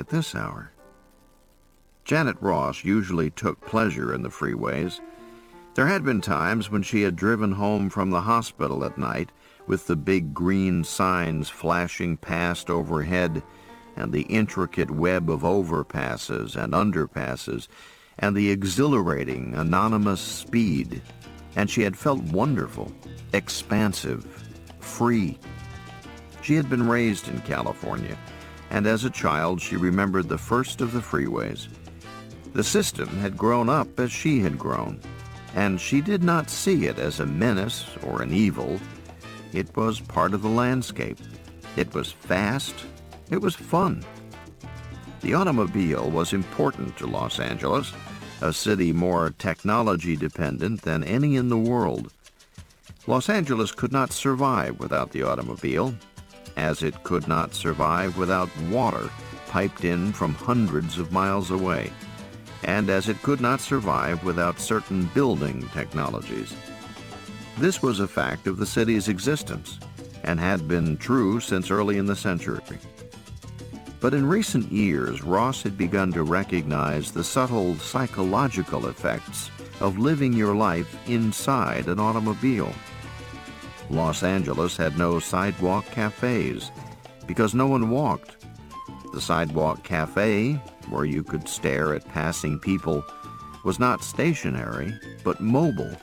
at this hour? Janet Ross usually took pleasure in the freeways. There had been times when she had driven home from the hospital at night with the big green signs flashing past overhead and the intricate web of overpasses and underpasses and the exhilarating, anonymous speed, and she had felt wonderful, expansive, free. She had been raised in California, and as a child she remembered the first of the freeways. The system had grown up as she had grown, and she did not see it as a menace or an evil. It was part of the landscape. It was fast. It was fun. The automobile was important to Los Angeles, a city more technology-dependent than any in the world. Los Angeles could not survive without the automobile, as it could not survive without water piped in from hundreds of miles away, and as it could not survive without certain building technologies. This was a fact of the city's existence, and had been true since early in the century. But in recent years, Ross had begun to recognize the subtle psychological effects of living your life inside an automobile. Los Angeles had no sidewalk cafes because no one walked. The sidewalk cafe, where you could stare at passing people, was not stationary, but mobile.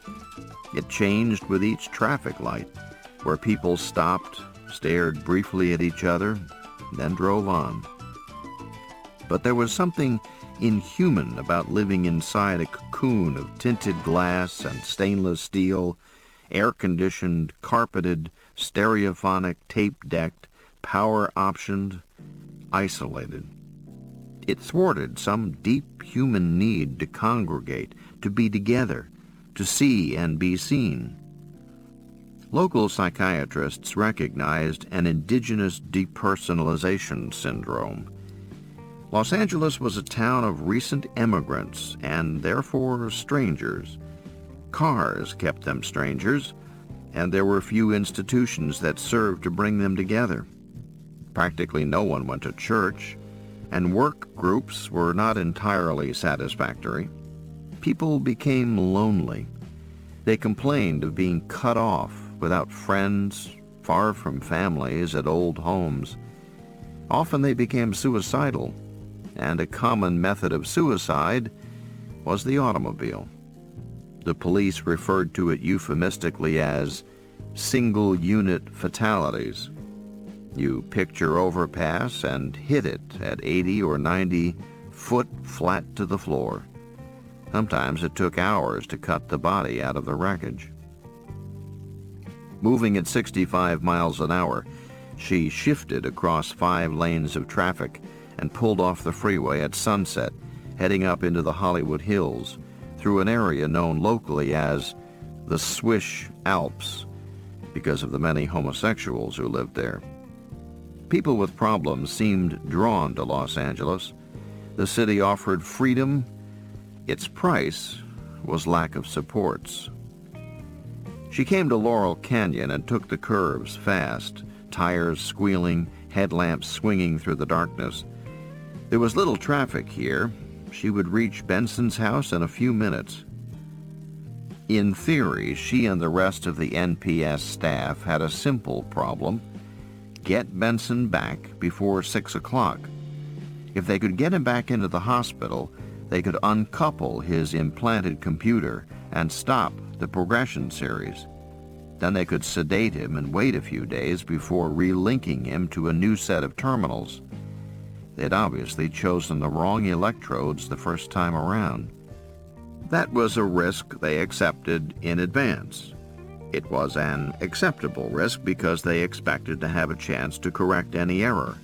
It changed with each traffic light, where people stopped, stared briefly at each other, then drove on. But there was something inhuman about living inside a cocoon of tinted glass and stainless steel, air-conditioned, carpeted, stereophonic, tape-decked, power-optioned, isolated. It thwarted some deep human need to congregate, to be together, to see and be seen. Local psychiatrists recognized an indigenous depersonalization syndrome. Los Angeles was a town of recent immigrants and therefore strangers. Cars kept them strangers, and there were few institutions that served to bring them together. Practically no one went to church, and work groups were not entirely satisfactory. People became lonely. They complained of being cut off, without friends, far from families, at old homes. Often they became suicidal, and a common method of suicide was the automobile. The police referred to it euphemistically as single-unit fatalities. You picked your overpass and hit it at 80 or 90 foot flat to the floor. Sometimes it took hours to cut the body out of the wreckage. Moving at 65 miles an hour, she shifted across 5 lanes of traffic and pulled off the freeway at sunset, heading up into the Hollywood Hills, through an area known locally as the Swiss Alps, because of the many homosexuals who lived there. People with problems seemed drawn to Los Angeles. The city offered freedom. Its price was lack of supports. She came to Laurel Canyon and took the curves fast, tires squealing, headlamps swinging through the darkness. There was little traffic here. She would reach Benson's house in a few minutes. In theory, she and the rest of the NPS staff had a simple problem: get Benson back before 6 o'clock. If they could get him back into the hospital, they could uncouple his implanted computer and stop the progression series. Then they could sedate him and wait a few days before relinking him to a new set of terminals. They'd obviously chosen the wrong electrodes the first time around. That was a risk they accepted in advance. It was an acceptable risk because they expected to have a chance to correct any error.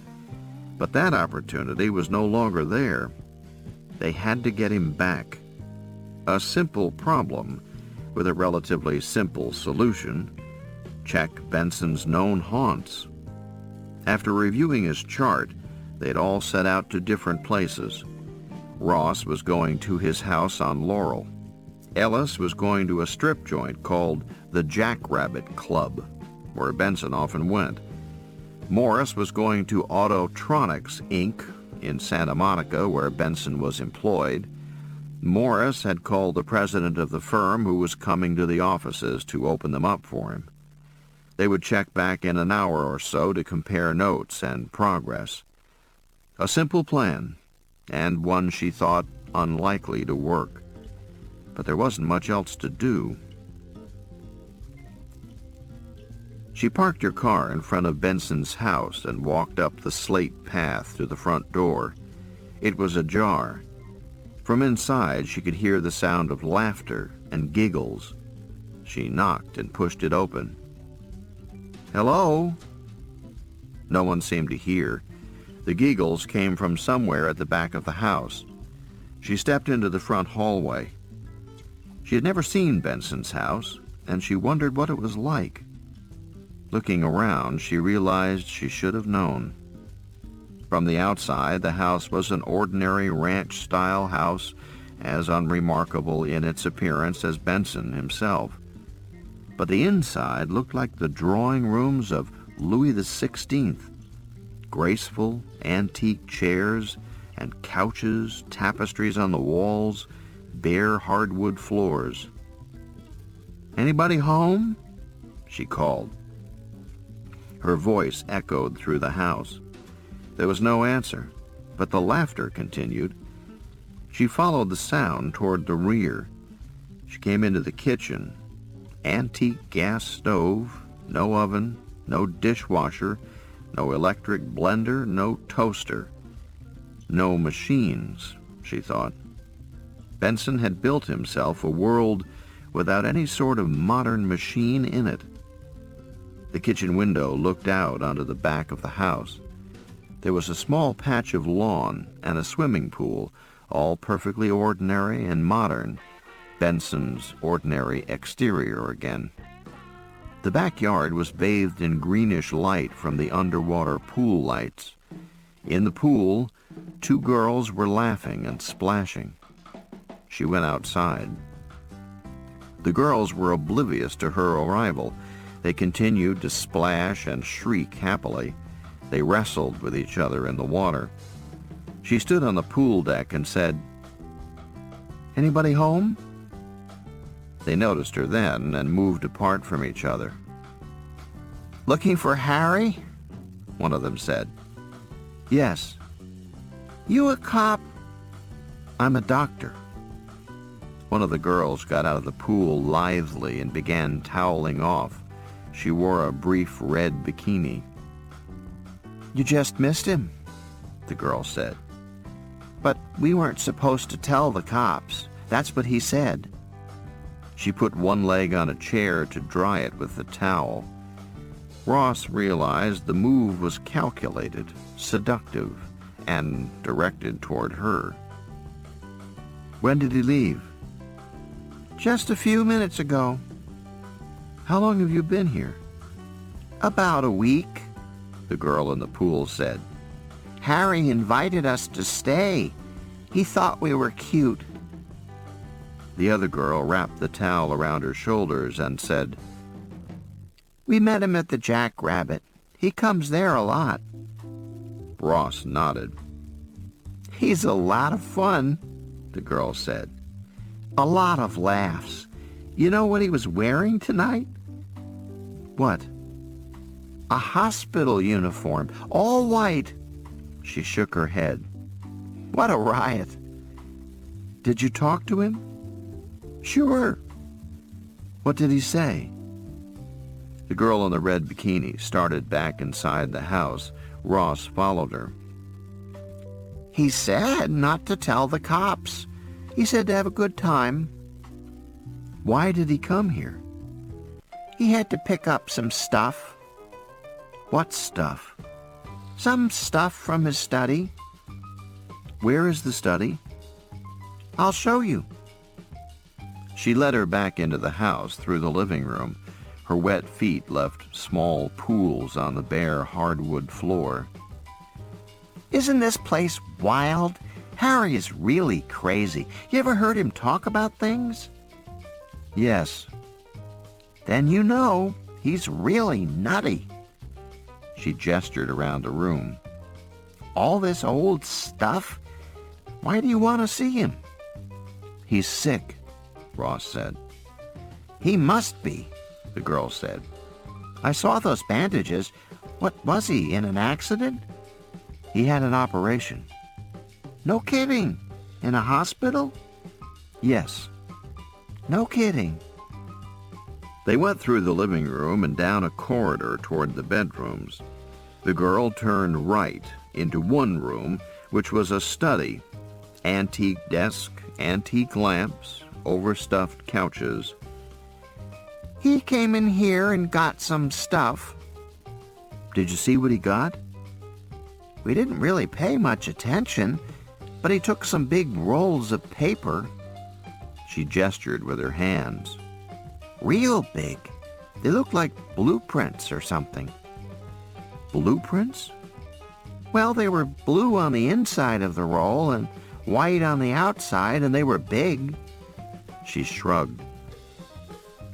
But that opportunity was no longer there. They had to get him back. A simple problem with a relatively simple solution: check Benson's known haunts. After reviewing his chart, they'd all set out to different places. Ross was going to his house on Laurel. Ellis was going to a strip joint called the Jackrabbit Club, where Benson often went. Morris was going to Autotronics, Inc., in Santa Monica, where Benson was employed. Morris had called the president of the firm, who was coming to the offices to open them up for him. They would check back in an hour or so to compare notes and progress. A simple plan, and one she thought unlikely to work. But there wasn't much else to do. She parked her car in front of Benson's house and walked up the slate path to the front door. It was ajar. From inside, she could hear the sound of laughter and giggles. She knocked and pushed it open. "Hello?" No one seemed to hear. The giggles came from somewhere at the back of the house. She stepped into the front hallway. She had never seen Benson's house, and she wondered what it was like. Looking around, she realized she should have known. From the outside, the house was an ordinary ranch-style house, as unremarkable in its appearance as Benson himself. But the inside looked like the drawing rooms of Louis XVI. Graceful, antique chairs and couches, tapestries on the walls, bare hardwood floors. "Anybody home?" she called. Her voice echoed through the house. There was no answer, but the laughter continued. She followed the sound toward the rear. She came into the kitchen. Antique gas stove, no oven, no dishwasher, no electric blender, no toaster. No machines, she thought. Benson had built himself a world without any sort of modern machine in it. The kitchen window looked out onto the back of the house. There was a small patch of lawn and a swimming pool, all perfectly ordinary and modern, Benson's ordinary exterior again. The backyard was bathed in greenish light from the underwater pool lights. In the pool, 2 girls were laughing and splashing. She went outside. The girls were oblivious to her arrival. They continued to splash and shriek happily. They wrestled with each other in the water. She stood on the pool deck and said, "Anybody home?" They noticed her then and moved apart from each other. "Looking for Harry?" one of them said. "Yes." "You a cop?" "I'm a doctor." One of the girls got out of the pool lithely and began toweling off. She wore a brief red bikini. "You just missed him," the girl said. "But we weren't supposed to tell the cops. That's what he said." She put one leg on a chair to dry it with the towel. Ross realized the move was calculated, seductive, and directed toward her. "When did he leave?" "Just a few minutes ago." "How long have you been here?" "About a week," the girl in the pool said. "Harry invited us to stay. He thought we were cute." The other girl wrapped the towel around her shoulders and said, "We met him at the Jackrabbit. He comes there a lot." Ross nodded. "He's a lot of fun," the girl said. "A lot of laughs. You know what he was wearing tonight?" "What?" "A hospital uniform, all white." She shook her head. "What a riot." "Did you talk to him?" "Sure." "What did he say?" The girl in the red bikini started back inside the house. Ross followed her. "He said not to tell the cops. He said to have a good time." "Why did he come here?" "He had to pick up some stuff." "What stuff?" "Some stuff from his study." "Where is the study?" "I'll show you." She led her back into the house through the living room. Her wet feet left small pools on the bare hardwood floor. "Isn't this place wild? Harry is really crazy. You ever heard him talk about things?" "Yes." "Then you know he's really nutty." She gestured around the room. All this old stuff? Why do you want to see him?" "He's sick," Ross said. "He must be," the girl said. "I saw those bandages. What was he, in an accident?" "He had an operation." "No kidding. In a hospital?" "Yes." "No kidding." They went through the living room and down a corridor toward the bedrooms. The girl turned right into one room, which was a study. Antique desk, antique lamps, overstuffed couches. "He came in here and got some stuff." "Did you see what he got?" "We didn't really pay much attention, but he took some big rolls of paper." She gestured with her hands. "Real big. They looked like blueprints or something." "Blueprints?" "Well, they were blue on the inside of the roll and white on the outside, and they were big." She shrugged.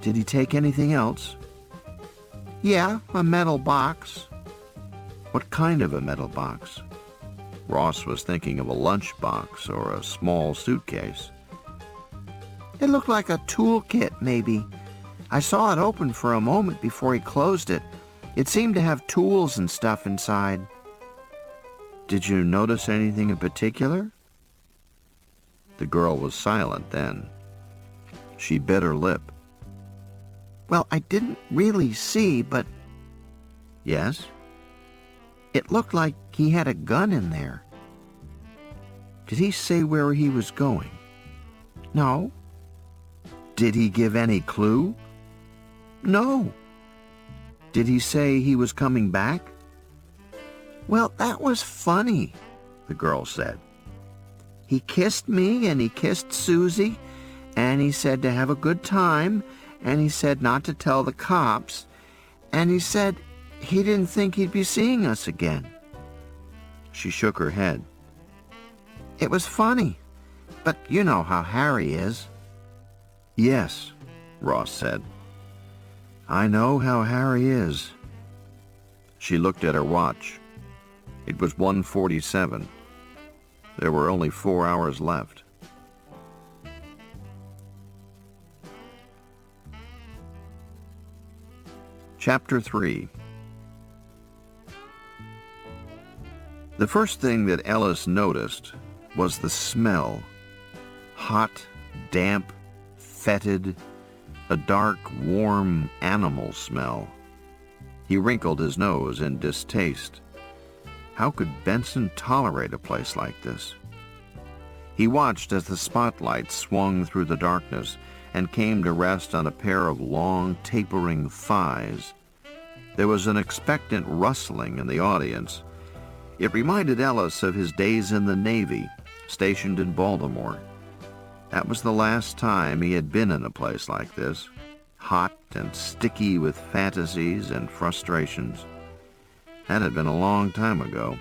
"Did he take anything else?" "Yeah, a metal box." "What kind of a metal box?" Ross was thinking of a lunchbox or a small suitcase. "It looked like a toolkit, maybe. I saw it open for a moment before he closed it. It seemed to have tools and stuff inside." "Did you notice anything in particular?" The girl was silent then. She bit her lip. "Well, I didn't really see, but—" "Yes?" "It looked like he had a gun in there." "Did he say where he was going?" "No." "Did he give any clue?" "No." "Did he say he was coming back?" "Well, that was funny," the girl said. "He kissed me, and he kissed Susie, and he said to have a good time, and he said not to tell the cops, and he said he didn't think he'd be seeing us again." She shook her head. "It was funny, but you know how Harry is." "Yes," Ross said. "I know how Harry is." She looked at her watch. It was 1:47. There were only 4 hours left. Chapter 3. The first thing that Ellis noticed was the smell. Hot, damp, fetid, a dark, warm animal smell. He wrinkled his nose in distaste. How could Benson tolerate a place like this? He watched as the spotlight swung through the darkness and came to rest on a pair of long, tapering thighs. There was an expectant rustling in the audience. It reminded Ellis of his days in the Navy, stationed in Baltimore. That was the last time he had been in a place like this, hot and sticky with fantasies and frustrations. That had been a long time ago.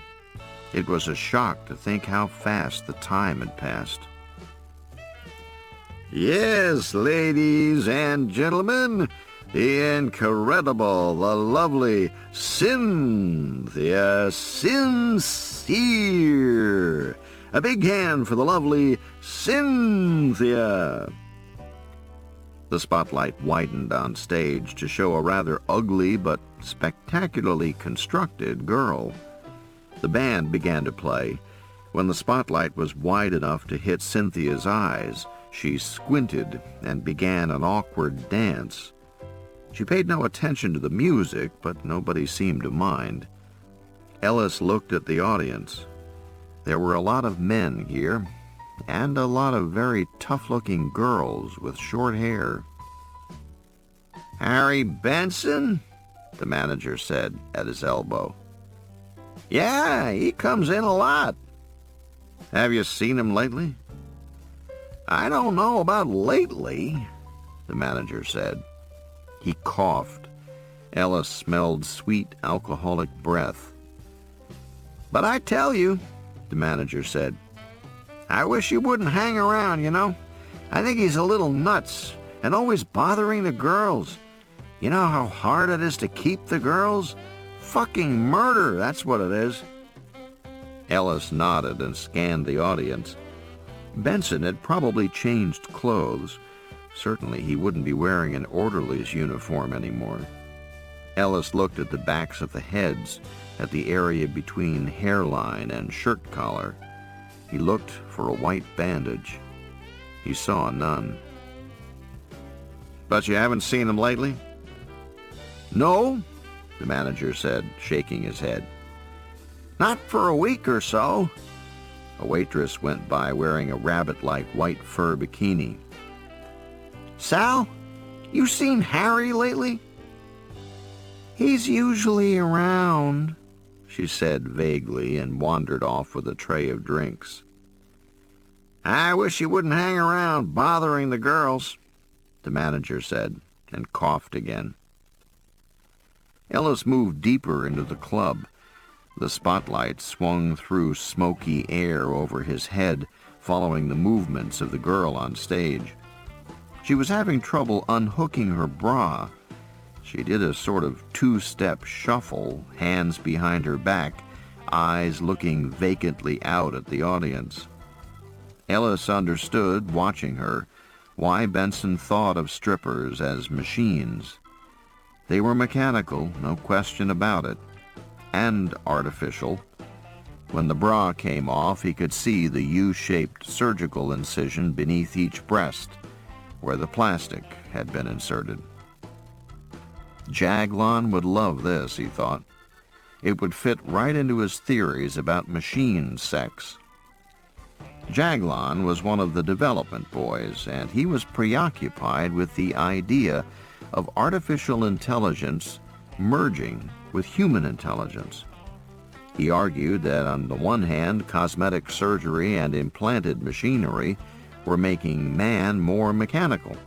It was a shock to think how fast the time had passed. "Yes, ladies and gentlemen, the incredible, the lovely Cynthia Sincere. A big hand for the lovely Cynthia." The spotlight widened on stage to show a rather ugly but spectacularly constructed girl. The band began to play. When the spotlight was wide enough to hit Cynthia's eyes, she squinted and began an awkward dance. She paid no attention to the music, but nobody seemed to mind. Ellis looked at the audience. There were a lot of men here, and a lot of very tough-looking girls with short hair. "Harry Benson?" the manager said at his elbow. "Yeah, he comes in a lot." "Have you seen him lately?" "I don't know about lately," the manager said. He coughed. Ellis smelled sweet alcoholic breath. "But I tell you," the manager said, "I wish you wouldn't hang around, you know. I think he's a little nuts and always bothering the girls. You know how hard it is to keep the girls? Fucking murder, that's what it is." Ellis nodded and scanned the audience. Benson had probably changed clothes. Certainly he wouldn't be wearing an orderly's uniform anymore. Ellis looked at the backs of the heads, at the area between hairline and shirt collar. He looked for a white bandage. He saw none. "But you haven't seen him lately?" "No," the manager said, shaking his head. "Not for a week or so." A waitress went by wearing a rabbit-like white fur bikini. "Sal, you seen Harry lately?" "He's usually around," she said vaguely, and wandered off with a tray of drinks. "I wish you wouldn't hang around bothering the girls," the manager said, and coughed again. Ellis moved deeper into the club. The spotlight swung through smoky air over his head, following the movements of the girl on stage. She was having trouble unhooking her bra. She did a sort of two-step shuffle, hands behind her back, eyes looking vacantly out at the audience. Ellis understood, watching her, why Benson thought of strippers as machines. They were mechanical, no question about it, and artificial. When the bra came off, he could see the U-shaped surgical incision beneath each breast, where the plastic had been inserted. Jaglon would love this, he thought. It would fit right into his theories about machine sex. Jaglon was one of the development boys, and he was preoccupied with the idea of artificial intelligence merging with human intelligence. He argued that on the one hand, cosmetic surgery and implanted machinery were making man more mechanical,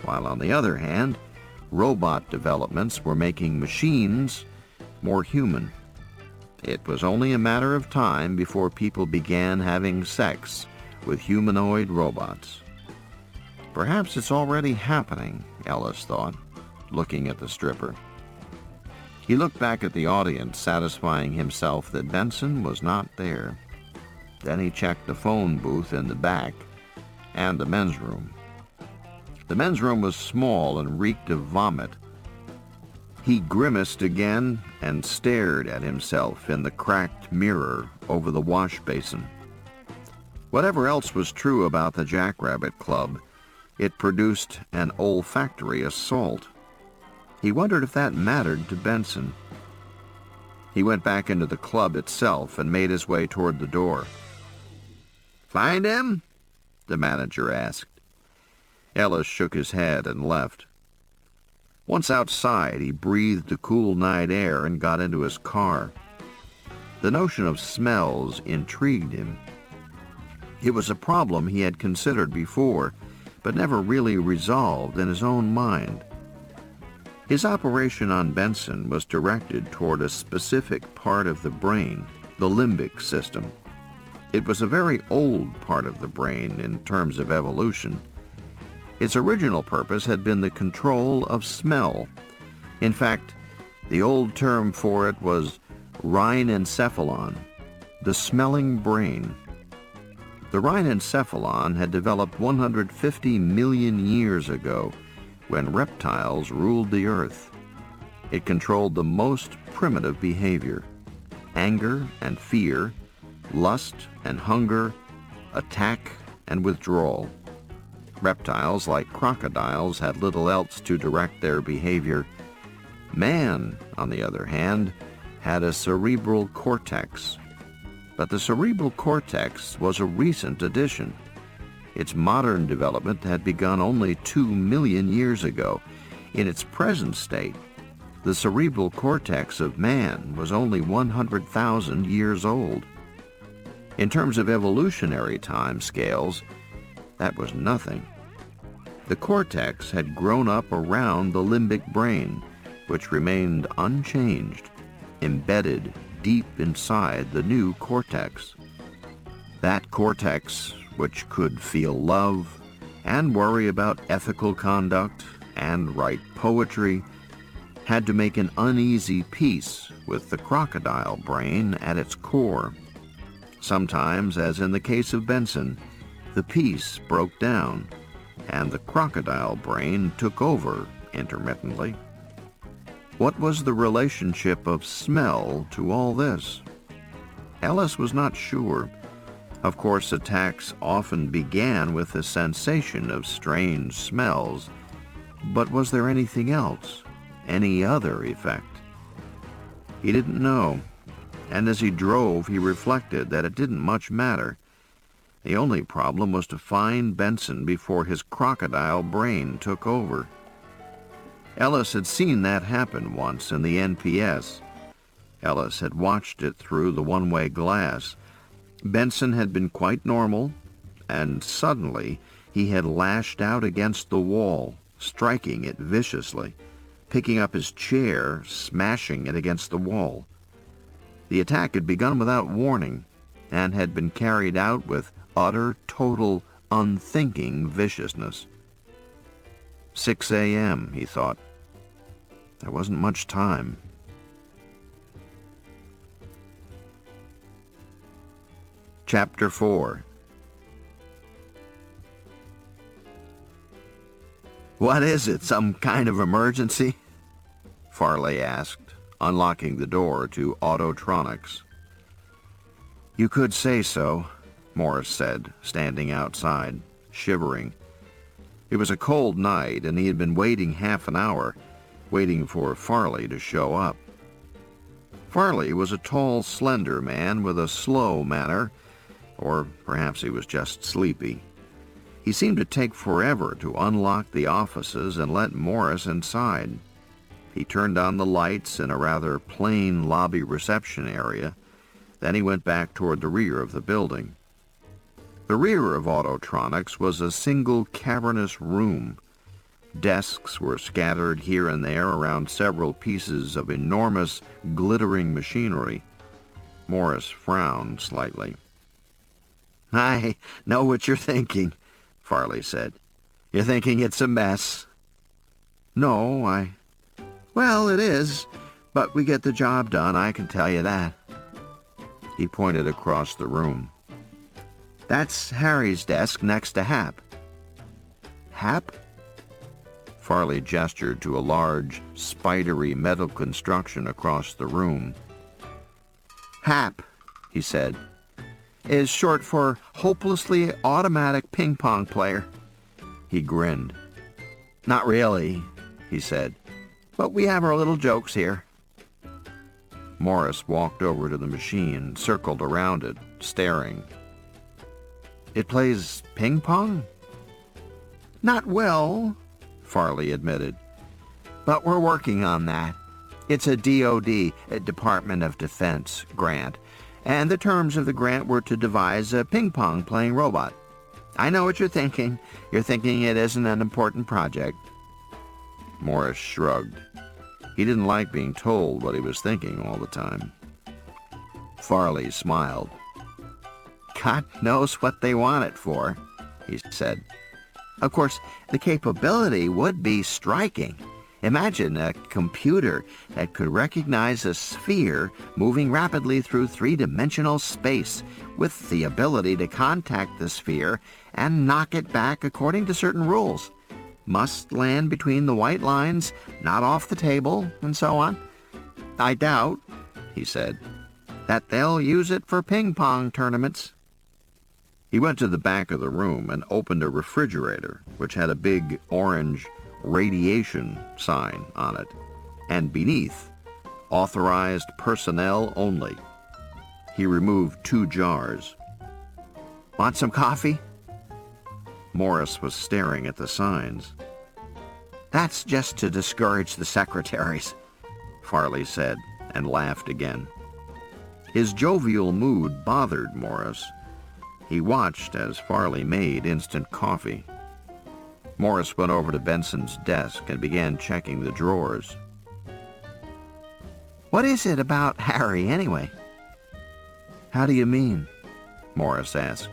while on the other hand, robot developments were making machines more human. It was only a matter of time before people began having sex with humanoid robots. Perhaps it's already happening, Ellis thought, looking at the stripper. He looked back at the audience, satisfying himself that Benson was not there. Then he checked the phone booth in the back and the men's room. The men's room was small and reeked of vomit. He grimaced again and stared at himself in the cracked mirror over the wash basin. Whatever else was true about the Jackrabbit Club, it produced an olfactory assault. He wondered if that mattered to Benson. He went back into the club itself and made his way toward the door. "Find him?" the manager asked. Ellis shook his head and left. Once outside, he breathed the cool night air and got into his car. The notion of smells intrigued him. It was a problem he had considered before, but never really resolved in his own mind. His operation on Benson was directed toward a specific part of the brain, the limbic system. It was a very old part of the brain in terms of evolution. Its original purpose had been the control of smell. In fact, the old term for it was rhinencephalon, the smelling brain. The rhinencephalon had developed 150 million years ago when reptiles ruled the earth. It controlled the most primitive behavior: anger and fear, lust and hunger, attack and withdrawal. Reptiles like crocodiles had little else to direct their behavior. Man, on the other hand, had a cerebral cortex. But the cerebral cortex was a recent addition. Its modern development had begun only 2 million years ago. In its present state, the cerebral cortex of man was only 100,000 years old. In terms of evolutionary time scales, that was nothing. The cortex had grown up around the limbic brain, which remained unchanged, embedded deep inside the new cortex. That cortex, which could feel love and worry about ethical conduct and write poetry, had to make an uneasy peace with the crocodile brain at its core. Sometimes, as in the case of Benson, the piece broke down, and the crocodile brain took over intermittently. What was the relationship of smell to all this? Ellis was not sure. Of course, attacks often began with the sensation of strange smells, but was there anything else, any other effect? He didn't know, and as he drove, he reflected that it didn't much matter. The only problem was to find Benson before his crocodile brain took over. Ellis had seen that happen once in the NPS. Ellis had watched it through the one-way glass. Benson had been quite normal, and suddenly he had lashed out against the wall, striking it viciously, picking up his chair, smashing it against the wall. The attack had begun without warning, and had been carried out with utter, total, unthinking viciousness. 6 a.m., he thought. There wasn't much time. Chapter 4. "What is it, some kind of emergency?" Farley asked, unlocking the door to Autotronics. "You could say so," Morris said, standing outside, shivering. It was a cold night, and he had been waiting half an hour, waiting for Farley to show up. Farley was a tall, slender man with a slow manner, or perhaps he was just sleepy. He seemed to take forever to unlock the offices and let Morris inside. He turned on the lights in a rather plain lobby reception area. Then he went back toward the rear of the building. The rear of Autotronics was a single cavernous room. Desks were scattered here and there around several pieces of enormous, glittering machinery. Morris frowned slightly. "I know what you're thinking," Farley said. "You're thinking it's a mess." "No, Well, it is, but we get the job done, I can tell you that." He pointed across the room. "That's Harry's desk next to Hap." "Hap?" Farley gestured to a large, spidery metal construction across the room. "Hap," he said, "is short for Hopelessly Automatic Ping Pong Player." He grinned. "Not really," he said, "but we have our little jokes here." Morris walked over to the machine, circled around it, staring. "It plays ping pong?" "Not well," Farley admitted, "but we're working on that. It's a DoD, a Department of Defense, grant, and the terms of the grant were to devise a ping-pong playing robot. I know what you're thinking. You're thinking it isn't an important project." Morris shrugged. He didn't like being told what he was thinking all the time. Farley smiled. "God knows what they want it for," he said. "Of course, the capability would be striking. Imagine a computer that could recognize a sphere moving rapidly through three-dimensional space, with the ability to contact the sphere and knock it back according to certain rules. Must land between the white lines, not off the table, and so on. I doubt," he said, "that they'll use it for ping-pong tournaments." He went to the back of the room and opened a refrigerator, which had a big orange radiation sign on it, and beneath, "Authorized personnel only." He removed 2 jars. "Want some coffee?" Morris was staring at the signs. "That's just to discourage the secretaries," Farley said, and laughed again. His jovial mood bothered Morris. He watched as Farley made instant coffee. Morris went over to Benson's desk and began checking the drawers. "What is it about Harry, anyway?" "How do you mean?" Morris asked.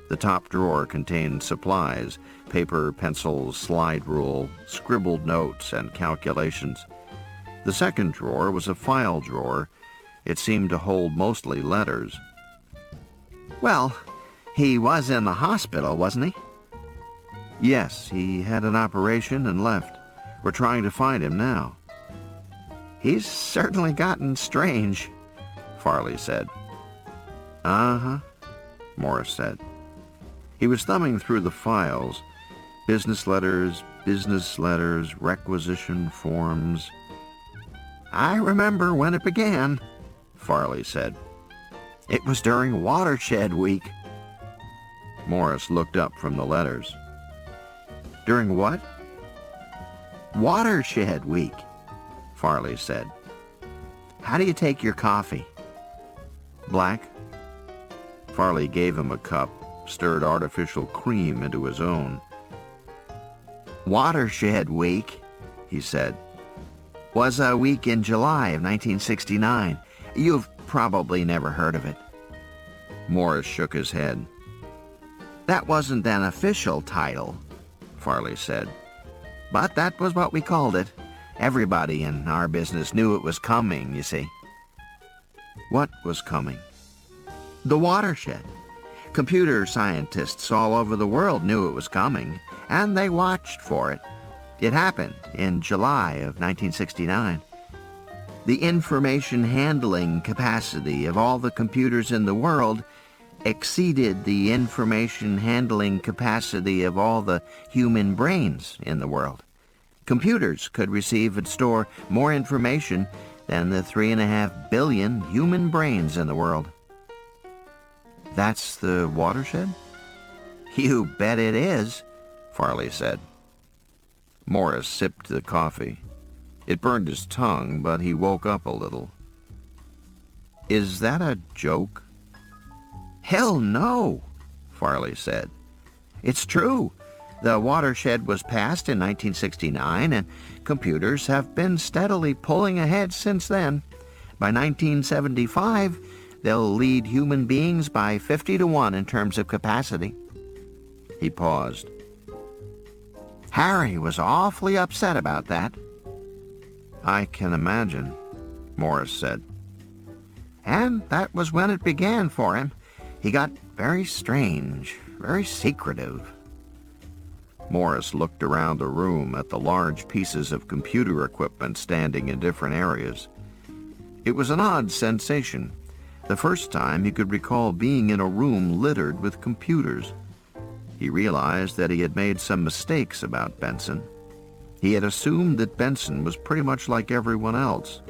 The top drawer contained supplies, paper, pencils, slide rule, scribbled notes, and calculations. The second drawer was a file drawer. It seemed to hold mostly letters. Well, he was in the hospital, wasn't he? Yes, he had an operation and left. We're trying to find him now. He's certainly gotten strange, Farley said. Uh-huh, Morris said. He was thumbing through the files. Business letters, requisition forms. I remember when it began, Farley said. It was during Watershed Week. Morris looked up from the letters. During what? Watershed Week, Farley said. How do you take your coffee? Black? Farley gave him a cup, stirred artificial cream into his own. Watershed Week, he said, was a week in July of 1969. You've probably never heard of it. Morris shook his head. That wasn't an official title, Farley said. But that was what we called it. Everybody in our business knew it was coming, you see. What was coming? The watershed. Computer scientists all over the world knew it was coming, and they watched for it. It happened in July of 1969. The information handling capacity of all the computers in the world exceeded the information handling capacity of all the human brains in the world. Computers could receive and store more information than the 3.5 billion human brains in the world. That's the watershed? You bet it is, Farley said. Morris sipped the coffee. It burned his tongue, but he woke up a little. Is that a joke? Hell no, Farley said. It's true. The watershed was passed in 1969, and computers have been steadily pulling ahead since then. By 1975, they'll lead human beings by 50-1 in terms of capacity. He paused. Harry was awfully upset about that. I can imagine, Morris said. And that was when it began for him. He got very strange, very secretive. Morris looked around the room at the large pieces of computer equipment standing in different areas. It was an odd sensation, the first time he could recall being in a room littered with computers. He realized that he had made some mistakes about Benson. He had assumed that Benson was pretty much like everyone else,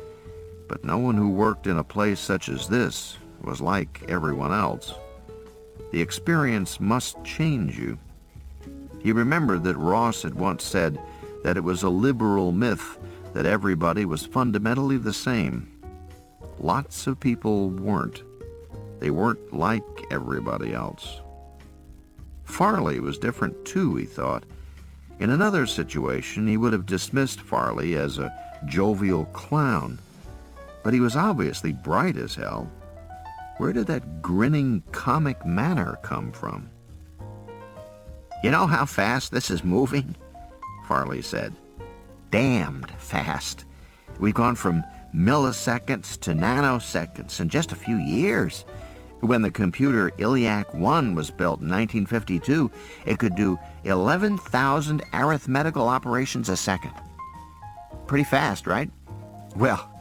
but no one who worked in a place such as this was like everyone else. The experience must change you. He remembered that Ross had once said that it was a liberal myth that everybody was fundamentally the same. Lots of people weren't. They weren't like everybody else. Farley was different too, he thought. In another situation, he would have dismissed Farley as a jovial clown, but he was obviously bright as hell. Where did that grinning comic manner come from? You know how fast this is moving? Farley said. Damned fast. We've gone from milliseconds to nanoseconds in just a few years. When the computer Iliac 1 was built in 1952, it could do 11,000 arithmetical operations a second. Pretty fast, right? Well,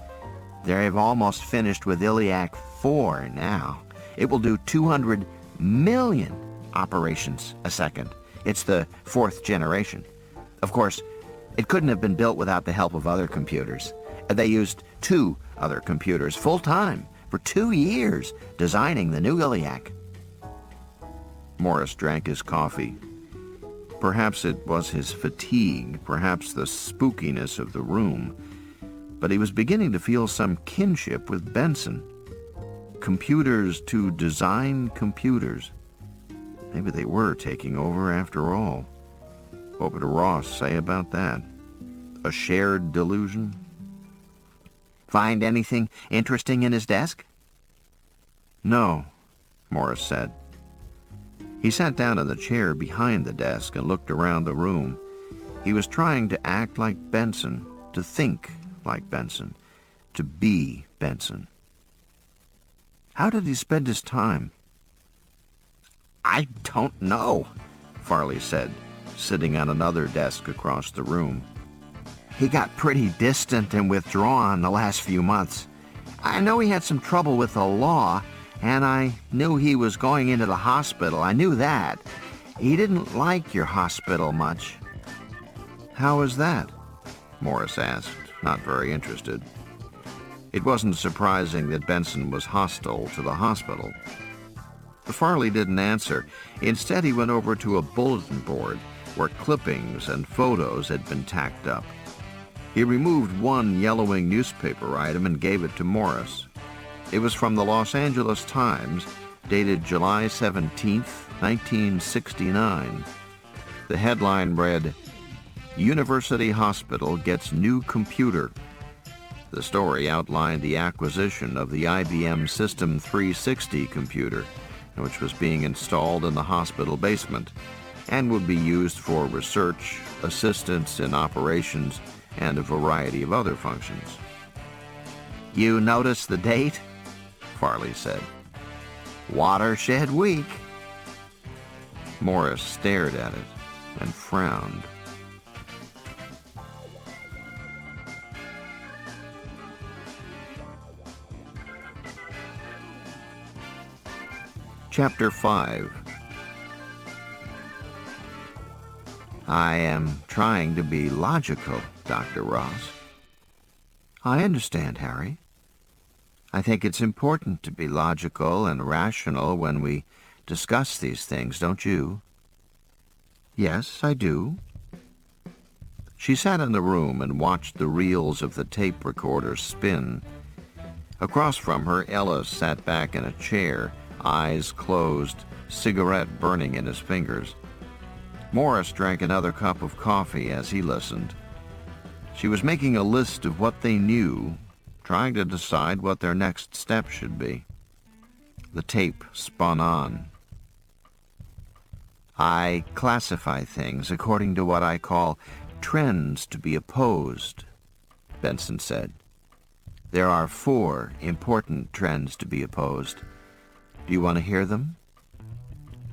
they've almost finished with Iliac 4 now. It will do 200 million operations a second. It's the 4th generation. Of course, it couldn't have been built without the help of other computers. They used 2 other computers full-time for 2 years designing the new Iliac. Morris drank his coffee. Perhaps it was his fatigue, perhaps the spookiness of the room, but he was beginning to feel some kinship with Benson. Computers to design computers. Maybe they were taking over after all. What would Ross say about that? A shared delusion? Find anything interesting in his desk? No, Morris said. He sat down in the chair behind the desk and looked around the room. He was trying to act like Benson, to think like Benson, to be Benson. How did he spend his time? I don't know, Farley said, sitting on another desk across the room. He got pretty distant and withdrawn the last few months. I know he had some trouble with the law, and I knew he was going into the hospital. I knew that. He didn't like your hospital much. How is that? Morris asked, not very interested. It wasn't surprising that Benson was hostile to the hospital. Farley didn't answer. Instead, he went over to a bulletin board where clippings and photos had been tacked up. He removed one yellowing newspaper item and gave it to Morris. It was from the Los Angeles Times, dated July 17, 1969. The headline read, "University Hospital Gets New Computer." The story outlined the acquisition of the IBM System 360 computer, which was being installed in the hospital basement and would be used for research, assistance in operations, and a variety of other functions. "You notice the date?" Farley said. "Watershed Week." Morris stared at it and frowned. Chapter 5. "I am trying to be logical, Dr. Ross." "I understand, Harry. I think it's important to be logical and rational when we discuss these things, don't you?" "Yes, I do." She sat in the room and watched the reels of the tape recorder spin. Across from her, Ellis sat back in a chair, eyes closed, cigarette burning in his fingers. Morris drank another cup of coffee as he listened. She was making a list of what they knew, trying to decide what their next step should be. The tape spun on. "I classify things according to what I call trends to be opposed," Benson said. "There are 4 important trends to be opposed. Do you want to hear them?"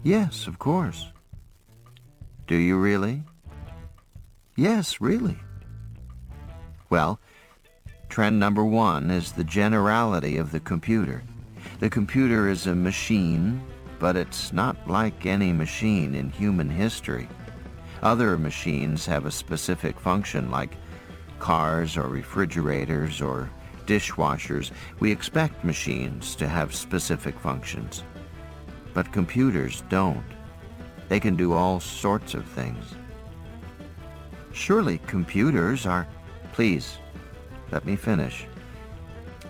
"Yes, of course." "Do you really?" "Yes, really." "Well, trend number 1 is the generality of the computer. The computer is a machine, but it's not like any machine in human history. Other machines have a specific function, like cars or refrigerators or dishwashers. We expect machines to have specific functions. But computers don't. They can do all sorts of things." "Surely computers are—" "Please, let me finish.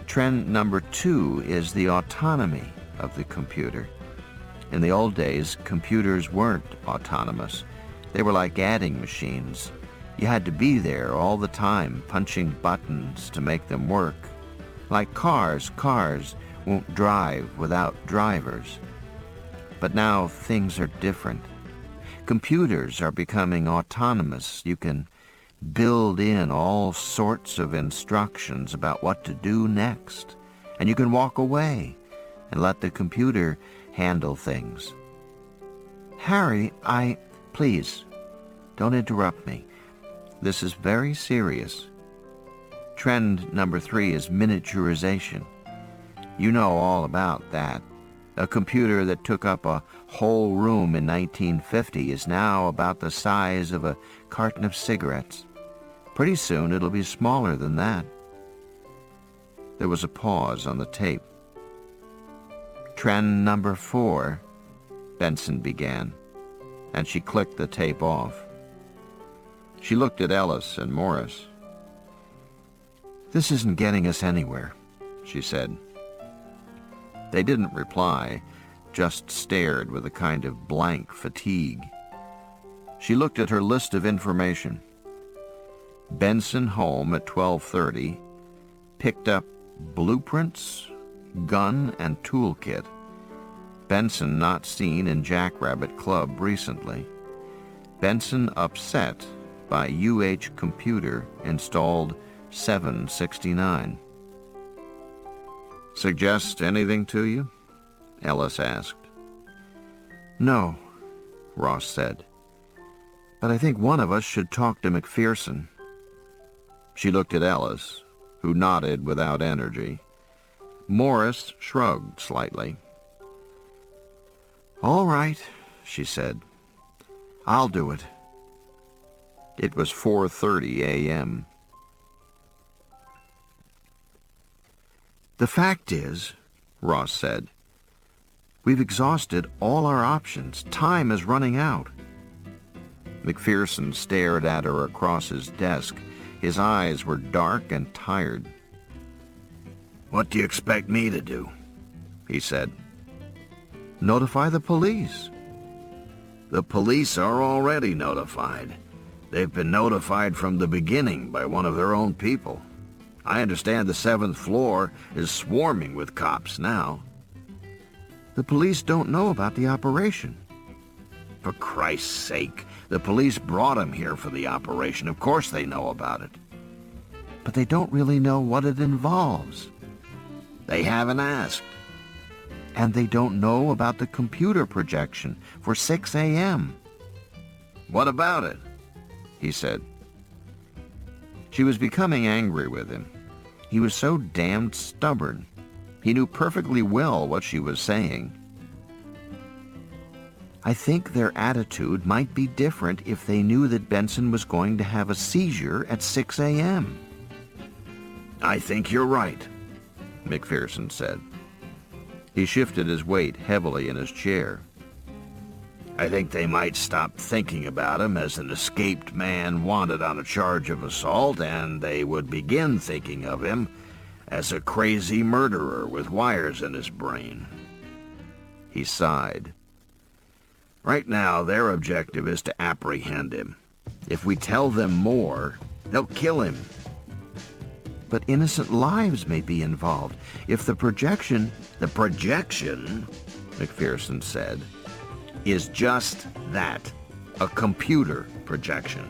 Trend number 2 is the autonomy of the computer. In the old days, computers weren't autonomous. They were like adding machines. You had to be there all the time, punching buttons to make them work. Like cars won't drive without drivers. But now things are different. Computers are becoming autonomous. You can build in all sorts of instructions about what to do next, and you can walk away and let the computer handle things." "Harry, please, don't interrupt me. This is very serious. Trend number 3 is miniaturization. You know all about that. A computer that took up a whole room in 1950 is now about the size of a carton of cigarettes. Pretty soon it'll be smaller than that." There was a pause on the tape. "Trend number 4, Benson began, and she clicked the tape off. She looked at Ellis and Morris. "This isn't getting us anywhere," she said. They didn't reply, just stared with a kind of blank fatigue. She looked at her list of information. Benson home at 12:30, picked up blueprints, gun, and toolkit. Benson not seen in Jackrabbit Club recently. Benson upset by UH computer installed 769. "Suggest anything to you?" Ellis asked. No, Ross said. But I think one of us should talk to McPherson. She looked at Ellis, who nodded without energy. Morris shrugged slightly. All right, she said. I'll do it. It was 4:30 a.m. The fact is, Ross said, we've exhausted all our options. Time is running out. McPherson stared at her across his desk. His eyes were dark and tired. What do you expect me to do? He said. Notify the police. The police are already notified. They've been notified from the beginning by one of their own people. I understand the 7th floor is swarming with cops now. The police don't know about the operation. For Christ's sake, the police brought him here for the operation. Of course they know about it. But they don't really know what it involves. They haven't asked. And they don't know about the computer projection for 6 a.m. What about it? He said. She was becoming angry with him. He was so damned stubborn. He knew perfectly well what she was saying. I think their attitude might be different if they knew that Benson was going to have a seizure at 6 a.m. I think you're right, McPherson said. He shifted his weight heavily in his chair. I think they might stop thinking about him as an escaped man wanted on a charge of assault, and they would begin thinking of him as a crazy murderer with wires in his brain. He sighed. Right now, their objective is to apprehend him. If we tell them more, they'll kill him. But innocent lives may be involved. If the projection... The projection, McPherson said, is just that, a computer projection.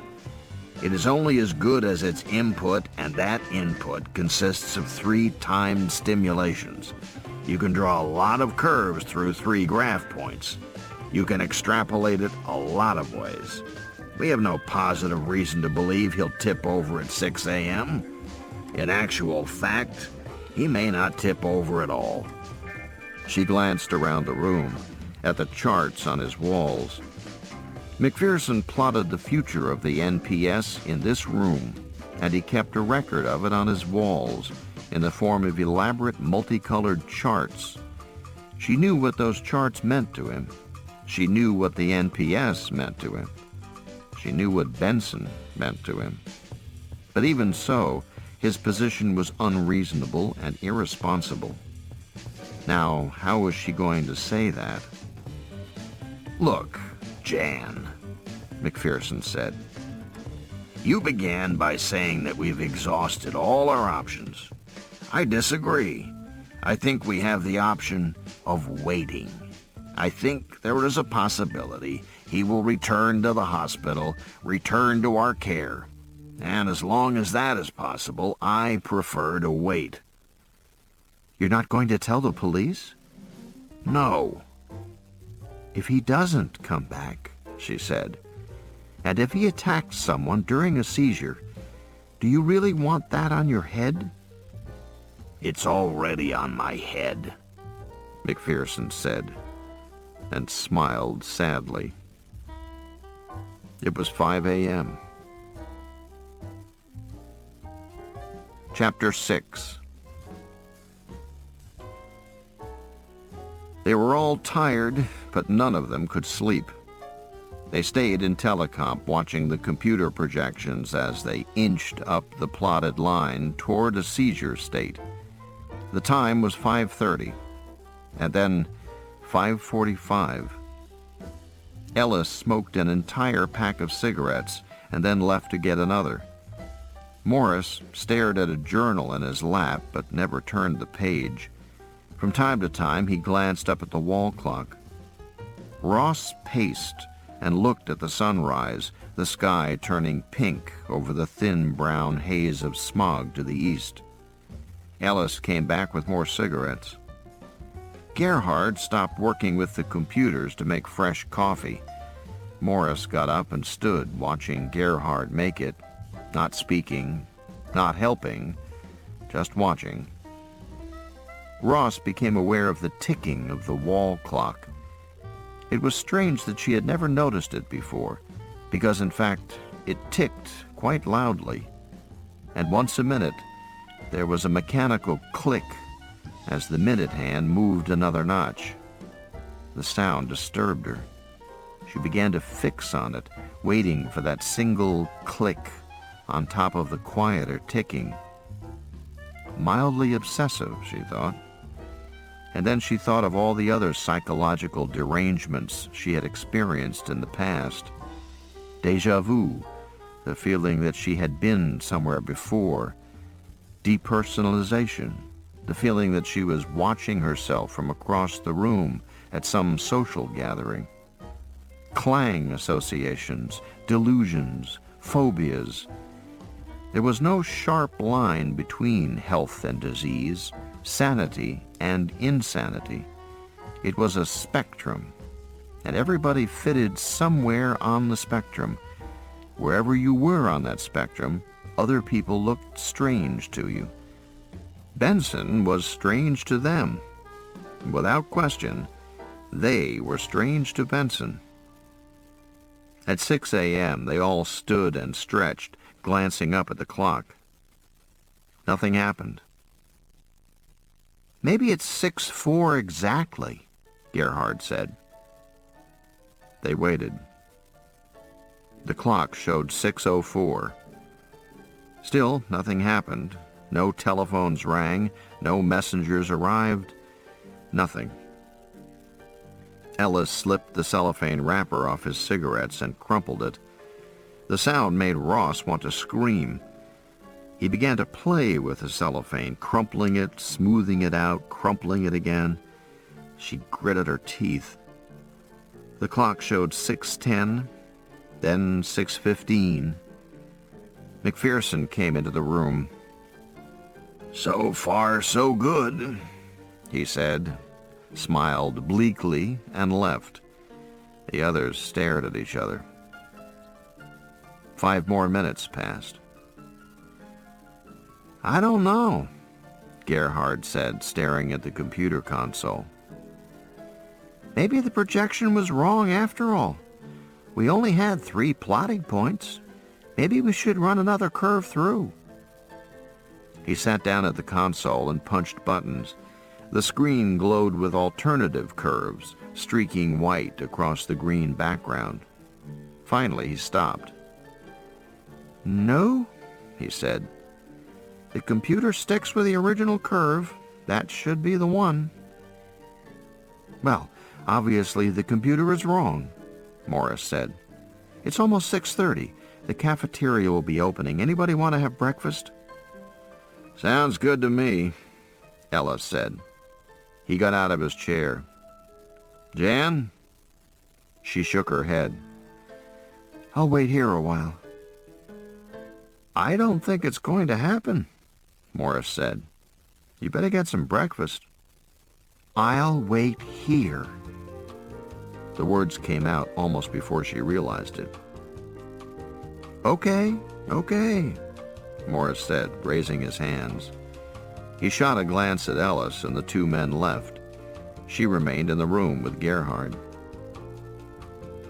It is only as good as its input, and that input consists of 3 timed stimulations. You can draw a lot of curves through 3 graph points. You can extrapolate it a lot of ways. We have no positive reason to believe he'll tip over at 6 a.m. In actual fact, he may not tip over at all. She glanced around the room, at the charts on his walls. McPherson plotted the future of the NPS in this room, and he kept a record of it on his walls in the form of elaborate multicolored charts. She knew what those charts meant to him. She knew what the NPS meant to him. She knew what Benson meant to him. But even so, his position was unreasonable and irresponsible. Now, how was she going to say that? Look, Jan, McPherson said. You began by saying that we've exhausted all our options. I disagree. I think we have the option of waiting. I think there is a possibility he will return to the hospital, return to our care. And as long as that is possible, I prefer to wait. You're not going to tell the police? No. If he doesn't come back, she said, and if he attacked someone during a seizure, do you really want that on your head? It's already on my head, McPherson said, and smiled sadly. It was 5 a.m. Chapter 6. They were all tired, but none of them could sleep. They stayed in telecomp watching the computer projections as they inched up the plotted line toward a seizure state. The time was 5:30, and then 5:45. Ellis smoked an entire pack of cigarettes and then left to get another. Morris stared at a journal in his lap but never turned the page. From time to time, he glanced up at the wall clock. Ross paced and looked at the sunrise, the sky turning pink over the thin brown haze of smog to the east. Ellis came back with more cigarettes. Gerhard stopped working with the computers to make fresh coffee. Morris got up and stood, watching Gerhard make it, not speaking, not helping, just watching. Ross became aware of the ticking of the wall clock. It was strange that she had never noticed it before, because in fact it ticked quite loudly, and once a minute there was a mechanical click as the minute hand moved another notch. The sound disturbed her. She began to fix on it, waiting for that single click on top of the quieter ticking. Mildly obsessive, she thought. And then she thought of all the other psychological derangements she had experienced in the past. Déjà vu, the feeling that she had been somewhere before. Depersonalization, the feeling that she was watching herself from across the room at some social gathering. Clang associations, delusions, phobias. There was no sharp line between health and disease, sanity and insanity. It was a spectrum, and everybody fitted somewhere on the spectrum. Wherever you were on that spectrum, other people looked strange to you. Benson was strange to them. Without question, they were strange to Benson. At 6 a.m., they all stood and stretched, glancing up at the clock. Nothing happened. "Maybe it's 6:04 exactly," Gerhard said. They waited. The clock showed 6:04. Still, nothing happened. No telephones rang, no messengers arrived, nothing. Ellis slipped the cellophane wrapper off his cigarettes and crumpled it. The sound made Ross want to scream. He began to play with the cellophane, crumpling it, smoothing it out, crumpling it again. She gritted her teeth. The clock showed 6:10, then 6:15. McPherson came into the room. "So far, so good," he said, smiled bleakly, and left. The others stared at each other. 5 more minutes passed. "I don't know," Gerhard said, staring at the computer console. "Maybe the projection was wrong after all. We only had 3 plotting points. Maybe we should run another curve through." He sat down at the console and punched buttons. The screen glowed with alternative curves, streaking white across the green background. Finally, he stopped. "No," he said. "The computer sticks with the original curve. That should be the one." "Well, obviously the computer is wrong," Morris said. "It's almost 6:30. The cafeteria will be opening. Anybody want to have breakfast?" "Sounds good to me," Ellis said. He got out of his chair. "Jan?" She shook her head. "I'll wait here a while." "I don't think it's going to happen," Morris said. "You better get some breakfast." "I'll wait here." The words came out almost before she realized it. "Okay, okay," Morris said, raising his hands. He shot a glance at Ellis, and the 2 men left. She remained in the room with Gerhard.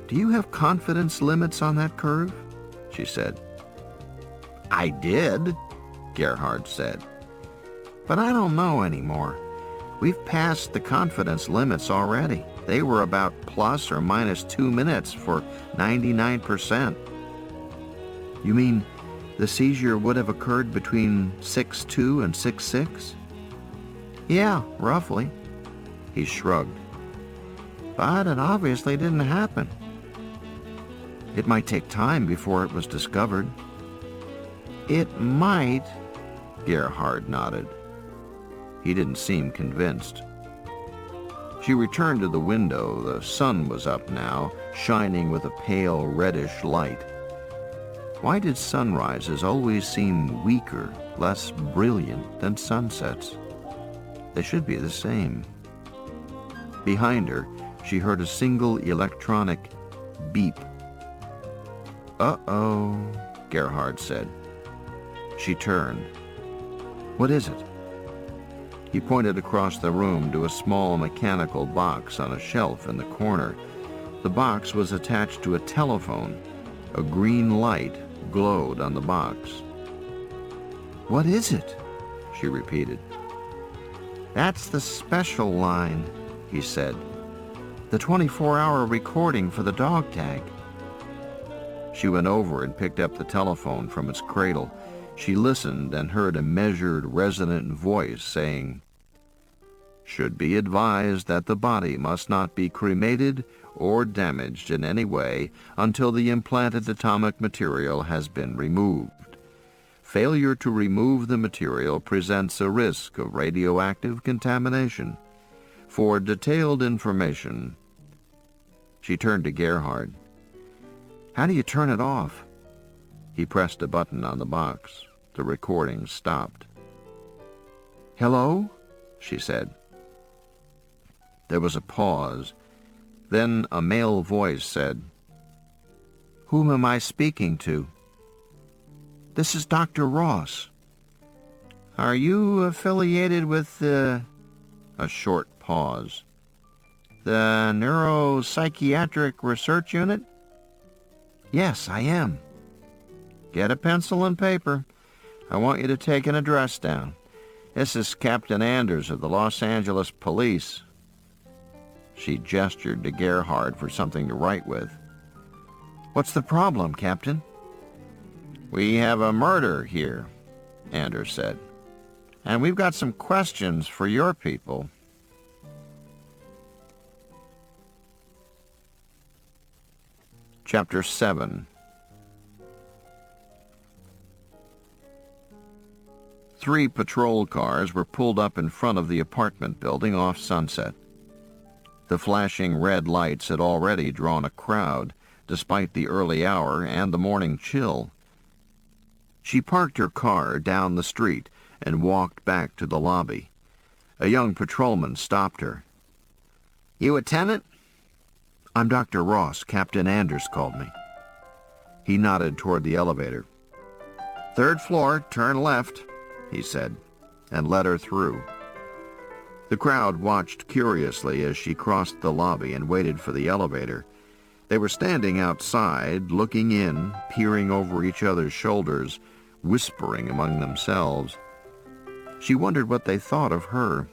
"Do you have confidence limits on that curve?" she said. "I did," Gerhard said. "But I don't know anymore. We've passed the confidence limits already. They were about plus or minus 2 minutes for 99%. "You mean the seizure would have occurred between 6:02 and 6:06? "Yeah, roughly." He shrugged. "But it obviously didn't happen." "It might take time before it was discovered." "It might," Gerhard nodded. He didn't seem convinced. She returned to the window. The sun was up now, shining with a pale reddish light. Why did sunrises always seem weaker, less brilliant than sunsets? They should be the same. Behind her, she heard a single electronic beep. "Uh-oh," Gerhard said. She turned. "What is it?" He pointed across the room to a small mechanical box on a shelf in the corner. The box was attached to a telephone. A green light glowed on the box. "What is it?" she repeated. "That's the special line," he said. "The 24-hour recording for the dog tag." She went over and picked up the telephone from its cradle. She listened and heard a measured, resonant voice saying, "Should be advised that the body must not be cremated or damaged in any way until the implanted atomic material has been removed. Failure to remove the material presents a risk of radioactive contamination. For detailed information..." She turned to Gerhard. "How do you turn it off?" He pressed a button on the box. The recording stopped. "Hello?" she said. There was a pause. Then a male voice said, "Whom am I speaking to?" "This is Dr. Ross." "Are you affiliated with the..." A short pause. "The Neuropsychiatric Research Unit?" "Yes, I am." "Get a pencil and paper. I want you to take an address down. This is Captain Anders of the Los Angeles Police." She gestured to Gerhard for something to write with. "What's the problem, Captain?" "We have a murder here," Anders said. "And we've got some questions for your people." Chapter 7. 3 patrol cars were pulled up in front of the apartment building off Sunset. The flashing red lights had already drawn a crowd, despite the early hour and the morning chill. She parked her car down the street and walked back to the lobby. A young patrolman stopped her. "You a tenant?" "I'm Dr. Ross. Captain Anders called me." He nodded toward the elevator. "Third floor, turn left," he said, and led her through. The crowd watched curiously as she crossed the lobby and waited for the elevator. They were standing outside, looking in, peering over each other's shoulders, whispering among themselves. She wondered what they thought of her.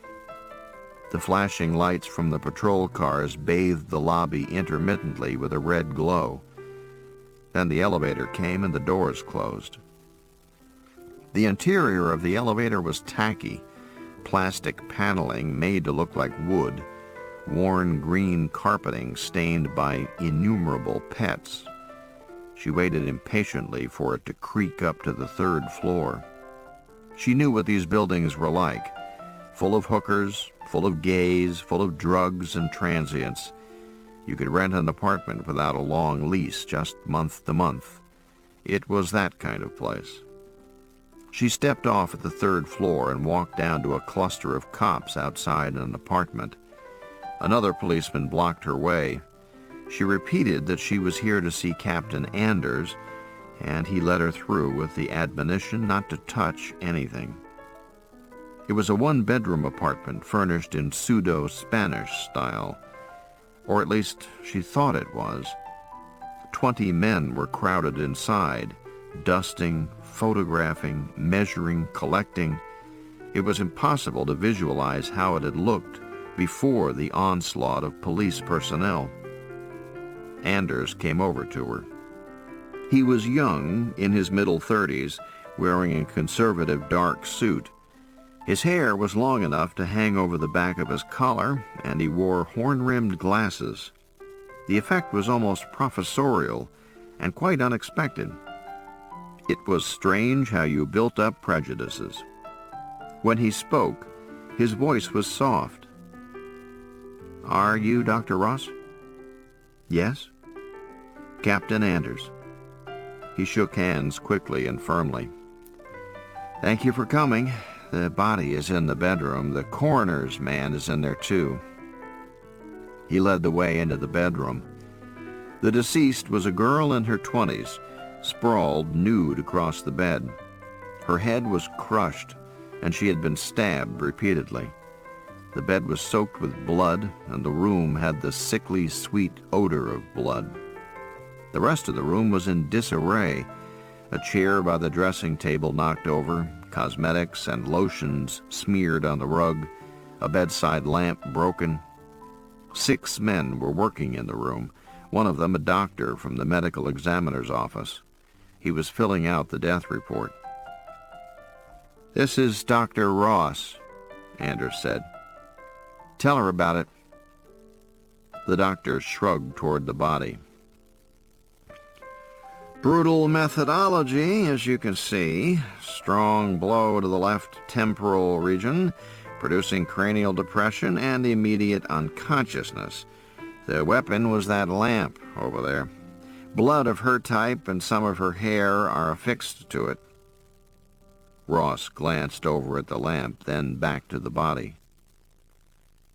The flashing lights from the patrol cars bathed the lobby intermittently with a red glow. Then the elevator came and the doors closed. The interior of the elevator was tacky, plastic paneling made to look like wood, worn green carpeting stained by innumerable pets. She waited impatiently for it to creak up to the 3rd floor. She knew what these buildings were like, full of hookers, full of gays, full of drugs and transients. You could rent an apartment without a long lease, just month to month. It was that kind of place. She stepped off at the 3rd floor and walked down to a cluster of cops outside an apartment. Another policeman blocked her way. She repeated that she was here to see Captain Anders, and he let her through with the admonition not to touch anything. It was a 1-bedroom apartment furnished in pseudo-Spanish style, or at least she thought it was. 20 men were crowded inside, dusting, photographing, measuring, collecting. It was impossible to visualize how it had looked before the onslaught of police personnel. Anders came over to her. He was young, in his middle 30s, wearing a conservative dark suit. His hair was long enough to hang over the back of his collar, and he wore horn-rimmed glasses. The effect was almost professorial and quite unexpected. It was strange how you built up prejudices. When he spoke, his voice was soft. "Are you Dr. Ross?" "Yes." "Captain Anders." He shook hands quickly and firmly. "Thank you for coming. The body is in the bedroom. The coroner's man is in there, too." He led the way into the bedroom. The deceased was a girl in her 20s, sprawled nude across the bed. Her head was crushed, and she had been stabbed repeatedly. The bed was soaked with blood, and the room had the sickly, sweet odor of blood. The rest of the room was in disarray. A chair by the dressing table knocked over, cosmetics and lotions smeared on the rug, a bedside lamp broken. 6 men were working in the room, one of them a doctor from the medical examiner's office. He was filling out the death report. "This is Dr. Ross," Anders said. "Tell her about it." The doctor shrugged toward the body. "Brutal methodology, as you can see. Strong blow to the left temporal region, producing cranial depression and immediate unconsciousness. The weapon was that lamp over there. Blood of her type and some of her hair are affixed to it." Ross glanced over at the lamp, then back to the body.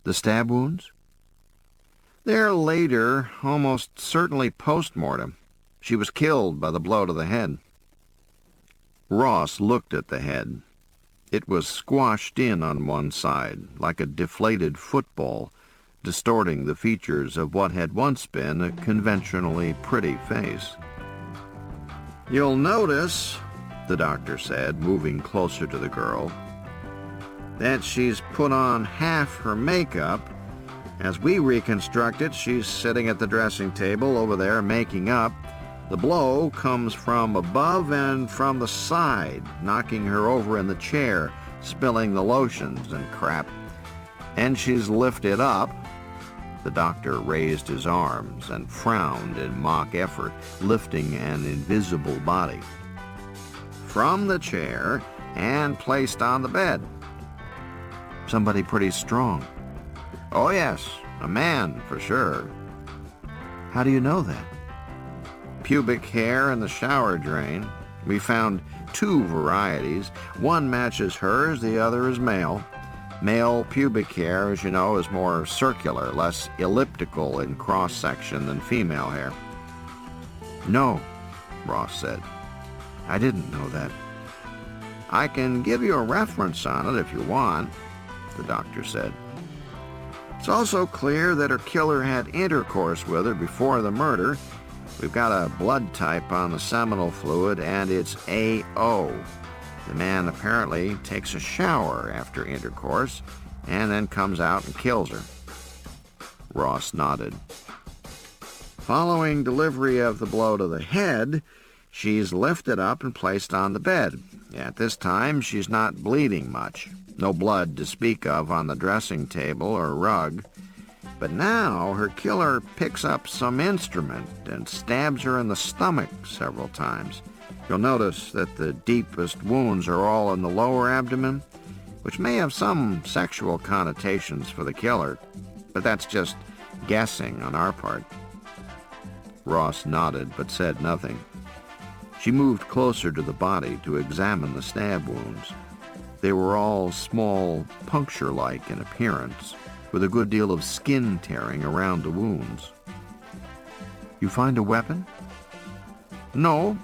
"The stab wounds?" "They're later, almost certainly post-mortem. She was killed by the blow to the head." Ross looked at the head. It was squashed in on one side, like a deflated football, distorting the features of what had once been a conventionally pretty face. "You'll notice," the doctor said, moving closer to the girl, "that she's put on half her makeup. As we reconstruct it, she's sitting at the dressing table over there making up. The blow comes from above and from the side, knocking her over in the chair, spilling the lotions and crap. And she's lifted up." The doctor raised his arms and frowned in mock effort, lifting an invisible body. "From the chair and placed on the bed." "Somebody pretty strong." "Oh yes, a man for sure." "How do you know that?" "Pubic hair in the shower drain. We found 2 varieties. One matches hers, the other is male. Male pubic hair, as you know, is more circular, less elliptical in cross-section than female hair." "No," Ross said. "I didn't know that." "I can give you a reference on it if you want," the doctor said. "It's also clear that her killer had intercourse with her before the murder. We've got a blood type on the seminal fluid, and it's AO. The man apparently takes a shower after intercourse and then comes out and kills her." Ross nodded. "Following delivery of the blow to the head, she's lifted up and placed on the bed. At this time, she's not bleeding much. No blood to speak of on the dressing table or rug. But now her killer picks up some instrument and stabs her in the stomach several times. You'll notice that the deepest wounds are all in the lower abdomen, which may have some sexual connotations for the killer, but that's just guessing on our part." Ross nodded but said nothing. She moved closer to the body to examine the stab wounds. They were all small, puncture-like in appearance, with a good deal of skin tearing around the wounds. "You find a weapon?" "No,"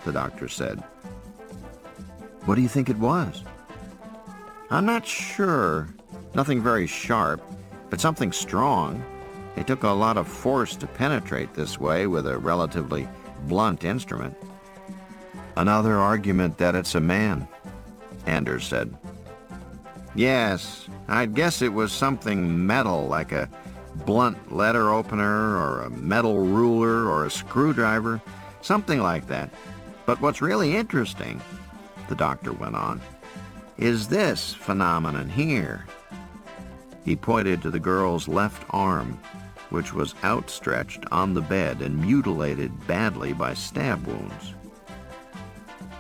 the doctor said. "What do you think it was?" "I'm not sure. Nothing very sharp, but something strong. It took a lot of force to penetrate this way with a relatively blunt instrument." "Another argument that it's a man," Anders said. "Yes, I'd guess it was something metal, like a blunt letter opener or a metal ruler or a screwdriver, something like that. But what's really interesting," the doctor went on, "is this phenomenon here." He pointed to the girl's left arm, which was outstretched on the bed and mutilated badly by stab wounds.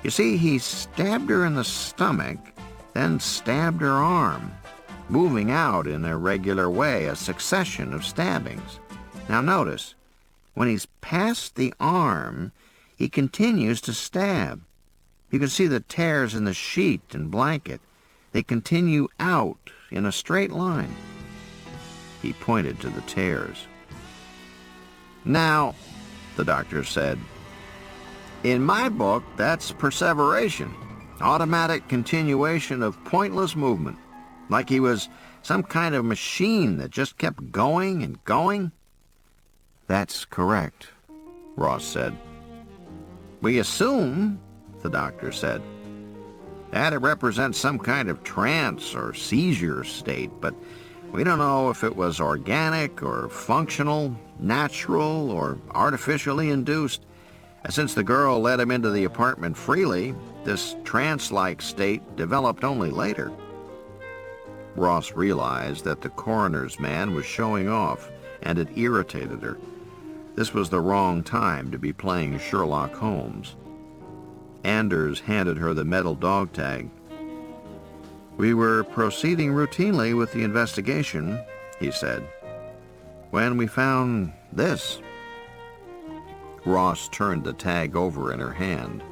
"You see, he stabbed her in the stomach, then stabbed her arm, moving out in a regular way, a succession of stabbings. Now notice, when he's past the arm, he continues to stab. You can see the tears in the sheet and blanket. They continue out in a straight line." He pointed to the tears. "Now," the doctor said, "in my book, that's perseveration, automatic continuation of pointless movement, like he was some kind of machine that just kept going and going." "That's correct," Ross said. "We assume," the doctor said, "that it represents some kind of trance or seizure state, but we don't know if it was organic or functional, natural or artificially induced. Since the girl let him into the apartment freely, this trance-like state developed only later." Ross realized that the coroner's man was showing off, and it irritated her. This was the wrong time to be playing Sherlock Holmes. Anders handed her the metal dog tag. "We were proceeding routinely with the investigation," he said, "when we found this." Ross turned the tag over in her hand.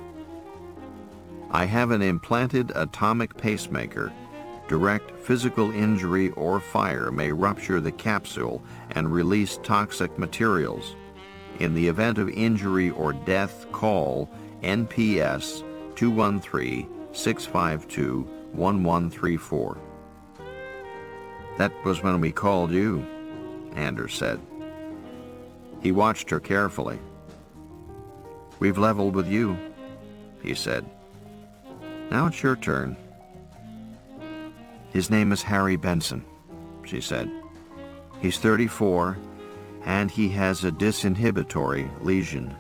"I have an implanted atomic pacemaker. Direct physical injury or fire may rupture the capsule and release toxic materials. In the event of injury or death, call NPS 213-652-1134. "That was when we called you," Anders said. He watched her carefully. "We've leveled with you," he said. "Now it's your turn." "His name is Harry Benson," she said. "He's 34, and he has a disinhibitory lesion."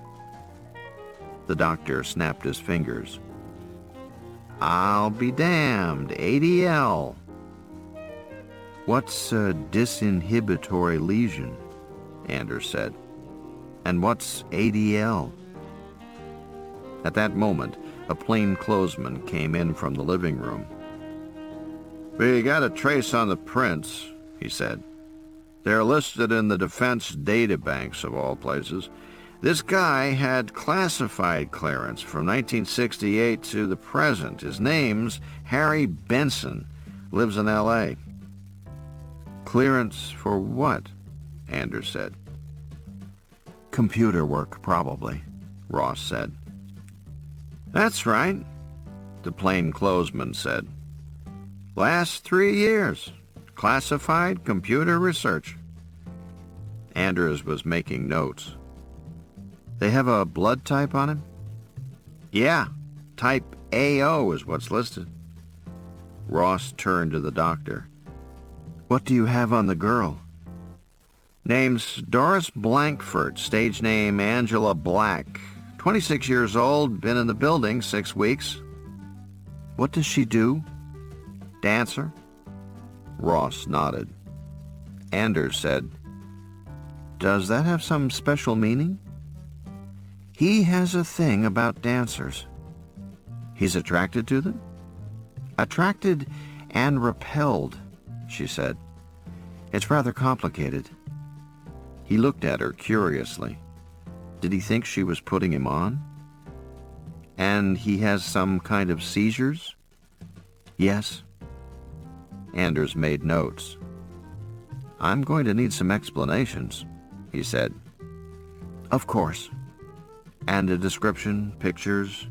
The doctor snapped his fingers. "I'll be damned, ADL." "What's a disinhibitory lesion?" Anders said. "And what's ADL?" At that moment, a plainclothesman came in from the living room. "We got a trace on the prints," he said. "They're listed in the defense databanks of all places. This guy had classified clearance from 1968 to the present. His name's Harry Benson. Lives in L.A. "Clearance for what?" Anders said. "Computer work, probably," Ross said. "That's right," the plainclothesman said. "Last 3 years. Classified computer research." Anders was making notes. "They have a blood type on him?" "Yeah, type AO is what's listed." Ross turned to the doctor. "What do you have on the girl?" "Name's Doris Blankford, stage name Angela Black. 26 years old, been in the building 6 weeks. "What does she do?" "Dancer." Ross nodded. Anders said, "Does that have some special meaning?" "He has a thing about dancers." "He's attracted to them?" "Attracted and repelled," she said. "It's rather complicated." He looked at her curiously. Did he think she was putting him on? "And he has some kind of seizures?" "Yes." Anders made notes. "I'm going to need some explanations," he said. "Of course. And a description, pictures.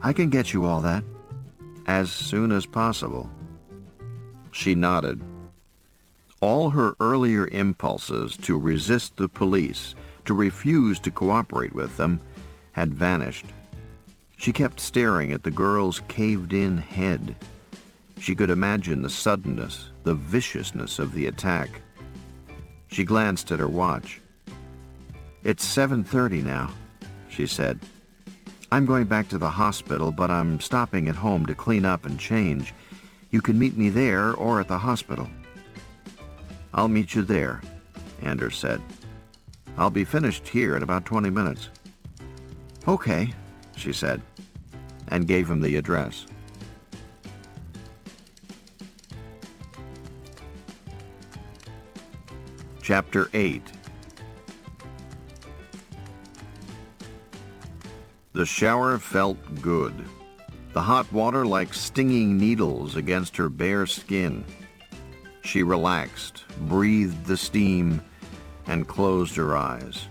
I can get you all that. As soon as possible." She nodded. All her earlier impulses to resist the police, to refuse to cooperate with them, had vanished. She kept staring at the girl's caved-in head. She could imagine the suddenness, the viciousness of the attack. She glanced at her watch. "It's 7:30 now," she said. "I'm going back to the hospital, but I'm stopping at home to clean up and change. You can meet me there or at the hospital." "I'll meet you there," Anders said. "I'll be finished here in about 20 minutes. "Okay," she said, and gave him the address. Chapter 8. The shower felt good. The hot water like stinging needles against her bare skin. She relaxed, breathed the steam, and closed her eyes.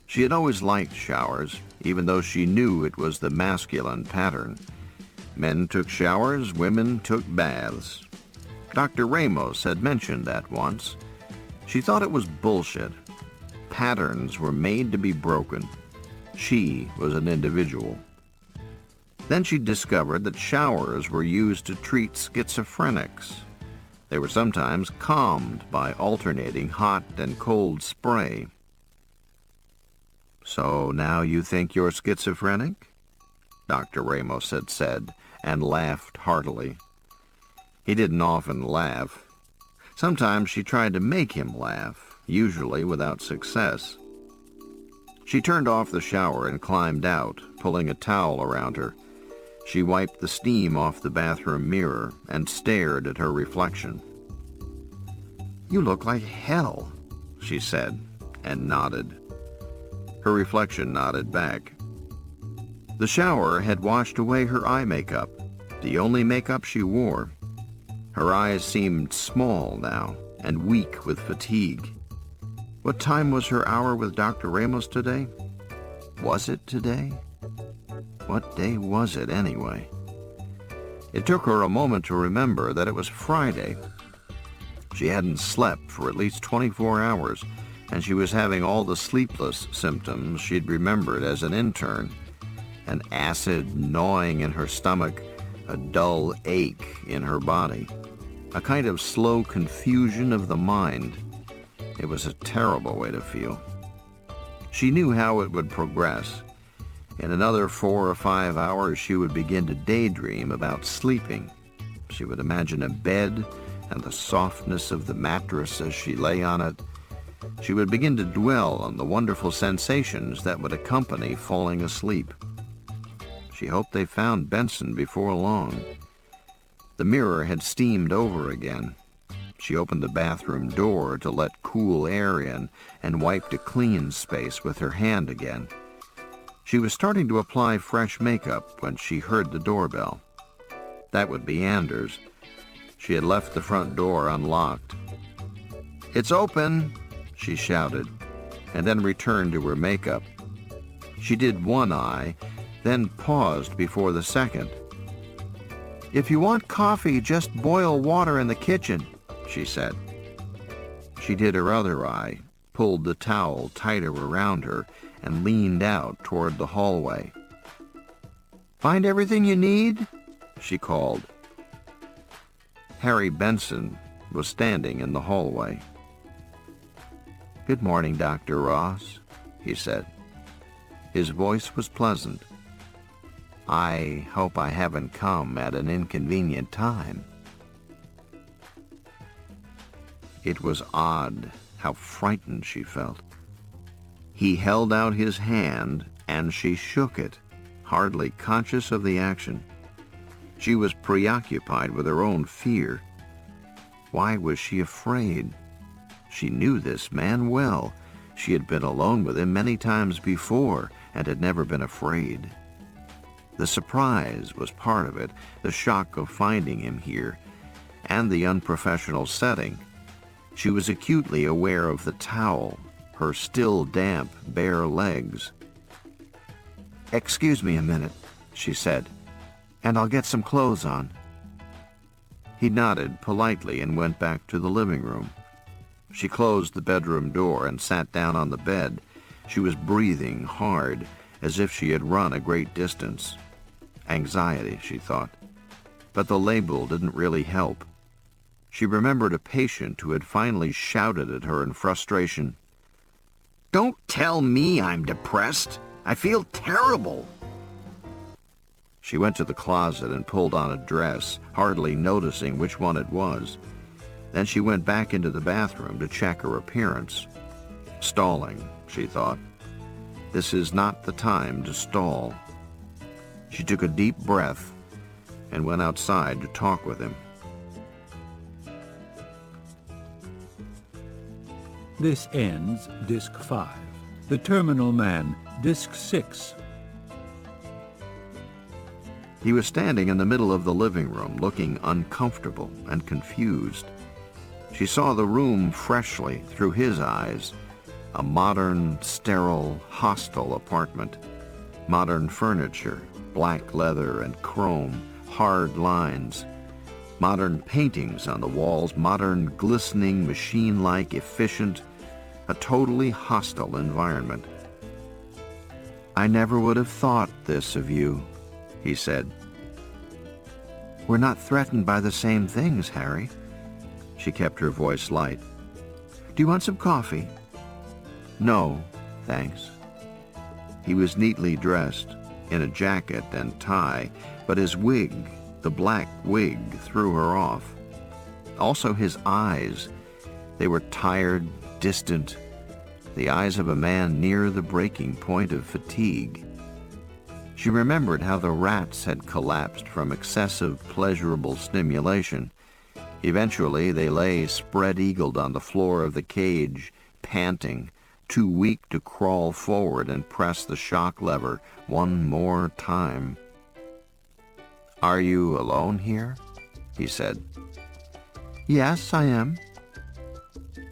She had always liked showers, even though she knew it was the masculine pattern. Men took showers, women took baths. Dr. Ramos had mentioned that once. She thought it was bullshit. Patterns were made to be broken. She was an individual. Then she discovered that showers were used to treat schizophrenics. They were sometimes calmed by alternating hot and cold spray. "So now you think you're schizophrenic?" Dr. Ramos had said, and laughed heartily. He didn't often laugh. Sometimes she tried to make him laugh, usually without success. She turned off the shower and climbed out, pulling a towel around her. She wiped the steam off the bathroom mirror and stared at her reflection. "You look like hell," she said, and nodded. Her reflection nodded back. The shower had washed away her eye makeup, the only makeup she wore. Her eyes seemed small now and weak with fatigue. What time was her hour with Dr. Ramos today? Was it today? What day was it anyway? It took her a moment to remember that it was Friday. She hadn't slept for at least 24 hours, and she was having all the sleepless symptoms she'd remembered as an intern. An acid gnawing in her stomach, a dull ache in her body, a kind of slow confusion of the mind. It was a terrible way to feel. She knew how it would progress. In another 4 or 5 hours, she would begin to daydream about sleeping. She would imagine a bed and the softness of the mattress as she lay on it. She would begin to dwell on the wonderful sensations that would accompany falling asleep. She hoped they found Benson before long. The mirror had steamed over again. She opened the bathroom door to let cool air in and wiped a clean space with her hand again. She was starting to apply fresh makeup when she heard the doorbell. That would be Anders. She had left the front door unlocked. "It's open," she shouted, and then returned to her makeup. She did one eye, then paused before the second. "If you want coffee, just boil water in the kitchen," she said. She did her other eye, pulled the towel tighter around her, and leaned out toward the hallway. "Find everything you need?" she called. Harry Benson was standing in the hallway. "Good morning, Dr. Ross," he said. His voice was pleasant. "I hope I haven't come at an inconvenient time." It was odd how frightened she felt. He held out his hand, and she shook it, hardly conscious of the action. She was preoccupied with her own fear. Why was she afraid? She knew this man well. She had been alone with him many times before and had never been afraid. The surprise was part of it, the shock of finding him here, and the unprofessional setting. She was acutely aware of the towel, her still damp, bare legs. "Excuse me a minute," she said, "and I'll get some clothes on." He nodded politely and went back to the living room. She closed the bedroom door and sat down on the bed. She was breathing hard, as if she had run a great distance. Anxiety, she thought. But the label didn't really help. She remembered a patient who had finally shouted at her in frustration, "Don't tell me I'm depressed. I feel terrible." She went to the closet and pulled on a dress, hardly noticing which one it was. Then she went back into the bathroom to check her appearance. Stalling, she thought. This is not the time to stall. She took a deep breath and went outside to talk with him. This ends Disc 5. The Terminal Man, Disc 6. He was standing in the middle of the living room, looking uncomfortable and confused. She saw the room freshly through his eyes, a modern, sterile, hostile apartment. Modern furniture, black leather and chrome, hard lines. Modern paintings on the walls, modern, glistening, machine-like, efficient, a totally hostile environment. "I never would have thought this of you," he said. "We're not threatened by the same things, Harry." She kept her voice light. "Do you want some coffee?" "No, thanks." He was neatly dressed, in a jacket and tie, but his wig, the black wig, threw her off. Also his eyes. They were tired, distant, the eyes of a man near the breaking point of fatigue. She remembered how the rats had collapsed from excessive pleasurable stimulation. Eventually they lay spread-eagled on the floor of the cage, panting, too weak to crawl forward and press the shock lever one more time. "Are you alone here?" he said. "Yes, I am."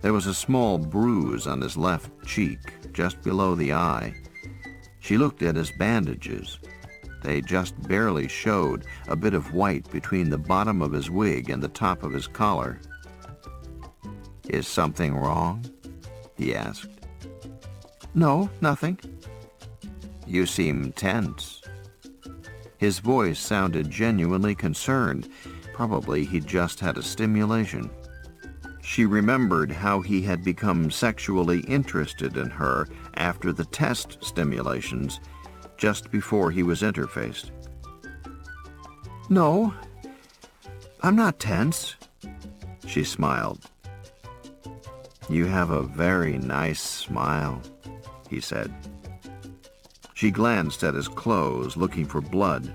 There was a small bruise on his left cheek, just below the eye. She looked at his bandages. They just barely showed a bit of white between the bottom of his wig and the top of his collar. "Is something wrong?" he asked. "No, nothing." "You seem tense." His voice sounded genuinely concerned. Probably he'd just had a stimulation. She remembered how he had become sexually interested in her after the test stimulations, just before he was interfaced. "No, I'm not tense." She smiled. "You have a very nice smile," he said. She glanced at his clothes, looking for blood.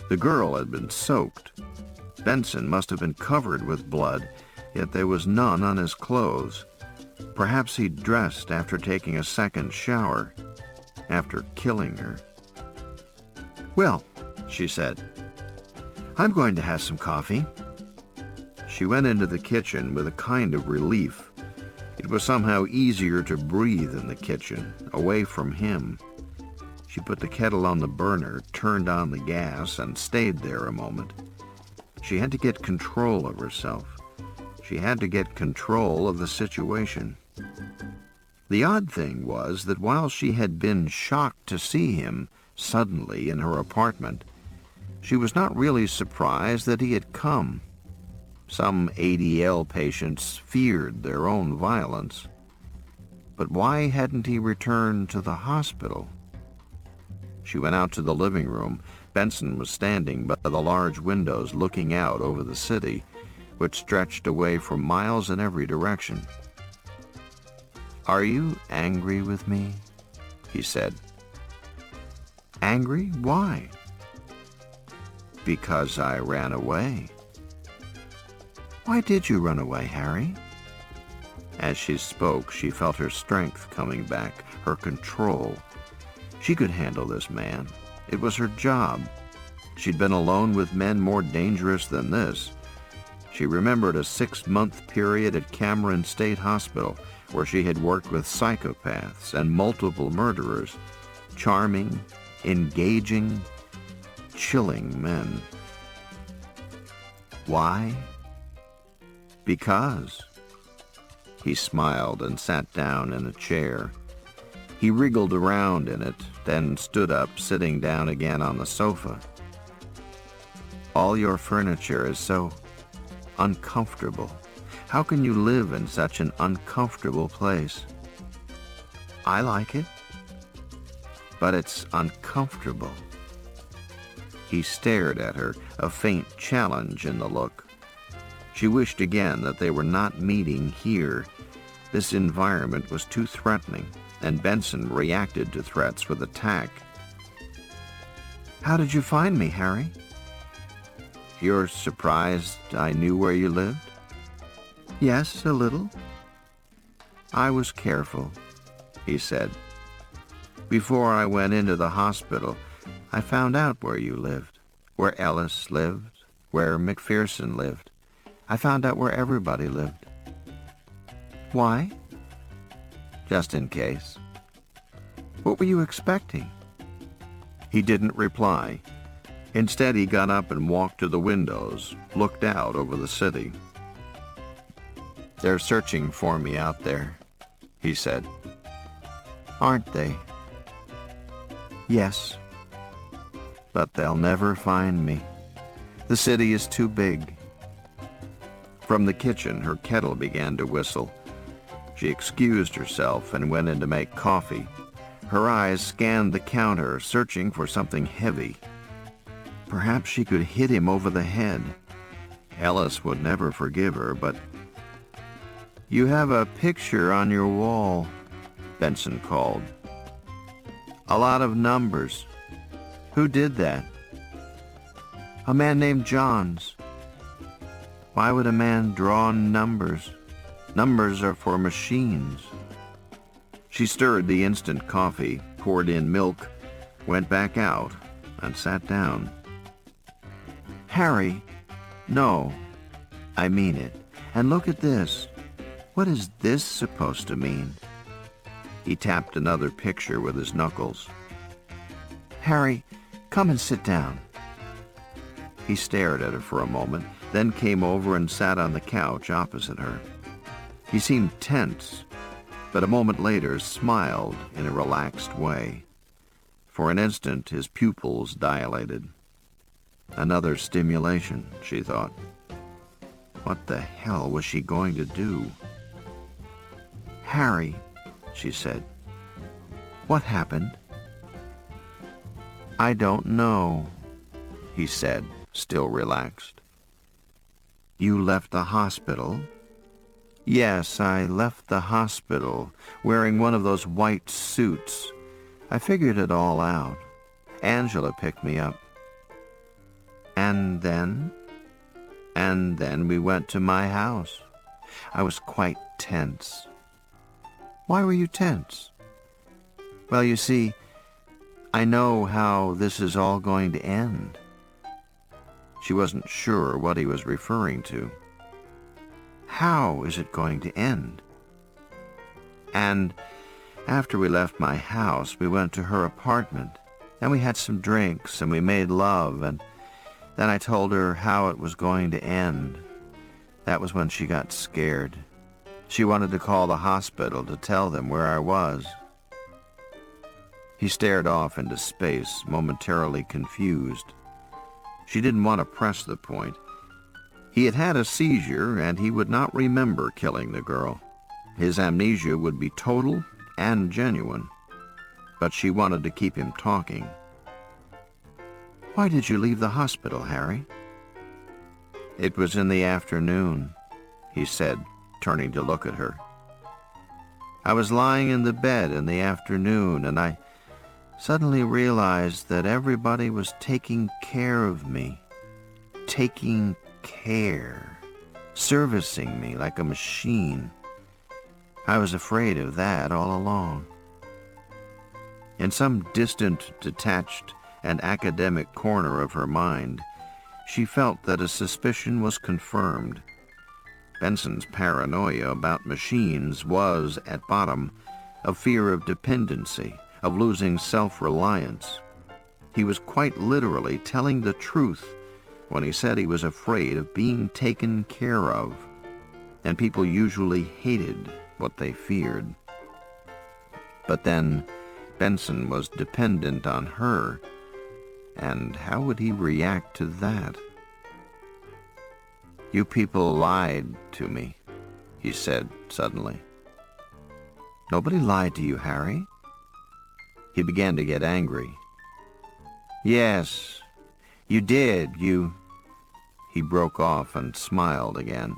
The girl had been soaked. Benson must have been covered with blood, yet there was none on his clothes. Perhaps he'd dressed after taking a second shower, after killing her. "Well," she said, "I'm going to have some coffee." She went into the kitchen with a kind of relief. It was somehow easier to breathe in the kitchen, away from him. She put the kettle on the burner, turned on the gas, and stayed there a moment. She had to get control of herself. She had to get control of the situation. The odd thing was that while she had been shocked to see him suddenly in her apartment, she was not really surprised that he had come. Some ADL patients feared their own violence. But why hadn't he returned to the hospital? She went out to the living room. Benson was standing by the large windows looking out over the city, which stretched away for miles in every direction. "Are you angry with me?" he said. "Angry? Why?" "Because I ran away." "Why did you run away, Harry?" As she spoke, she felt her strength coming back, her control. She could handle this man. It was her job. She'd been alone with men more dangerous than this. She remembered a 6-month period at Cameron State Hospital where she had worked with psychopaths and multiple murderers, charming, engaging, chilling men. Why? Because. He smiled and sat down in a chair. He wriggled around in it, then stood up, sitting down again on the sofa. "All your furniture is so uncomfortable. How can you live in such an uncomfortable place?" "I like it." "But it's uncomfortable." He stared at her, a faint challenge in the look. She wished again that they were not meeting here. This environment was too threatening, and Benson reacted to threats with attack. "How did you find me, Harry?" "You're surprised I knew where you lived?" "Yes, a little." "I was careful," he said. "Before I went into the hospital, I found out where you lived, where Ellis lived, where McPherson lived. I found out where everybody lived. Why? Just in case. What were you expecting? He didn't reply. Instead, he got up and walked to the windows, looked out over the city. They're searching for me out there, he said. Aren't they? Yes. But they'll never find me. The city is too big. From the kitchen, her kettle began to whistle. She excused herself and went in to make coffee. Her eyes scanned the counter, searching for something heavy. Perhaps she could hit him over the head. Ellis would never forgive her, but... You have a picture on your wall, Benson called. A lot of numbers. Who did that? A man named Johns. Why would a man draw numbers? Numbers are for machines. She stirred the instant coffee, poured in milk, went back out, and sat down. Harry, no, I mean it. And look at this. What is this supposed to mean? He tapped another picture with his knuckles. Harry, come and sit down. He stared at her for a moment, then came over and sat on the couch opposite her. He seemed tense, but a moment later smiled in a relaxed way. For an instant, his pupils dilated. Another stimulation, she thought. What the hell was she going to do? Harry, she said, what happened? I don't know, he said, still relaxed. You left the hospital? Yes, I left the hospital, wearing one of those white suits. I figured it all out. Angela picked me up. And then? And then we went to my house. I was quite tense. Why were you tense? Well, you see, I know how this is all going to end. She wasn't sure what he was referring to. How is it going to end? And after we left my house, we went to her apartment, and we had some drinks, and we made love, and then I told her how it was going to end. That was when she got scared. She wanted to call the hospital to tell them where I was. He stared off into space, momentarily confused. She didn't want to press the point. He had had a seizure, and he would not remember killing the girl. His amnesia would be total and genuine. But she wanted to keep him talking. Why did you leave the hospital, Harry? It was in the afternoon, he said, turning to look at her. I was lying in the bed in the afternoon, and I suddenly realized that everybody was taking care of me. Taking care. Servicing me like a machine. I was afraid of that all along. In some distant, detached, and academic corner of her mind, she felt that a suspicion was confirmed. Benson's paranoia about machines was, at bottom, a fear of dependency, of losing self-reliance. He was quite literally telling the truth when he said he was afraid of being taken care of, and people usually hated what they feared. But then, Benson was dependent on her, and how would he react to that? You people lied to me, he said suddenly. Nobody lied to you, Harry. He began to get angry. Yes, you did, He broke off and smiled again.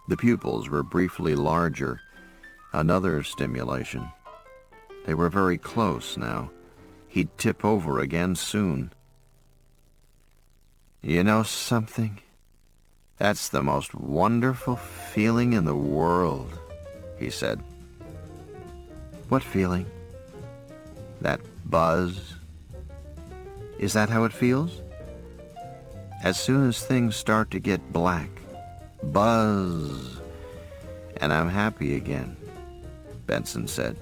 The pupils were briefly larger. Another stimulation. They were very close now. He'd tip over again soon. You know something? That's the most wonderful feeling in the world, he said. What feeling? That buzz. Is that how it feels? As soon as things start to get black, buzz, and I'm happy again," Benson said.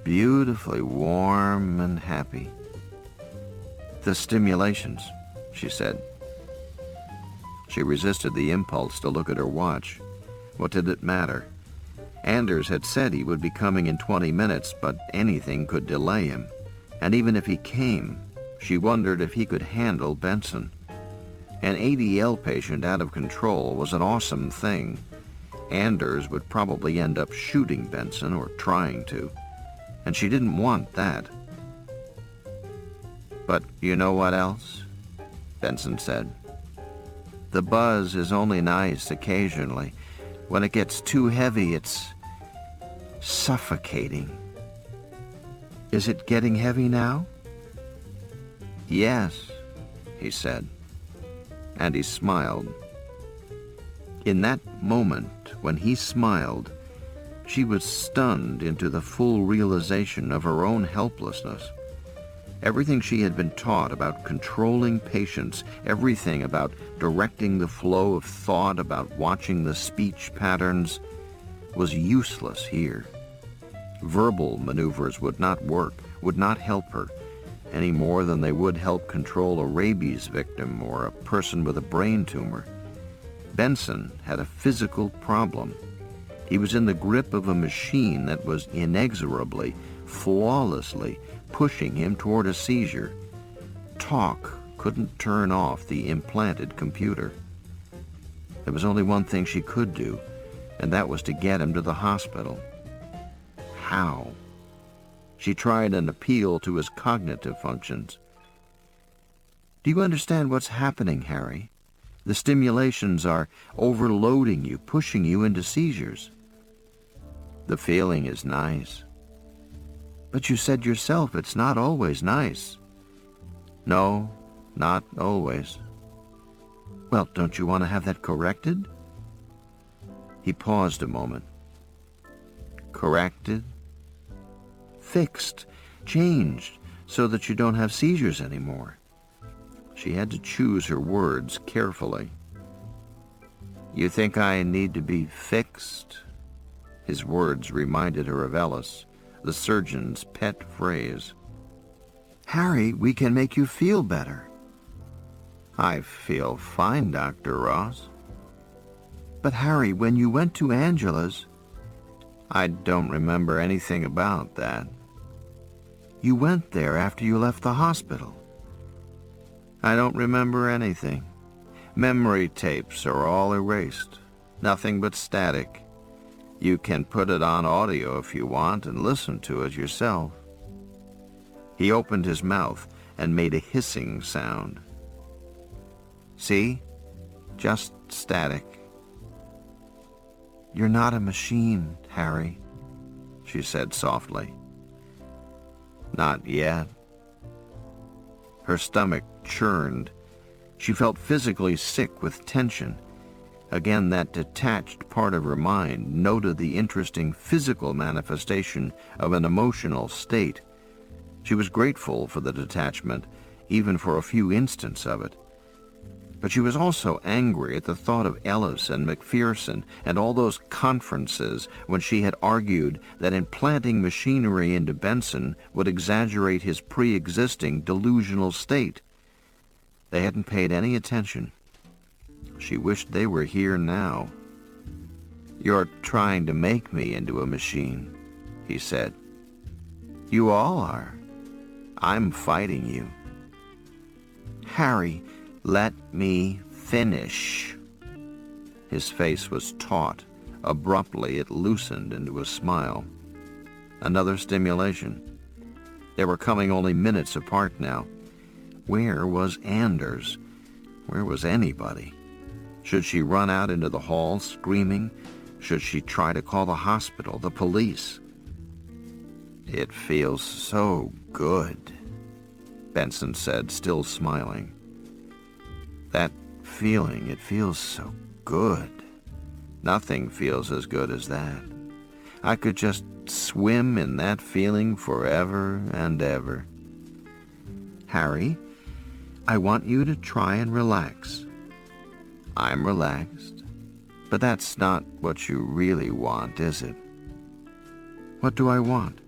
"Beautifully warm and happy." "The stimulations," she said. She resisted the impulse to look at her watch. What did it matter? Anders had said he would be coming in 20 minutes, but anything could delay him. And even if he came, she wondered if he could handle Benson. An ADL patient out of control was an awesome thing. Anders would probably end up shooting Benson or trying to, and she didn't want that. "But you know what else?" Benson said. "The buzz is only nice occasionally. When it gets too heavy, it's suffocating." "Is it getting heavy now?" "Yes," he said, and he smiled. In that moment, when he smiled, she was stunned into the full realization of her own helplessness. Everything she had been taught about controlling patients, everything about directing the flow of thought, about watching the speech patterns, was useless here. Verbal maneuvers would not work, would not help her, any more than they would help control a rabies victim or a person with a brain tumor. Benson had a physical problem. He was in the grip of a machine that was inexorably, flawlessly pushing him toward a seizure. Talk couldn't turn off the implanted computer. There was only one thing she could do, and that was to get him to the hospital. How? She tried an appeal to his cognitive functions. "Do you understand what's happening, Harry? The stimulations are overloading you, pushing you into seizures." "The feeling is nice." "But you said yourself it's not always nice." "No, not always." "Well, don't you want to have that corrected?" He paused a moment. "Corrected?" "Fixed, changed, so that you don't have seizures anymore." She had to choose her words carefully. "You think I need to be fixed?" His words reminded her of Ellis, the surgeon's pet phrase. "Harry, we can make you feel better." "I feel fine, Dr. Ross." "But Harry, when you went to Angela's—" "I don't remember anything about that." "You went there after you left the hospital." "I don't remember anything. Memory tapes are all erased. Nothing but static. You can put it on audio if you want and listen to it yourself." He opened his mouth and made a hissing sound. "See? Just static." "You're not a machine, Harry," she said softly. "Not yet." Her stomach churned. She felt physically sick with tension. Again, that detached part of her mind noted the interesting physical manifestation of an emotional state. She was grateful for the detachment, even for a few instants of it. But she was also angry at the thought of Ellis and McPherson and all those conferences when she had argued that implanting machinery into Benson would exaggerate his pre-existing delusional state. They hadn't paid any attention. She wished they were here now. "You're trying to make me into a machine," he said. "You all are. I'm fighting you." "Harry, let me finish." His face was taut. Abruptly, it loosened into a smile. Another stimulation. They were coming only minutes apart now. Where was Anders? Where was anybody? Should she run out into the hall screaming? Should she try to call the hospital, the police? "It feels so good," Benson said, still smiling. "That feeling, it feels so good. Nothing feels as good as that. I could just swim in that feeling forever and ever." "Harry, I want you to try and relax." "I'm relaxed." But that's not what you really want, is it? What do I want?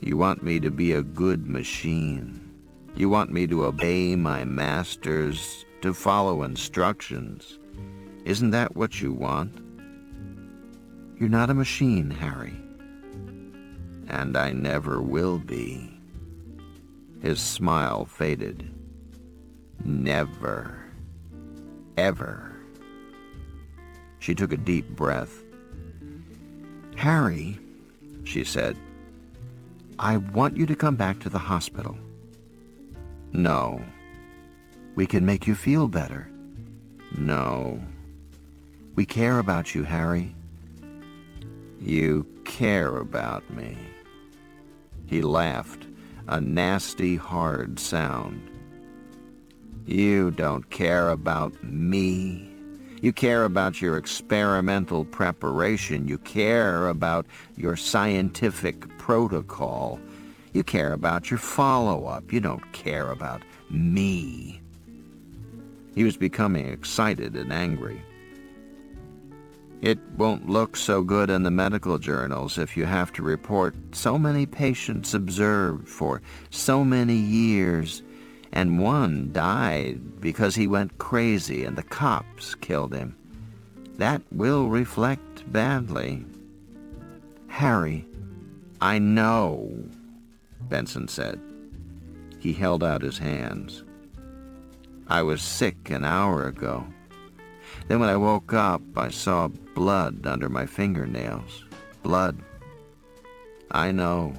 You want me to be a good machine. You want me to obey my masters, to follow instructions. Isn't that what you want? You're not a machine, Harry. And I never will be. His smile faded. Never. Ever. She took a deep breath. Harry, she said, I want you to come back to the hospital. No. We can make you feel better. No. We care about you, Harry. You care about me. He laughed, a nasty, hard sound. You don't care about me. You care about your experimental preparation. You care about your scientific protocol. You care about your follow-up. You don't care about me. He was becoming excited and angry. It won't look so good in the medical journals if you have to report so many patients observed for so many years, and one died because he went crazy and the cops killed him. That will reflect badly. Harry, I know, Benson said. He held out his hands. I was sick an hour ago. Then when I woke up, I saw blood under my fingernails. Blood. I know.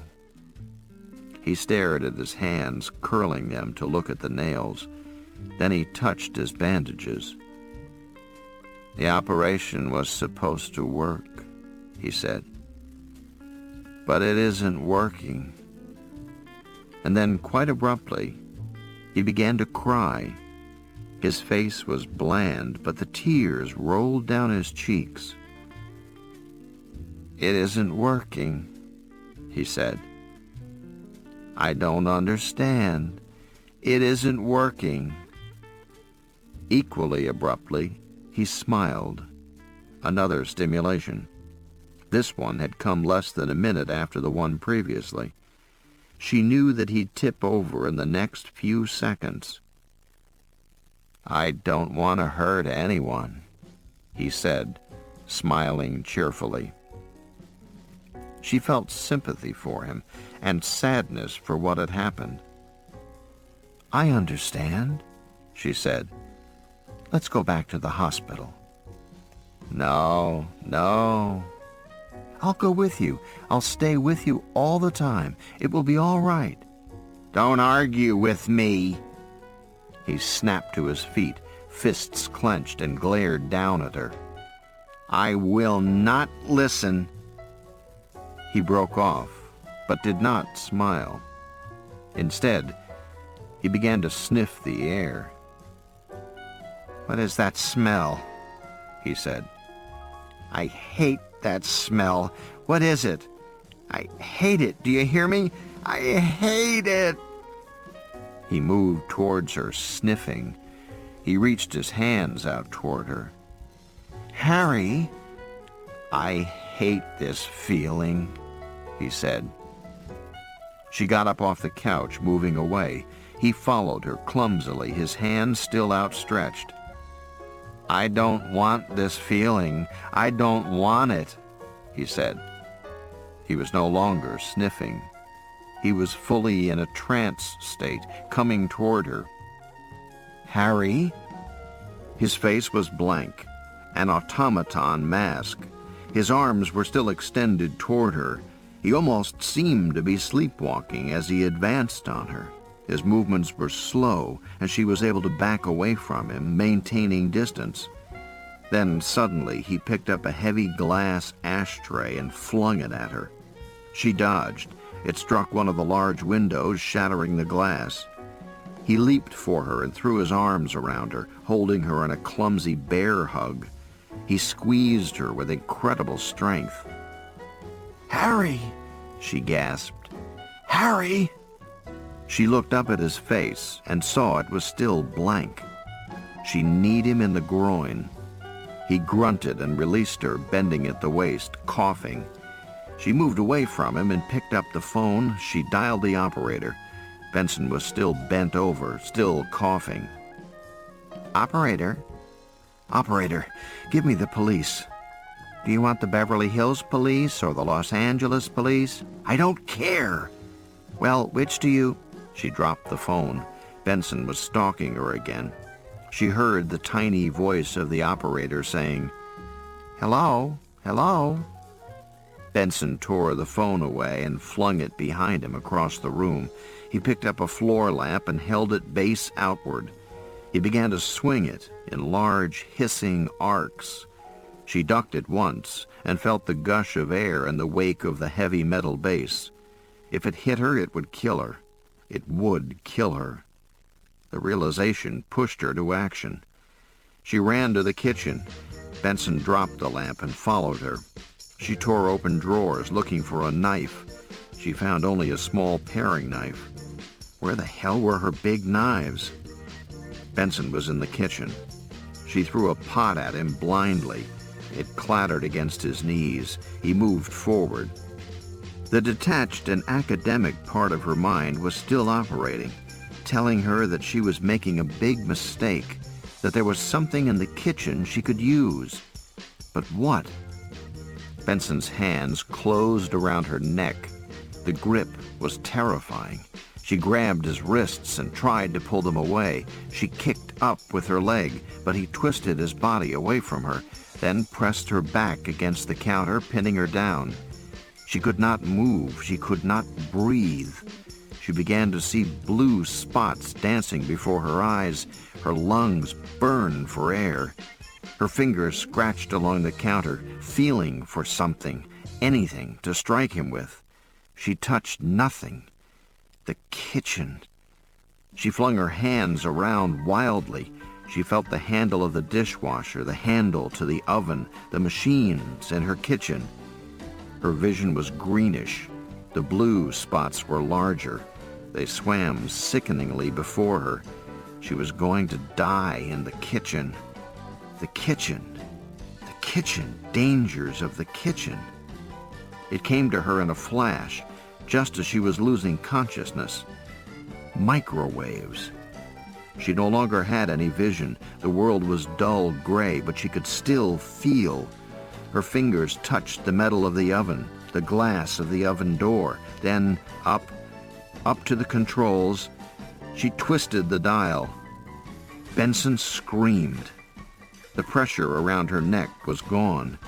He stared at his hands, curling them to look at the nails. Then he touched his bandages. The operation was supposed to work, he said. But it isn't working. And then, quite abruptly, he began to cry. His face was bland, but the tears rolled down his cheeks. It isn't working, he said. I don't understand. It isn't working. Equally abruptly, he smiled. Another stimulation. This one had come less than a minute after the one previously. She knew that he'd tip over in the next few seconds. I don't want to hurt anyone, he said, smiling cheerfully. She felt sympathy for him and sadness for what had happened. I understand, she said. Let's go back to the hospital. No. I'll go with you. I'll stay with you all the time. It will be all right. Don't argue with me. He snapped to his feet, fists clenched, and glared down at her. I will not listen. He broke off, but did not smile. Instead, he began to sniff the air. What is that smell? He said. I hate that smell. What is it? I hate it. Do you hear me? I hate it. He moved towards her, sniffing. He reached his hands out toward her. Harry, I hate this feeling, he said. She got up off the couch, moving away. He followed her clumsily, his hands still outstretched. I don't want this feeling. I don't want it, he said. He was no longer sniffing. He was fully in a trance state, coming toward her. Harry? His face was blank, an automaton mask. His arms were still extended toward her. He almost seemed to be sleepwalking as he advanced on her. His movements were slow, and she was able to back away from him, maintaining distance. Then suddenly he picked up a heavy glass ashtray and flung it at her. She dodged. It struck one of the large windows, shattering the glass. He leaped for her and threw his arms around her, holding her in a clumsy bear hug. He squeezed her with incredible strength. Harry, she gasped. Harry! She looked up at his face and saw it was still blank. She kneed him in the groin. He grunted and released her, bending at the waist, coughing. She moved away from him and picked up the phone. She dialed the operator. Benson was still bent over, still coughing. "Operator? Operator, give me the police. Do you want the Beverly Hills police or the Los Angeles police? I don't care. Well, which do you—" She dropped the phone. Benson was stalking her again. She heard the tiny voice of the operator saying, "Hello? Hello?" Benson tore the phone away and flung it behind him across the room. He picked up a floor lamp and held it base outward. He began to swing it in large, hissing arcs. She ducked it once and felt the gush of air in the wake of the heavy metal base. If it hit her, it would kill her. It would kill her. The realization pushed her to action. She ran to the kitchen. Benson dropped the lamp and followed her. She tore open drawers looking for a knife. She found only a small paring knife. Where the hell were her big knives? Benson was in the kitchen. She threw a pot at him blindly. It clattered against his knees. He moved forward. The detached and academic part of her mind was still operating, telling her that she was making a big mistake, that there was something in the kitchen she could use. But what? Benson's hands closed around her neck. The grip was terrifying. She grabbed his wrists and tried to pull them away. She kicked up with her leg, but he twisted his body away from her, then pressed her back against the counter, pinning her down. She could not move. She could not breathe. She began to see blue spots dancing before her eyes. Her lungs burned for air. Her fingers scratched along the counter, feeling for something, anything to strike him with. She touched nothing. The kitchen. She flung her hands around wildly. She felt the handle of the dishwasher, the handle to the oven, the machines in her kitchen. Her vision was greenish. The blue spots were larger. They swam sickeningly before her. She was going to die in the kitchen. The kitchen. The kitchen. Dangers of the kitchen. It came to her in a flash, just as she was losing consciousness. Microwaves. She no longer had any vision. The world was dull gray, but she could still feel. Her fingers touched the metal of the oven, the glass of the oven door, then up to the controls. She twisted the dial. Benson screamed. The pressure around her neck was gone.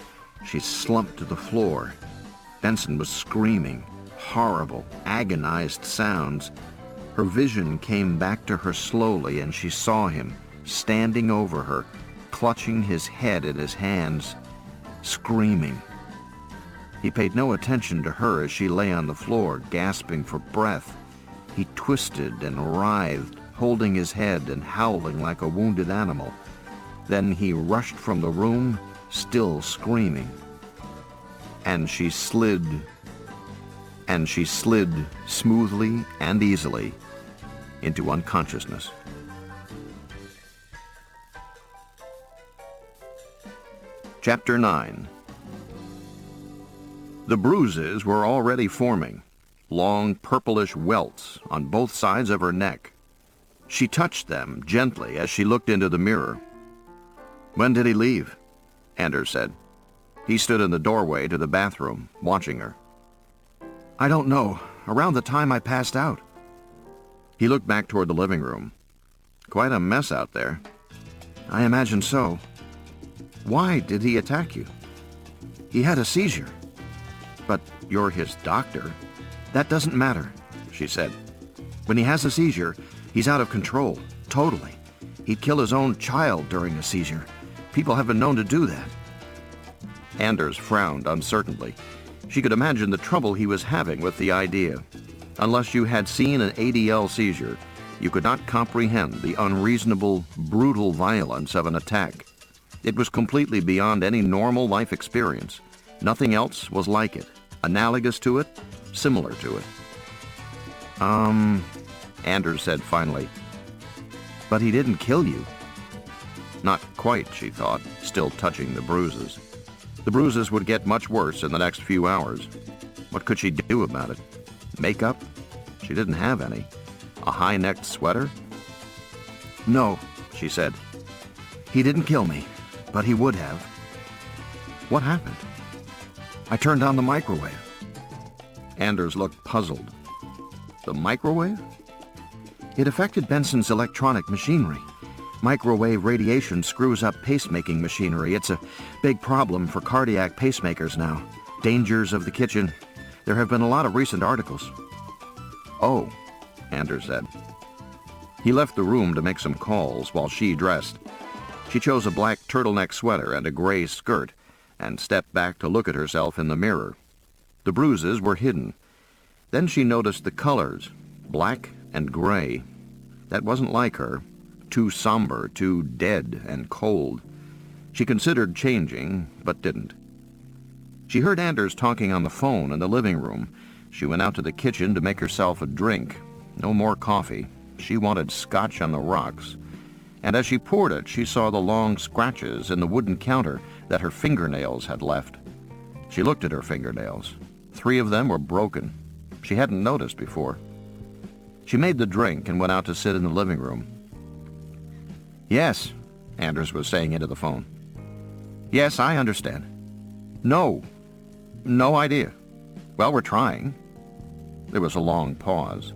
She slumped to the floor. Benson was screaming. Horrible, agonized sounds. Her vision came back to her slowly, and she saw him, standing over her, clutching his head in his hands, screaming. He paid no attention to her as she lay on the floor, gasping for breath. He twisted and writhed, holding his head and howling like a wounded animal. Then he rushed from the room, still screaming. And she slid smoothly and easily into unconsciousness. Chapter 9. The bruises were already forming, long purplish welts on both sides of her neck. She touched them gently as she looked into the mirror. "When did he leave?" Anders said. He stood in the doorway to the bathroom, watching her. "I don't know. Around the time I passed out." He looked back toward the living room. "Quite a mess out there." "I imagine so." "Why did he attack you?" "He had a seizure." "But you're his doctor." "That doesn't matter," she said. "When he has a seizure, he's out of control, totally. He'd kill his own child during a seizure. People have been known to do that." Anders frowned uncertainly. She could imagine the trouble he was having with the idea. Unless you had seen an ADL seizure, you could not comprehend the unreasonable, brutal violence of an attack. It was completely beyond any normal life experience. Nothing else was like it, analogous to it, similar to it. Anders said finally. "But he didn't kill you." Not quite, she thought, still touching the bruises. The bruises would get much worse in the next few hours. What could she do about it? Makeup? She didn't have any. A high-necked sweater? "No," she said. "He didn't kill me, but he would have." "What happened?" "I turned on the microwave." Anders looked puzzled. The microwave? It affected Benson's electronic machinery. Microwave radiation screws up pacemaking machinery. It's a big problem for cardiac pacemakers now. Dangers of the kitchen. There have been a lot of recent articles. "Oh," Anders said. He left the room to make some calls while she dressed. She chose a black turtleneck sweater and a gray skirt and stepped back to look at herself in the mirror. The bruises were hidden. Then she noticed the colors, black and gray. That wasn't like her. Too somber, too dead and cold. She considered changing, but didn't. She heard Anders talking on the phone in the living room. She went out to the kitchen to make herself a drink. No more coffee. She wanted scotch on the rocks. And as she poured it, she saw the long scratches in the wooden counter that her fingernails had left. She looked at her fingernails. 3 of them were broken. She hadn't noticed before. She made the drink and went out to sit in the living room. "Yes," Anders was saying into the phone. "Yes, I understand." "No. No idea." "Well, we're trying." There was a long pause.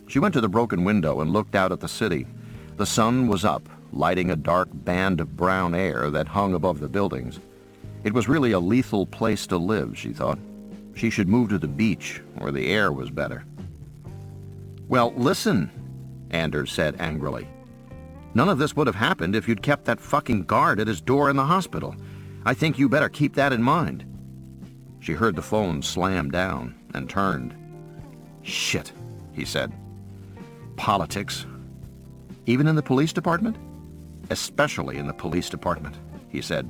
She went to the broken window and looked out at the city. The sun was up, lighting a dark band of brown air that hung above the buildings. It was really a lethal place to live, she thought. She should move to the beach, where the air was better. "Well, listen," Anders said angrily. "None of this would have happened if you'd kept that fucking guard at his door in the hospital. I think you better keep that in mind." She heard the phone slam down and turned. "Shit," he said. "Politics. Even in the police department?" "Especially in the police department," he said.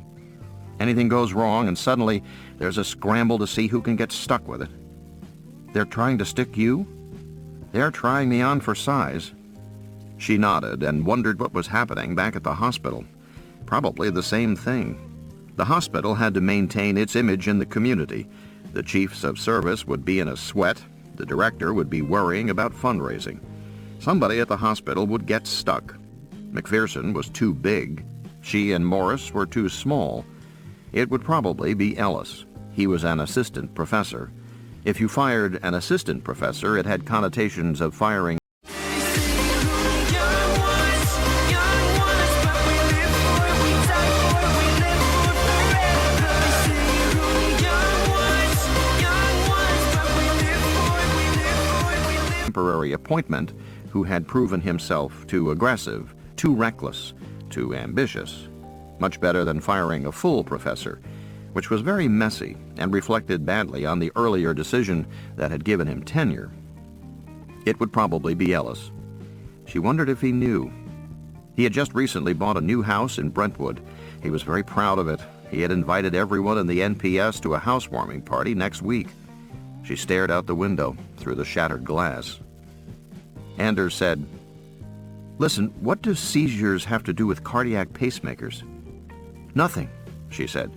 "Anything goes wrong and suddenly there's a scramble to see who can get stuck with it." "They're trying to stick you?" "They're trying me on for size." She nodded and wondered what was happening back at the hospital. Probably the same thing. The hospital had to maintain its image in the community. The chiefs of service would be in a sweat. The director would be worrying about fundraising. Somebody at the hospital would get stuck. McPherson was too big. She and Morris were too small. It would probably be Ellis. He was an assistant professor. If you fired an assistant professor, it had connotations of firing temporary appointment who had proven himself too aggressive, too reckless, too ambitious. Much better than firing a full professor, which was very messy and reflected badly on the earlier decision that had given him tenure. It would probably be Ellis. She wondered if he knew. He had just recently bought a new house in Brentwood. He was very proud of it. He had invited everyone in the NPS to a housewarming party next week. She stared out the window through the shattered glass. Anders said, "Listen, what do seizures have to do with cardiac pacemakers?" "Nothing," she said,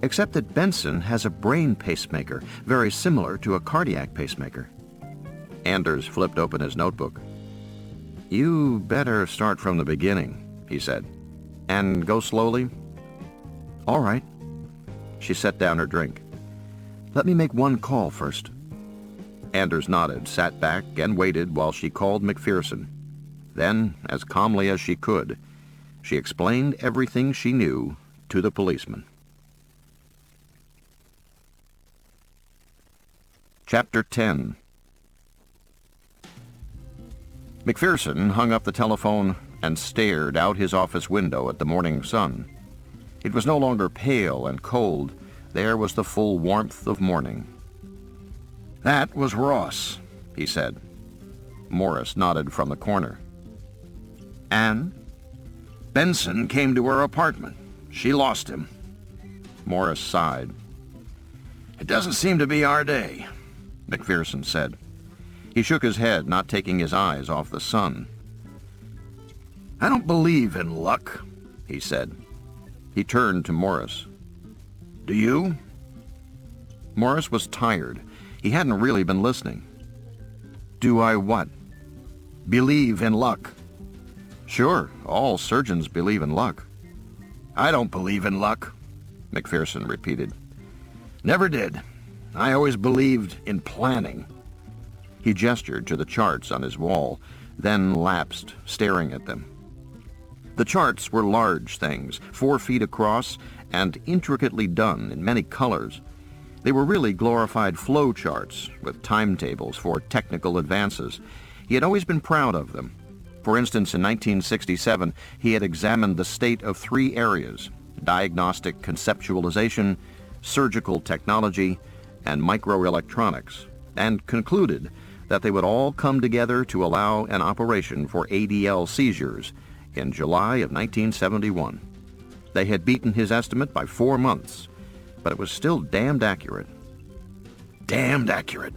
"except that Benson has a brain pacemaker, very similar to a cardiac pacemaker." Anders flipped open his notebook. "You better start from the beginning," he said, "and go slowly." "All right." She set down her drink. "Let me make one call first." Anders nodded, sat back, and waited while she called McPherson. Then, as calmly as she could, she explained everything she knew to the policeman. Chapter 10. McPherson hung up the telephone and stared out his office window at the morning sun. It was no longer pale and cold. There was the full warmth of morning. "That was Ross," he said. Morris nodded from the corner. "And?" "Benson came to her apartment. She lost him." Morris sighed. "It doesn't seem to be our day," McPherson said. He shook his head, not taking his eyes off the sun. "I don't believe in luck. he said. He turned to Morris. Do you? Morris was tired. He hadn't really been listening. Do I what? Believe in luck. Sure, all surgeons believe in luck. I don't believe in luck, McPherson repeated. Never did. I always believed in planning. He gestured to the charts on his wall, then lapsed, staring at them. The charts were large things, 4 feet across and intricately done in many colors. They were really glorified flow charts with timetables for technical advances. He had always been proud of them. For instance, in 1967, he had examined the state of 3 areas: diagnostic conceptualization, surgical technology, and microelectronics, and concluded that they would all come together to allow an operation for ADL seizures in July of 1971. They had beaten his estimate by 4 months, but it was still damned accurate. Damned accurate,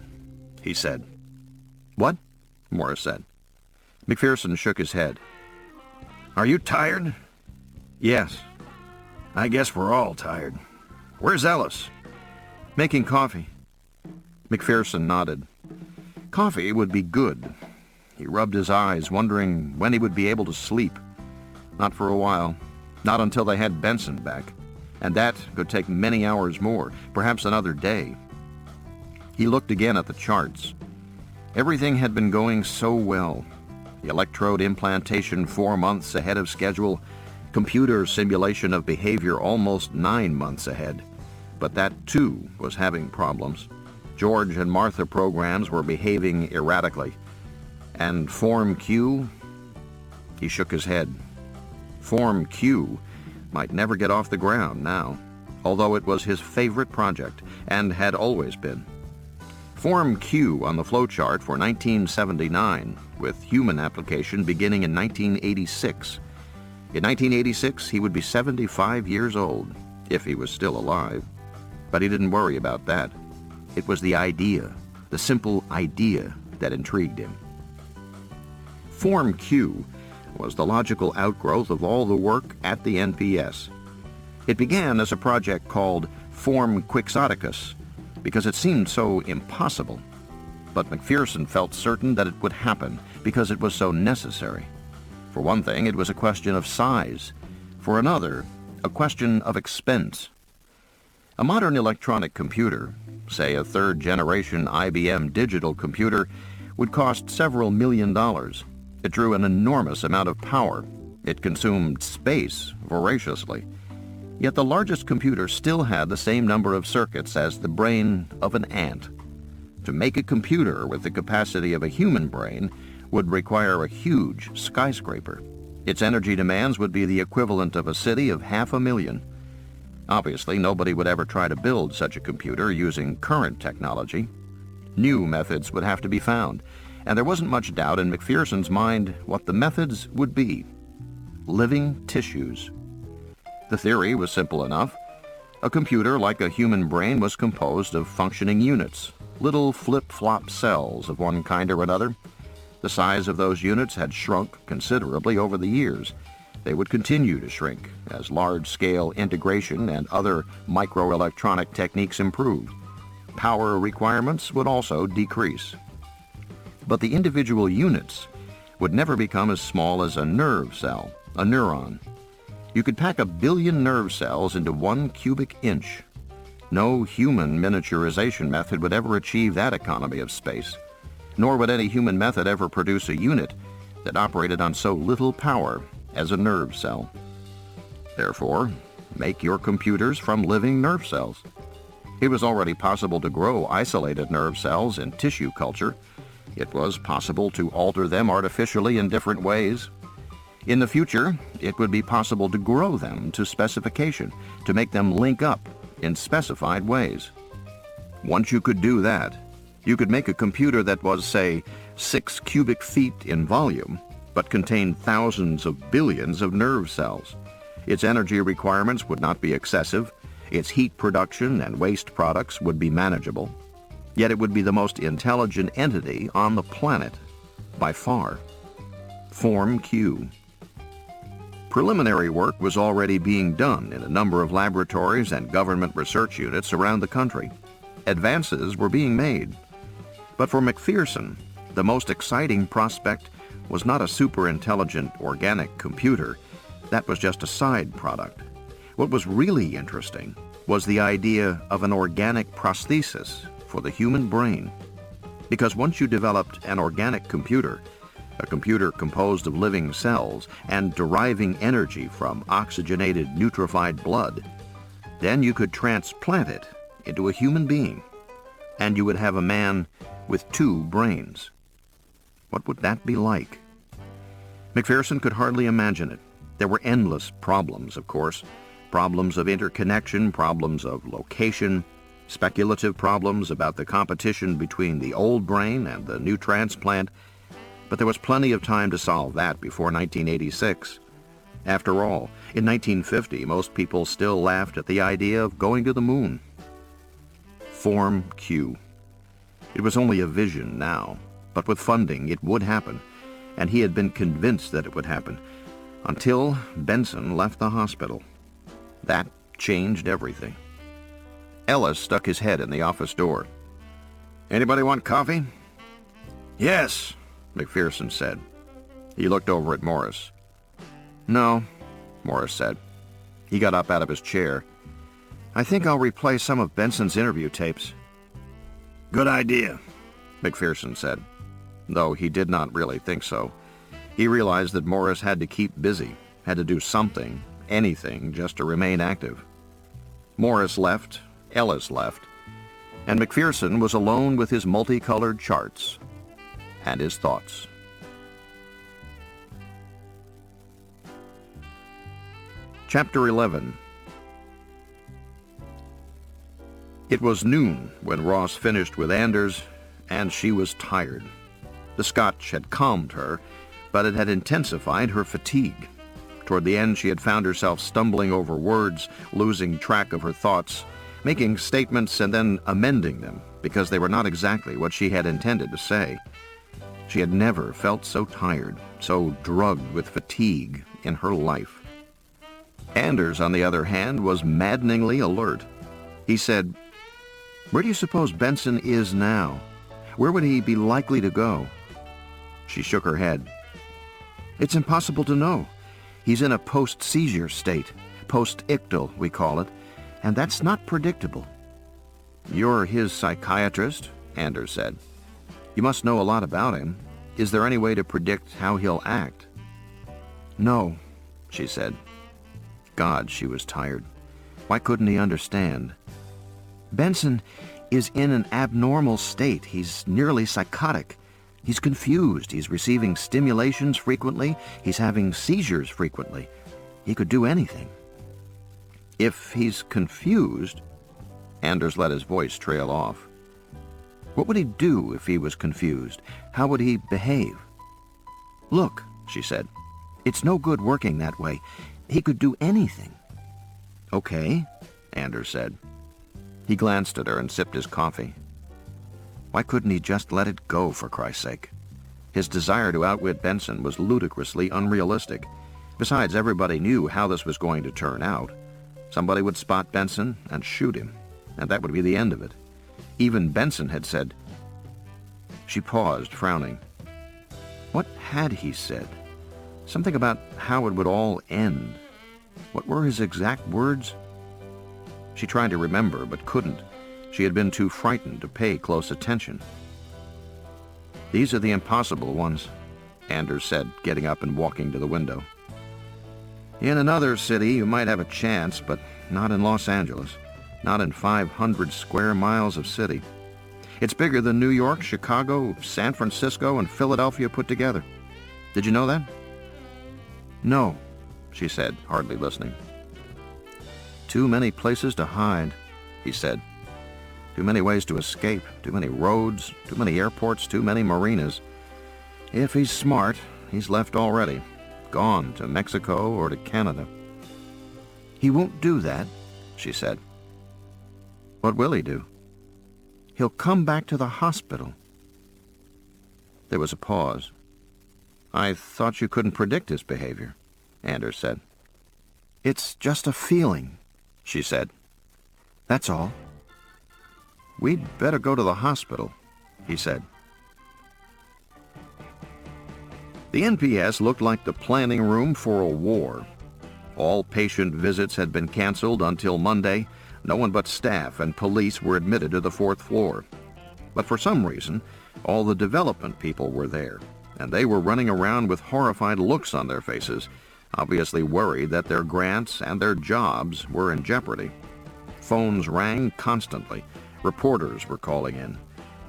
he said. What? Morris said. McPherson shook his head. Are you tired? Yes. I guess we're all tired. Where's Ellis? Making coffee. McPherson nodded. Coffee would be good. He rubbed his eyes, wondering when he would be able to sleep. Not for a while. Not until they had Benson back. And that could take many hours more, perhaps another day. He looked again at the charts. Everything had been going so well. The electrode implantation 4 months ahead of schedule, computer simulation of behavior almost 9 months ahead. But that, too, was having problems. George and Martha programs were behaving erratically. And Form Q? He shook his head. Form Q might never get off the ground now, although it was his favorite project, and had always been. Form Q on the flowchart for 1979, with human application beginning in 1986. In 1986, he would be 75 years old, if he was still alive. But he didn't worry about that. It was the idea, the simple idea, that intrigued him. Form Q was the logical outgrowth of all the work at the NPS. It began as a project called Form Quixoticus, because it seemed so impossible. But McPherson felt certain that it would happen because it was so necessary. For one thing, it was a question of size. For another, a question of expense. A modern electronic computer, say a third-generation IBM digital computer, would cost several $1 million. It drew an enormous amount of power. It consumed space voraciously. Yet the largest computer still had the same number of circuits as the brain of an ant. To make a computer with the capacity of a human brain would require a huge skyscraper. Its energy demands would be the equivalent of a city of 500,000. Obviously, nobody would ever try to build such a computer using current technology. New methods would have to be found, and there wasn't much doubt in McPherson's mind what the methods would be. Living tissues. The theory was simple enough. A computer, like a human brain, was composed of functioning units, little flip-flop cells of one kind or another. The size of those units had shrunk considerably over the years. They would continue to shrink as large-scale integration and other microelectronic techniques improved. Power requirements would also decrease. But the individual units would never become as small as a nerve cell, a neuron. You could pack 1 billion nerve cells into 1 cubic inch. No human miniaturization method would ever achieve that economy of space, nor would any human method ever produce a unit that operated on so little power as a nerve cell. Therefore, make your computers from living nerve cells. It was already possible to grow isolated nerve cells in tissue culture. It was possible to alter them artificially in different ways. In the future, it would be possible to grow them to specification, to make them link up in specified ways. Once you could do that, you could make a computer that was, say, 6 cubic feet in volume, but contained thousands of billions of nerve cells. Its energy requirements would not be excessive. Its heat production and waste products would be manageable. Yet it would be the most intelligent entity on the planet, by far. Form Q. Preliminary work was already being done in a number of laboratories and government research units around the country. Advances were being made. But for McPherson, the most exciting prospect was not a super-intelligent organic computer. That was just a side product. What was really interesting was the idea of an organic prosthesis for the human brain. Because once you developed an organic computer, a computer composed of living cells and deriving energy from oxygenated nutrified blood, then you could transplant it into a human being, and you would have a man with two brains. What would that be like? McPherson could hardly imagine it. There were endless problems, of course. Problems of interconnection, problems of location, speculative problems about the competition between the old brain and the new transplant. But there was plenty of time to solve that before 1986. After all, in 1950, most people still laughed at the idea of going to the moon. Form Q. It was only a vision now, but with funding it would happen, and he had been convinced that it would happen, until Benson left the hospital. That changed everything. Ellis stuck his head in the office door. "Anybody want coffee?" "Yes," McPherson said. He looked over at Morris. "No," Morris said. He got up out of his chair. "I think I'll replay some of Benson's interview tapes." "Good idea," McPherson said, though he did not really think so. He realized that Morris had to keep busy, had to do something, anything, just to remain active. Morris left, Ellis left, and McPherson was alone with his multicolored charts and his thoughts. Chapter 11. It was noon when Ross finished with Anders, and she was tired. The scotch had calmed her, but it had intensified her fatigue. Toward the end, she had found herself stumbling over words, losing track of her thoughts, making statements and then amending them because they were not exactly what she had intended to say. She had never felt so tired, so drugged with fatigue in her life. Anders, on the other hand, was maddeningly alert. He said, "Where do you suppose Benson is now? Where would he be likely to go?" She shook her head. "It's impossible to know. He's in a post-seizure state, post-ictal, we call it, and that's not predictable." "You're his psychiatrist," Anders said. "You must know a lot about him. Is there any way to predict how he'll act?" "No," she said. God, she was tired. Why couldn't he understand? "Benson is in an abnormal state. He's nearly psychotic. He's confused. He's receiving stimulations frequently. He's having seizures frequently. He could do anything." "If he's confused," Anders let his voice trail off. "What would he do if he was confused? How would he behave?" "Look," she said, "it's no good working that way. He could do anything." "Okay," Anders said. He glanced at her and sipped his coffee. Why couldn't he just let it go, for Christ's sake? His desire to outwit Benson was ludicrously unrealistic. Besides, everybody knew how this was going to turn out. Somebody would spot Benson and shoot him, and that would be the end of it. Even Benson had said... She paused, frowning. What had he said? Something about how it would all end. What were his exact words? She tried to remember, but couldn't. She had been too frightened to pay close attention. "These are the impossible ones," Anders said, getting up and walking to the window. "In another city, you might have a chance, but not in Los Angeles. Not in 500 square miles of city. It's bigger than New York, Chicago, San Francisco, and Philadelphia put together. Did you know that?" "No," she said, hardly listening. "Too many places to hide," he said. "Too many ways to escape, too many roads, too many airports, too many marinas. If he's smart, he's left already, gone to Mexico or to Canada." "He won't do that," she said. "What will he do?" "He'll come back to the hospital." There was a pause. "I thought you couldn't predict his behavior." Anders said. "It's just a feeling," she said. "That's all." "We'd better go to the hospital," he said. The NPS looked like the planning room for a war. All patient visits had been canceled until Monday. No one but staff and police were admitted to the 4th floor. But for some reason, all the development people were there, and they were running around with horrified looks on their faces, obviously worried that their grants and their jobs were in jeopardy. Phones rang constantly. Reporters were calling in.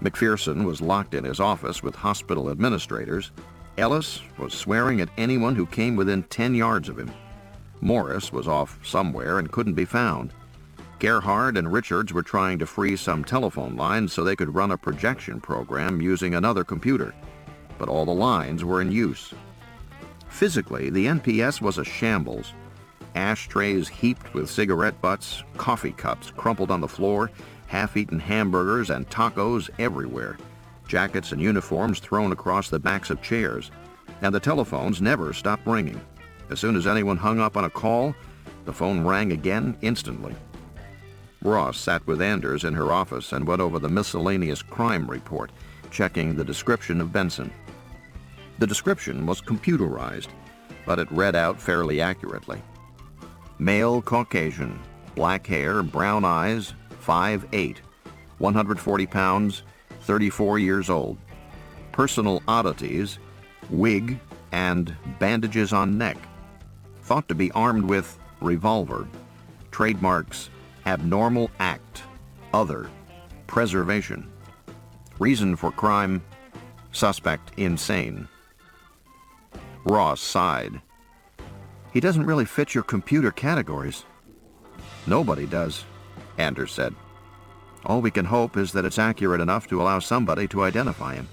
McPherson was locked in his office with hospital administrators. Ellis was swearing at anyone who came within 10 yards of him. Morris was off somewhere and couldn't be found. Gerhard and Richards were trying to free some telephone lines so they could run a projection program using another computer, but all the lines were in use. Physically, the NPS was a shambles. Ashtrays heaped with cigarette butts, coffee cups crumpled on the floor, half-eaten hamburgers and tacos everywhere, jackets and uniforms thrown across the backs of chairs, and the telephones never stopped ringing. As soon as anyone hung up on a call, the phone rang again instantly. Ross sat with Anders in her office and went over the miscellaneous crime report, checking the description of Benson. The description was computerized, but it read out fairly accurately. Male Caucasian, black hair, brown eyes, 5'8", 140 pounds, 34 years old. Personal oddities, wig, and bandages on neck. Thought to be armed with revolver. Trademarks, abnormal act, other, preservation. Reason for crime, suspect insane. Ross sighed. "He doesn't really fit your computer categories." "Nobody does," Anders said. "All we can hope is that it's accurate enough to allow somebody to identify him.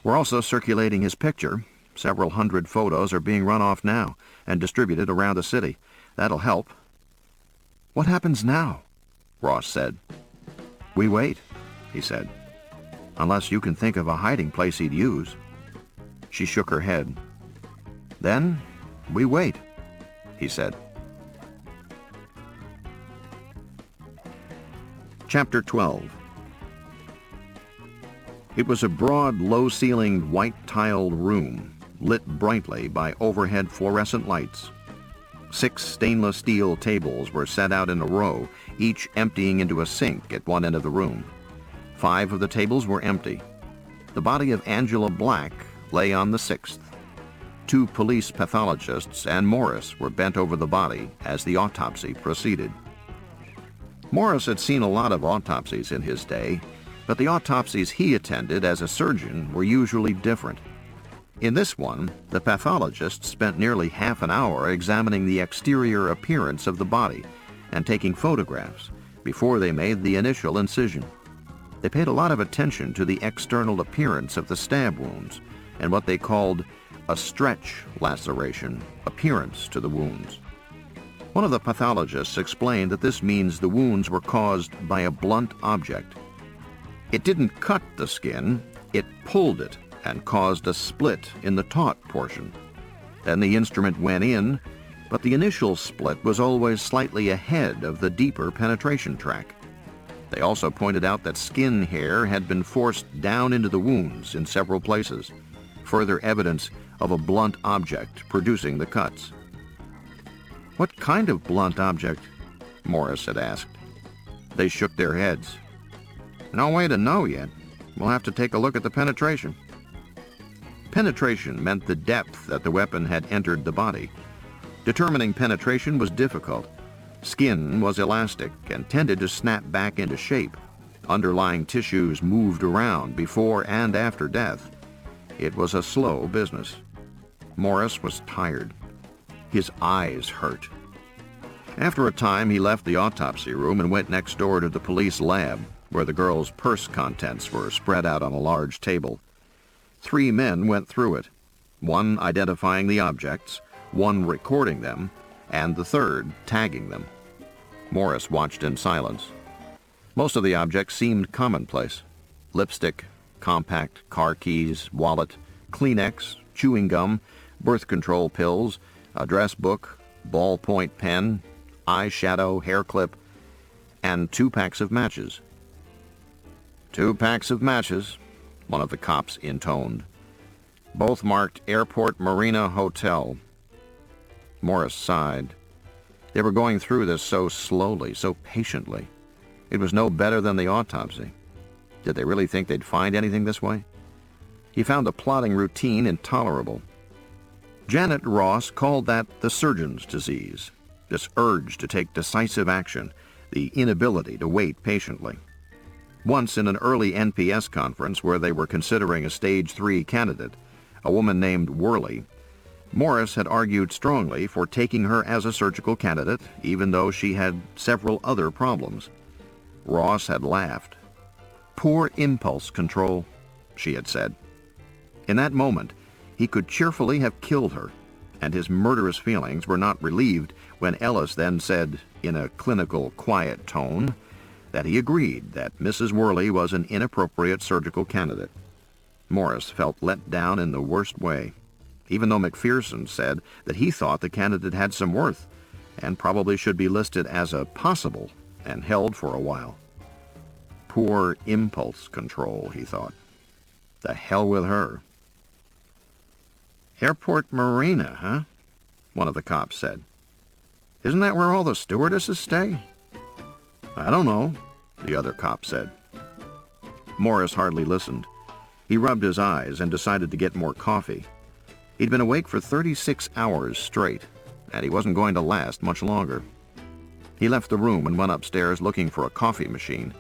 We're also circulating his picture. Several hundred photos are being run off now and distributed around the city. That'll help." "What happens now?" Ross said. "We wait," he said. "Unless you can think of a hiding place he'd use." She shook her head. "Then we wait," he said. Chapter 12. It was a broad, low-ceilinged, white-tiled room, lit brightly by overhead fluorescent lights. 6 stainless steel tables were set out in a row, each emptying into a sink at one end of the room. 5 of the tables were empty. The body of Angela Black lay on the 6th. 2 police pathologists and Morris were bent over the body as the autopsy proceeded. Morris had seen a lot of autopsies in his day, but the autopsies he attended as a surgeon were usually different. In this one, the pathologist spent nearly half an hour examining the exterior appearance of the body and taking photographs before they made the initial incision. They paid a lot of attention to the external appearance of the stab wounds and what they called a stretch laceration appearance to the wounds. One of the pathologists explained that this means the wounds were caused by a blunt object. It didn't cut the skin, it pulled it and caused a split in the taut portion. Then the instrument went in, but the initial split was always slightly ahead of the deeper penetration track. They also pointed out that skin hair had been forced down into the wounds in several places, further evidence of a blunt object producing the cuts. "What kind of blunt object?" Morris had asked. They shook their heads. "No way to know yet. We'll have to take a look at the penetration." Penetration meant the depth that the weapon had entered the body. Determining penetration was difficult. Skin was elastic and tended to snap back into shape. Underlying tissues moved around before and after death. It was a slow business. Morris was tired. His eyes hurt. After a time, he left the autopsy room and went next door to the police lab, where the girl's purse contents were spread out on a large table. 3 men went through it, one identifying the objects, one recording them, and the third tagging them. Morris watched in silence. Most of the objects seemed commonplace. Lipstick, compact, car keys, wallet, Kleenex, chewing gum, birth control pills, a dress book, ballpoint pen, eyeshadow, hair clip, and 2 packs of matches. 2 packs of matches, one of the cops intoned. Both marked Airport Marina Hotel. Morris sighed. They were going through this so slowly, so patiently. It was no better than the autopsy. Did they really think they'd find anything this way? He found the plodding routine intolerable. Janet Ross called that the surgeon's disease, this urge to take decisive action, the inability to wait patiently. Once in an early NPS conference where they were considering a Stage 3 candidate, a woman named Worley, Morris had argued strongly for taking her as a surgical candidate, even though she had several other problems. Ross had laughed. "Poor impulse control," she had said. In that moment, he could cheerfully have killed her, and his murderous feelings were not relieved when Ellis then said, in a clinical, quiet tone, that he agreed that Mrs. Worley was an inappropriate surgical candidate. Morris felt let down in the worst way, even though McPherson said that he thought the candidate had some worth and probably should be listed as a possible and held for a while. Poor impulse control, he thought. The hell with her. "Airport Marina, huh?" one of the cops said. "Isn't that where all the stewardesses stay?" "I don't know," the other cop said. Morris hardly listened. He rubbed his eyes and decided to get more coffee. He'd been awake for 36 hours straight, and he wasn't going to last much longer. He left the room and went upstairs looking for a coffee machine.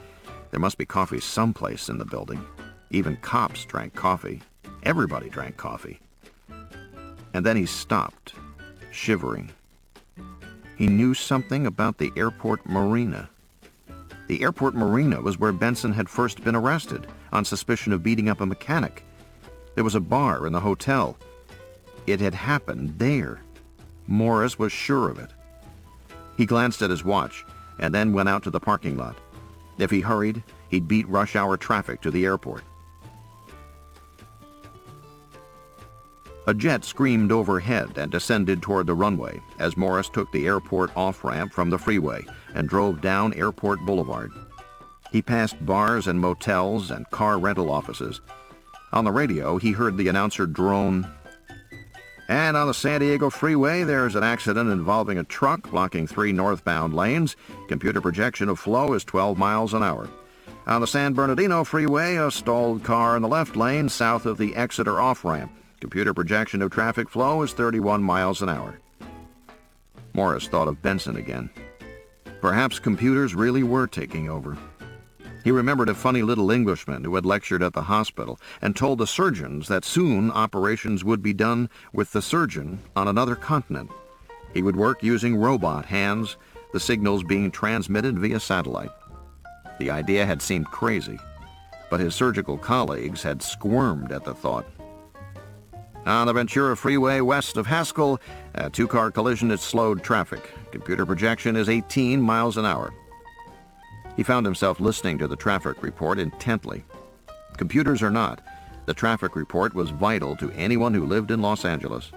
There must be coffee someplace in the building. Even cops drank coffee. Everybody drank coffee. And then he stopped, shivering. He knew something about the Airport Marina. The Airport Marina was where Benson had first been arrested on suspicion of beating up a mechanic. There was a bar in the hotel. It had happened there. Morris was sure of it. He glanced at his watch and then went out to the parking lot. If he hurried, he'd beat rush hour traffic to the airport. A jet screamed overhead and descended toward the runway as Morris took the airport off-ramp from the freeway and drove down Airport Boulevard. He passed bars and motels and car rental offices. On the radio, he heard the announcer drone, "And on the San Diego freeway, there's an accident involving a truck blocking 3 northbound lanes. Computer projection of flow is 12 miles an hour. On the San Bernardino freeway, a stalled car in the left lane south of the Exeter off-ramp. Computer projection of traffic flow is 31 miles an hour. Morris thought of Benson again. Perhaps computers really were taking over. He remembered a funny little Englishman who had lectured at the hospital and told the surgeons that soon operations would be done with the surgeon on another continent. He would work using robot hands, the signals being transmitted via satellite. The idea had seemed crazy, but his surgical colleagues had squirmed at the thought. On the Ventura Freeway west of Haskell, a 2-car collision has slowed traffic. Computer projection is 18 miles an hour. He found himself listening to the traffic report intently. Computers or not, the traffic report was vital to anyone who lived in Los Angeles.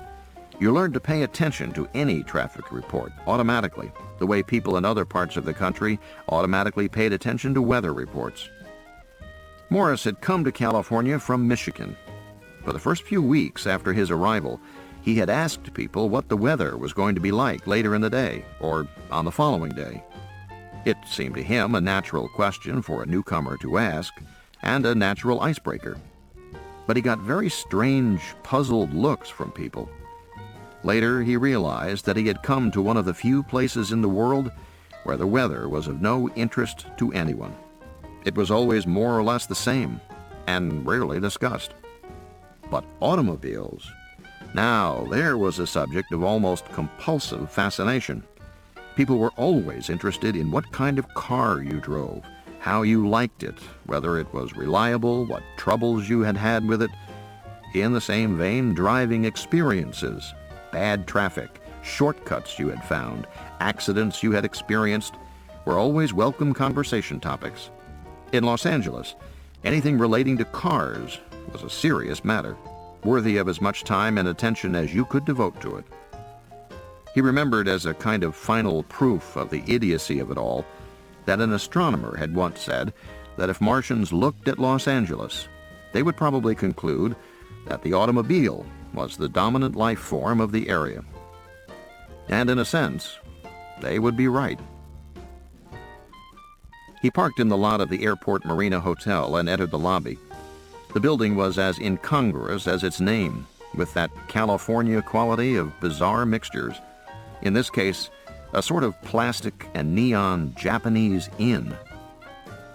You learned to pay attention to any traffic report automatically, the way people in other parts of the country automatically paid attention to weather reports. Morris had come to California from Michigan. For the first few weeks after his arrival, he had asked people what the weather was going to be like later in the day or on the following day. It seemed to him a natural question for a newcomer to ask and a natural icebreaker. But he got very strange, puzzled looks from people. Later, he realized that he had come to one of the few places in the world where the weather was of no interest to anyone. It was always more or less the same and rarely discussed. But automobiles, now there was a subject of almost compulsive fascination. People were always interested in what kind of car you drove, how you liked it, whether it was reliable, what troubles you had had with it. In the same vein, driving experiences, bad traffic, shortcuts you had found, accidents you had experienced, were always welcome conversation topics. In Los Angeles, anything relating to cars was a serious matter, worthy of as much time and attention as you could devote to it. He remembered as a kind of final proof of the idiocy of it all that an astronomer had once said that if Martians looked at Los Angeles, they would probably conclude that the automobile was the dominant life form of the area. And in a sense, they would be right. He parked in the lot of the Airport Marina Hotel and entered the lobby. The building was as incongruous as its name, with that California quality of bizarre mixtures. In this case, a sort of plastic and neon Japanese inn.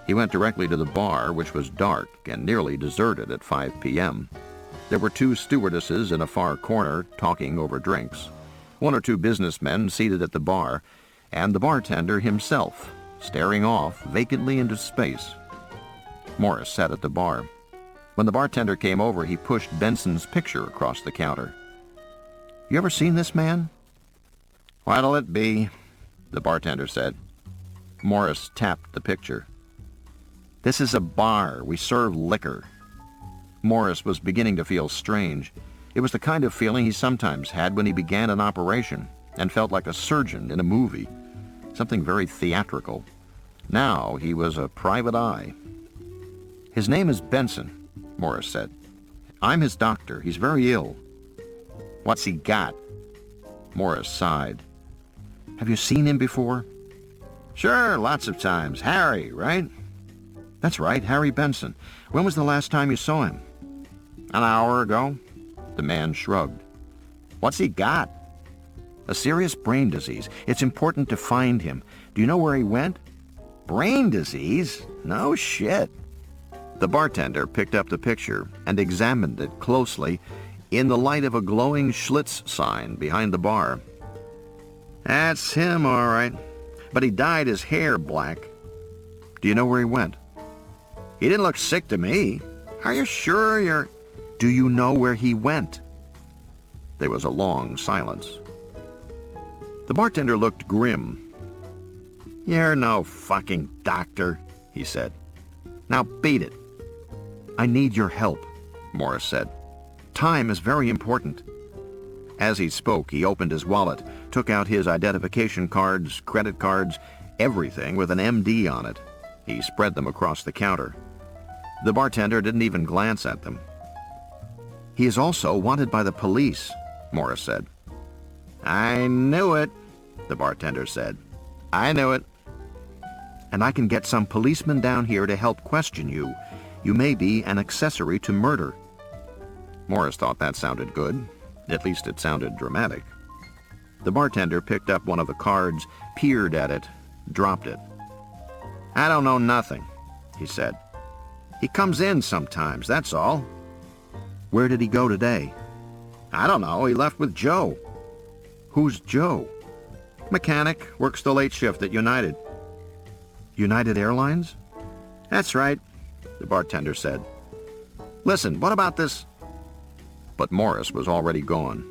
He went directly to the bar, which was dark and nearly deserted at 5 p.m. There were 2 stewardesses in a far corner talking over drinks, 1 or 2 businessmen seated at the bar, and the bartender himself, staring off vacantly into space. Morris sat at the bar. When the bartender came over, he pushed Benson's picture across the counter. "You ever seen this man?" "What'll it be?" the bartender said. Morris tapped the picture. "This is a bar. We serve liquor." Morris was beginning to feel strange. It was the kind of feeling he sometimes had when he began an operation and felt like a surgeon in a movie, something very theatrical. Now he was a private eye. "His name is Benson," Morris said. "I'm his doctor. He's very ill." "What's he got?" Morris sighed. "Have you seen him before?" "Sure, lots of times. Harry, right?" "That's right, Harry Benson. When was the last time you saw him?" "An hour ago." The man shrugged. "What's he got?" "A serious brain disease. It's important to find him. Do you know where he went?" "Brain disease? No shit." The bartender picked up the picture and examined it closely in the light of a glowing Schlitz sign behind the bar. "That's him, all right. But he dyed his hair black." "Do you know where he went?" "He didn't look sick to me. Are you sure you're—" "Do you know where he went?" There was a long silence. The bartender looked grim. "You're no fucking doctor," he said. "Now beat it." "I need your help," Morris said. "Time is very important." As he spoke, he opened his wallet, took out his identification cards, credit cards, everything with an MD on it. He spread them across the counter. The bartender didn't even glance at them. "He is also wanted by the police," Morris said. "I knew it," the bartender said. "I knew it." "And I can get some policemen down here to help question you. You may be an accessory to murder." Morris thought that sounded good. At least it sounded dramatic. The bartender picked up one of the cards, peered at it, dropped it. "I don't know nothing," he said. "He comes in sometimes, that's all." "Where did he go today?" "I don't know. He left with Joe." "Who's Joe?" "Mechanic, works the late shift at United." "United Airlines?" "That's right," the bartender said. "Listen, what about this—" But Morris was already gone.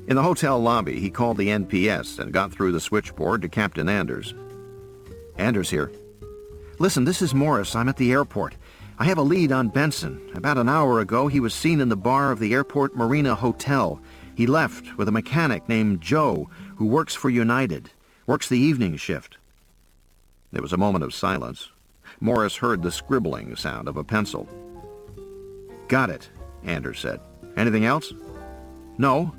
In the hotel lobby, he called the NPS and got through the switchboard to Captain Anders. "Anders here." "Listen, this is Morris. I'm at the airport. I have a lead on Benson. About an hour ago, he was seen in the bar of the Airport Marina Hotel. He left with a mechanic named Joe, who works for United, works the evening shift." There was a moment of silence. Morris heard the scribbling sound of a pencil. "Got it," Anders said. "Anything else?" "No."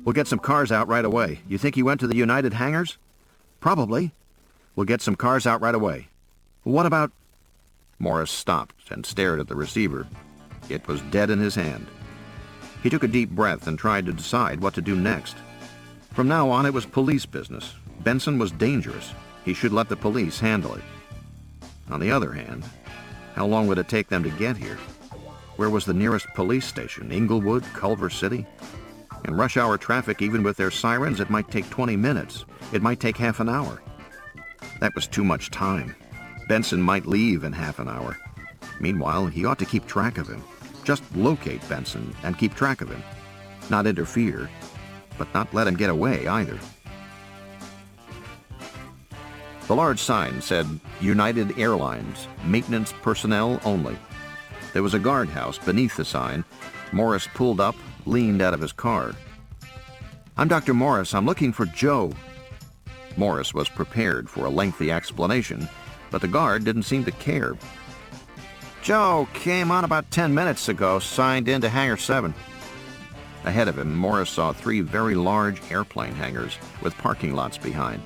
"We'll get some cars out right away. You think he went to the United hangars?" "Probably." "We'll get some cars out right away." "What about—" Morris stopped and stared at the receiver. It was dead in his hand. He took a deep breath and tried to decide what to do next. From now on, it was police business. Benson was dangerous. He should let the police handle it. On the other hand, how long would it take them to get here? Where was the nearest police station? Inglewood? Culver City? In rush hour traffic, even with their sirens, it might take 20 minutes. It might take half an hour. That was too much time. Benson might leave in half an hour. Meanwhile, he ought to keep track of him. Just locate Benson and keep track of him. Not interfere, but not let him get away either. The large sign said, United Airlines, maintenance personnel only. There was a guardhouse beneath the sign. Morris pulled up, leaned out of his car. "I'm Dr. Morris. I'm looking for Joe." Morris was prepared for a lengthy explanation, but the guard didn't seem to care. "Joe came on about 10 minutes ago, signed in to Hangar 7. Ahead of him, Morris saw 3 very large airplane hangars with parking lots behind.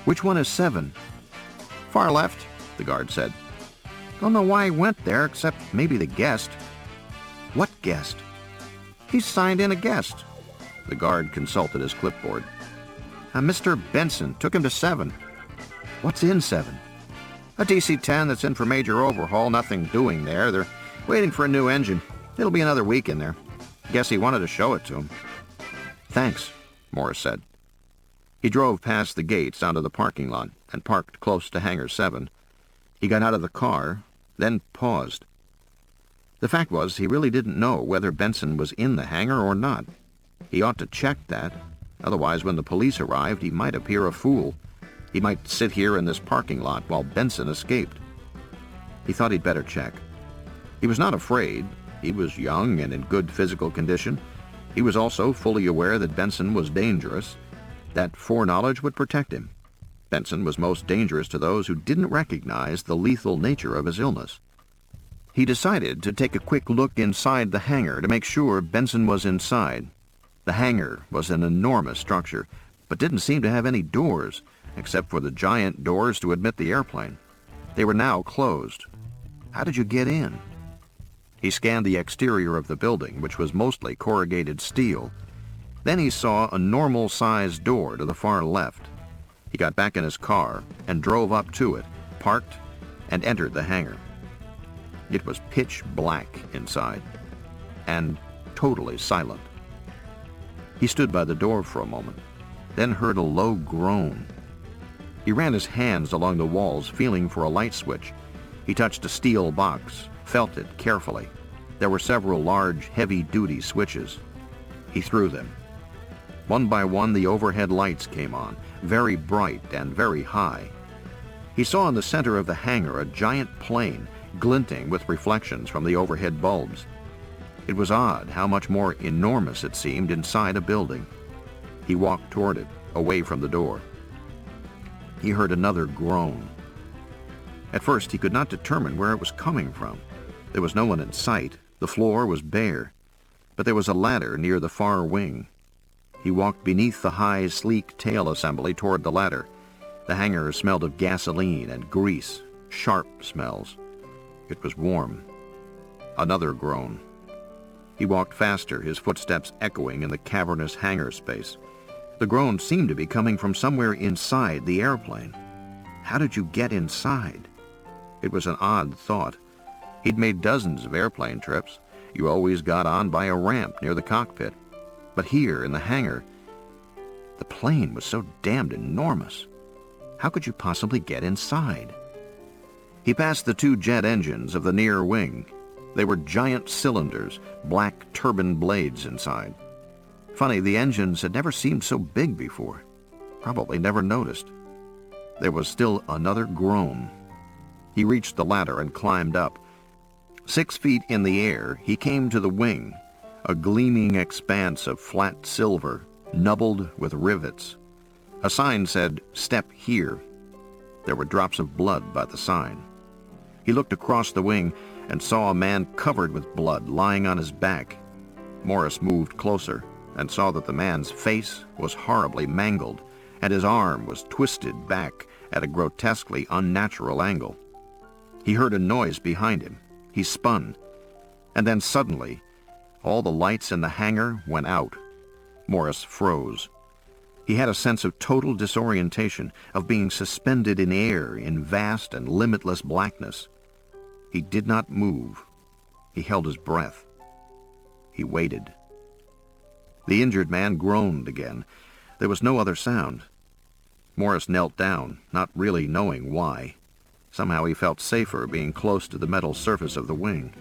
"Which one is 7? "Far left," the guard said. "Don't know why he went there, except maybe the guest." "What guest?" "He's signed in a guest." The guard consulted his clipboard. "Mr. Benson took him to 7. "What's in 7? "A DC-10 that's in for major overhaul. Nothing doing there. They're waiting for a new engine. It'll be another week in there. Guess he wanted to show it to him." "Thanks," Morris said. He drove past the gates onto the parking lot and parked close to Hangar 7. He got out of the car, then paused. The fact was, he really didn't know whether Benson was in the hangar or not. He ought to check that. Otherwise, when the police arrived, he might appear a fool. He might sit here in this parking lot while Benson escaped. He thought he'd better check. He was not afraid. He was young and in good physical condition. He was also fully aware that Benson was dangerous. That foreknowledge would protect him. Benson was most dangerous to those who didn't recognize the lethal nature of his illness. He decided to take a quick look inside the hangar to make sure Benson was inside. The hangar was an enormous structure, but didn't seem to have any doors, except for the giant doors to admit the airplane. They were now closed. How did you get in? He scanned the exterior of the building, which was mostly corrugated steel. Then he saw a normal-sized door to the far left. He got back in his car and drove up to it, parked, and entered the hangar. It was pitch black inside, and totally silent. He stood by the door for a moment, then heard a low groan. He ran his hands along the walls, feeling for a light switch. He touched a steel box, felt it carefully. There were several large, heavy-duty switches. He threw them. One by one, the overhead lights came on, very bright and very high. He saw in the center of the hangar a giant plane, glinting with reflections from the overhead bulbs. It was odd how much more enormous it seemed inside a building. He walked toward it, away from the door. He heard another groan. At first, he could not determine where it was coming from. There was no one in sight. The floor was bare. But there was a ladder near the far wing. He walked beneath the high, sleek tail assembly toward the ladder. The hangar smelled of gasoline and grease, sharp smells. It was warm. Another groan. He walked faster, his footsteps echoing in the cavernous hangar space. The groan seemed to be coming from somewhere inside the airplane. How did you get inside? It was an odd thought. He'd made dozens of airplane trips. You always got on by a ramp near the cockpit. But here, in the hangar, the plane was so damned enormous. How could you possibly get inside? He passed the 2 jet engines of the near wing. They were giant cylinders, black turbine blades inside. Funny, the engines had never seemed so big before. Probably never noticed. There was still another groan. He reached the ladder and climbed up. 6 feet in the air, he came to the wing, a gleaming expanse of flat silver, nubbled with rivets. A sign said, "Step here." There were drops of blood by the sign. He looked across the wing and saw a man covered with blood lying on his back. Morris moved closer and saw that the man's face was horribly mangled, and his arm was twisted back at a grotesquely unnatural angle. He heard a noise behind him. He spun, and then suddenly, all the lights in the hangar went out. Morris froze. He had a sense of total disorientation, of being suspended in air in vast and limitless blackness. He did not move. He held his breath. He waited. The injured man groaned again. There was no other sound. Morris knelt down, not really knowing why. Somehow he felt safer being close to the metal surface of the wing.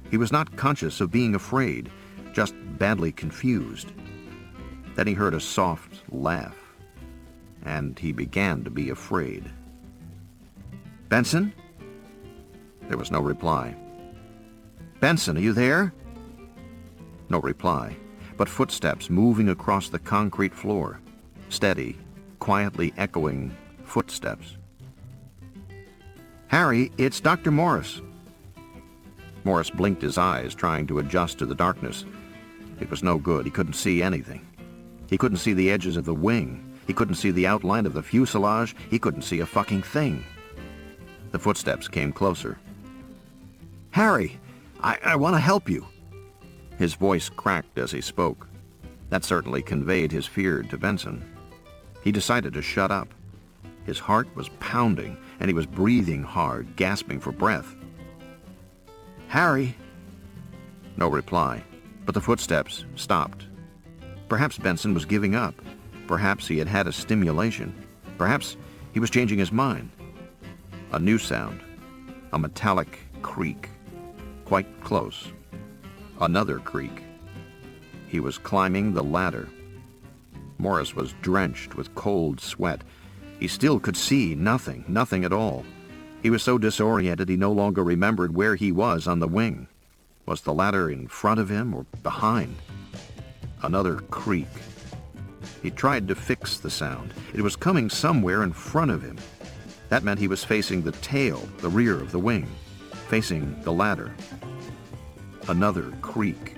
He was not conscious of being afraid, just badly confused. Then he heard a soft laugh, and he began to be afraid. "Benson?" There was no reply. "Benson, are you there?" No reply, but footsteps moving across the concrete floor. Steady, quietly echoing footsteps. "Harry, it's Dr. Morris." Morris blinked his eyes, trying to adjust to the darkness. It was no good. He couldn't see anything. He couldn't see the edges of the wing. He couldn't see the outline of the fuselage. He couldn't see a fucking thing. The footsteps came closer. "Harry, I want to help you." His voice cracked as he spoke. That certainly conveyed his fear to Benson. He decided to shut up. His heart was pounding, and he was breathing hard, gasping for breath. "Harry." No reply, but the footsteps stopped. Perhaps Benson was giving up. Perhaps he had had a stimulation. Perhaps he was changing his mind. A new sound. A metallic creak. Quite close. Another creak. He was climbing the ladder. Morris was drenched with cold sweat. He still could see nothing at all. He was so disoriented he no longer remembered where he was on the wing. Was the ladder in front of him or behind? Another creak. He tried to fix the sound. It was coming somewhere in front of him. That meant he was facing the tail, the rear of the wing, facing the ladder. Another creak.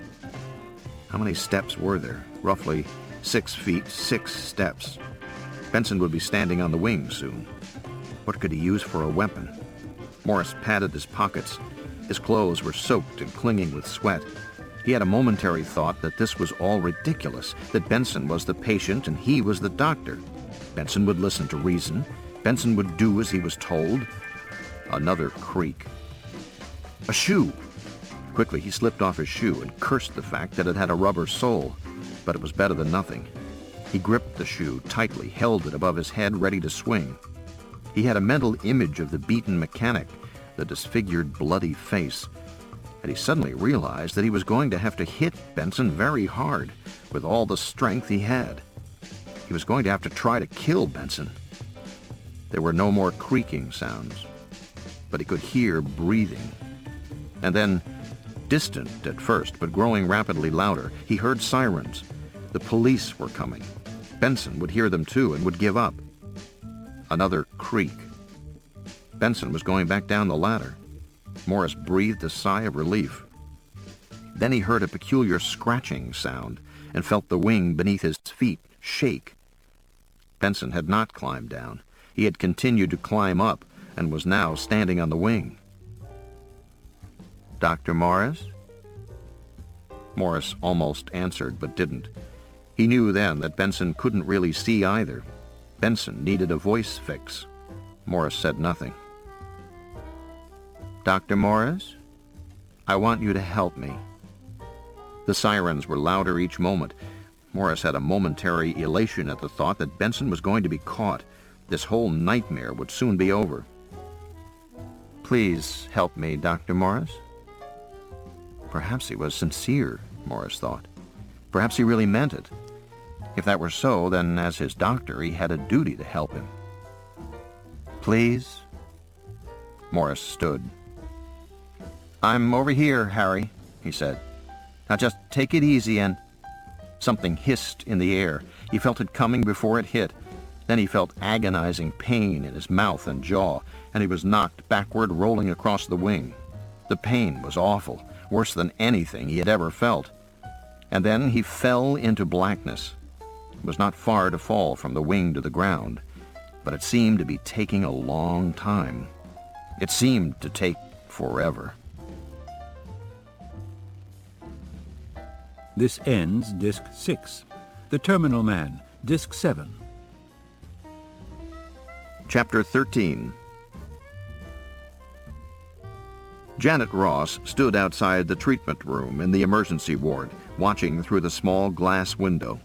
How many steps were there? Roughly 6 feet, 6 steps. Benson would be standing on the wing soon. What could he use for a weapon? Morris patted his pockets. His clothes were soaked and clinging with sweat. He had a momentary thought that this was all ridiculous, that Benson was the patient and he was the doctor. Benson would listen to reason. Benson would do as he was told. Another creak. A shoe! Quickly, he slipped off his shoe and cursed the fact that it had a rubber sole, but it was better than nothing. He gripped the shoe tightly, held it above his head, ready to swing. He had a mental image of the beaten mechanic, the disfigured, bloody face, and he suddenly realized that he was going to have to hit Benson very hard, with all the strength he had. He was going to have to try to kill Benson. There were no more creaking sounds, but he could hear breathing. And then, distant at first, but growing rapidly louder, he heard sirens. The police were coming. Benson would hear them too and would give up. Another creak. Benson was going back down the ladder. Morris breathed a sigh of relief. Then he heard a peculiar scratching sound and felt the wing beneath his feet shake. Benson had not climbed down. He had continued to climb up and was now standing on the wing. "Dr. Morris?" Morris almost answered, but didn't. He knew then that Benson couldn't really see either. Benson needed a voice fix. Morris said nothing. "Dr. Morris? I want you to help me." The sirens were louder each moment. Morris had a momentary elation at the thought that Benson was going to be caught. This whole nightmare would soon be over. "Please help me, Dr. Morris." Perhaps he was sincere, Morris thought. Perhaps he really meant it. If that were so, then as his doctor, he had a duty to help him. "Please?" Morris stood. "I'm over here, Harry," he said. "Now just take it easy and—" Something hissed in the air. He felt it coming before it hit. Then he felt agonizing pain in his mouth and jaw, and he was knocked backward, rolling across the wing. The pain was awful, worse than anything he had ever felt. And then he fell into blackness. It was not far to fall from the wing to the ground, but it seemed to be taking a long time. It seemed to take forever. This ends Disc 6. The Terminal Man, Disc 7. Chapter 13. Janet Ross stood outside the treatment room in the emergency ward, watching through the small glass window.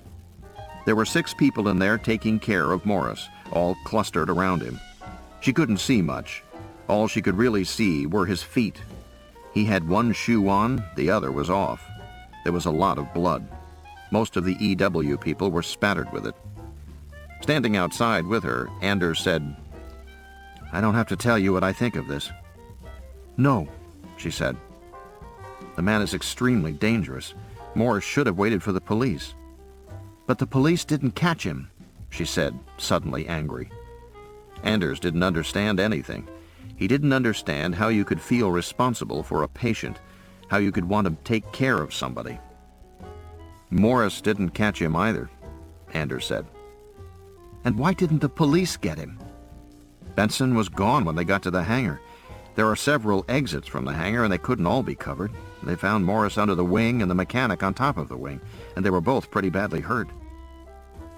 There were 6 people in there taking care of Morris, all clustered around him. She couldn't see much. All she could really see were his feet. He had one shoe on, the other was off. There was a lot of blood. Most of the EW people were spattered with it. Standing outside with her, Anders said, "I don't have to tell you what I think of this." "No," she said. "The man is extremely dangerous. Morris should have waited for the police. But the police didn't catch him, she said, suddenly angry. Anders didn't understand anything. He didn't understand how you could feel responsible for a patient, how you could want to take care of somebody. Morris didn't catch him either, Anders said. And why didn't the police get him? Benson was gone when they got to the hangar. There are several exits from the hangar, and they couldn't all be covered. They found Morris under the wing and the mechanic on top of the wing, and they were both pretty badly hurt.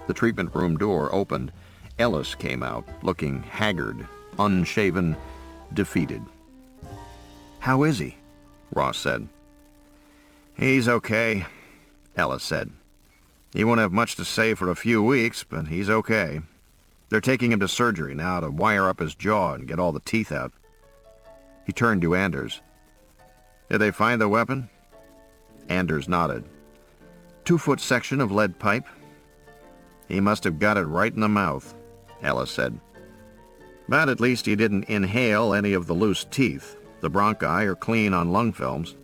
The treatment room door opened. Ellis came out, looking haggard, unshaven, defeated. "How is he?" Ross said. "He's okay," Ellis said. "He won't have much to say for a few weeks, but he's okay. They're taking him to surgery now to wire up his jaw and get all the teeth out." He turned to Anders. "Did they find the weapon?" Anders nodded. 2-foot section of lead pipe. "He must have got it right in the mouth," Ellis said. "But at least he didn't inhale any of the loose teeth. The bronchi are clean on lung films."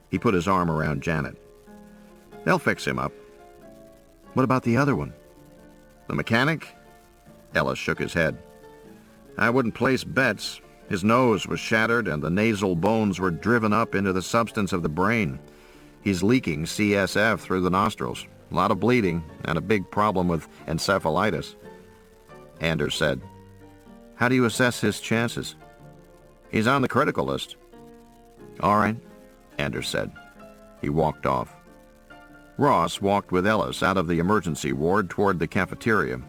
He put his arm around Janet. "They'll fix him up." "What about the other one?" "The mechanic?" Ellis shook his head. "I wouldn't place bets. His nose was shattered and the nasal bones were driven up into the substance of the brain. He's leaking CSF through the nostrils. A lot of bleeding and a big problem with encephalitis." Anders said, "How do you assess his chances?" "He's on the critical list." "All right," Anders said. He walked off. Ross walked with Ellis out of the emergency ward toward the cafeteria.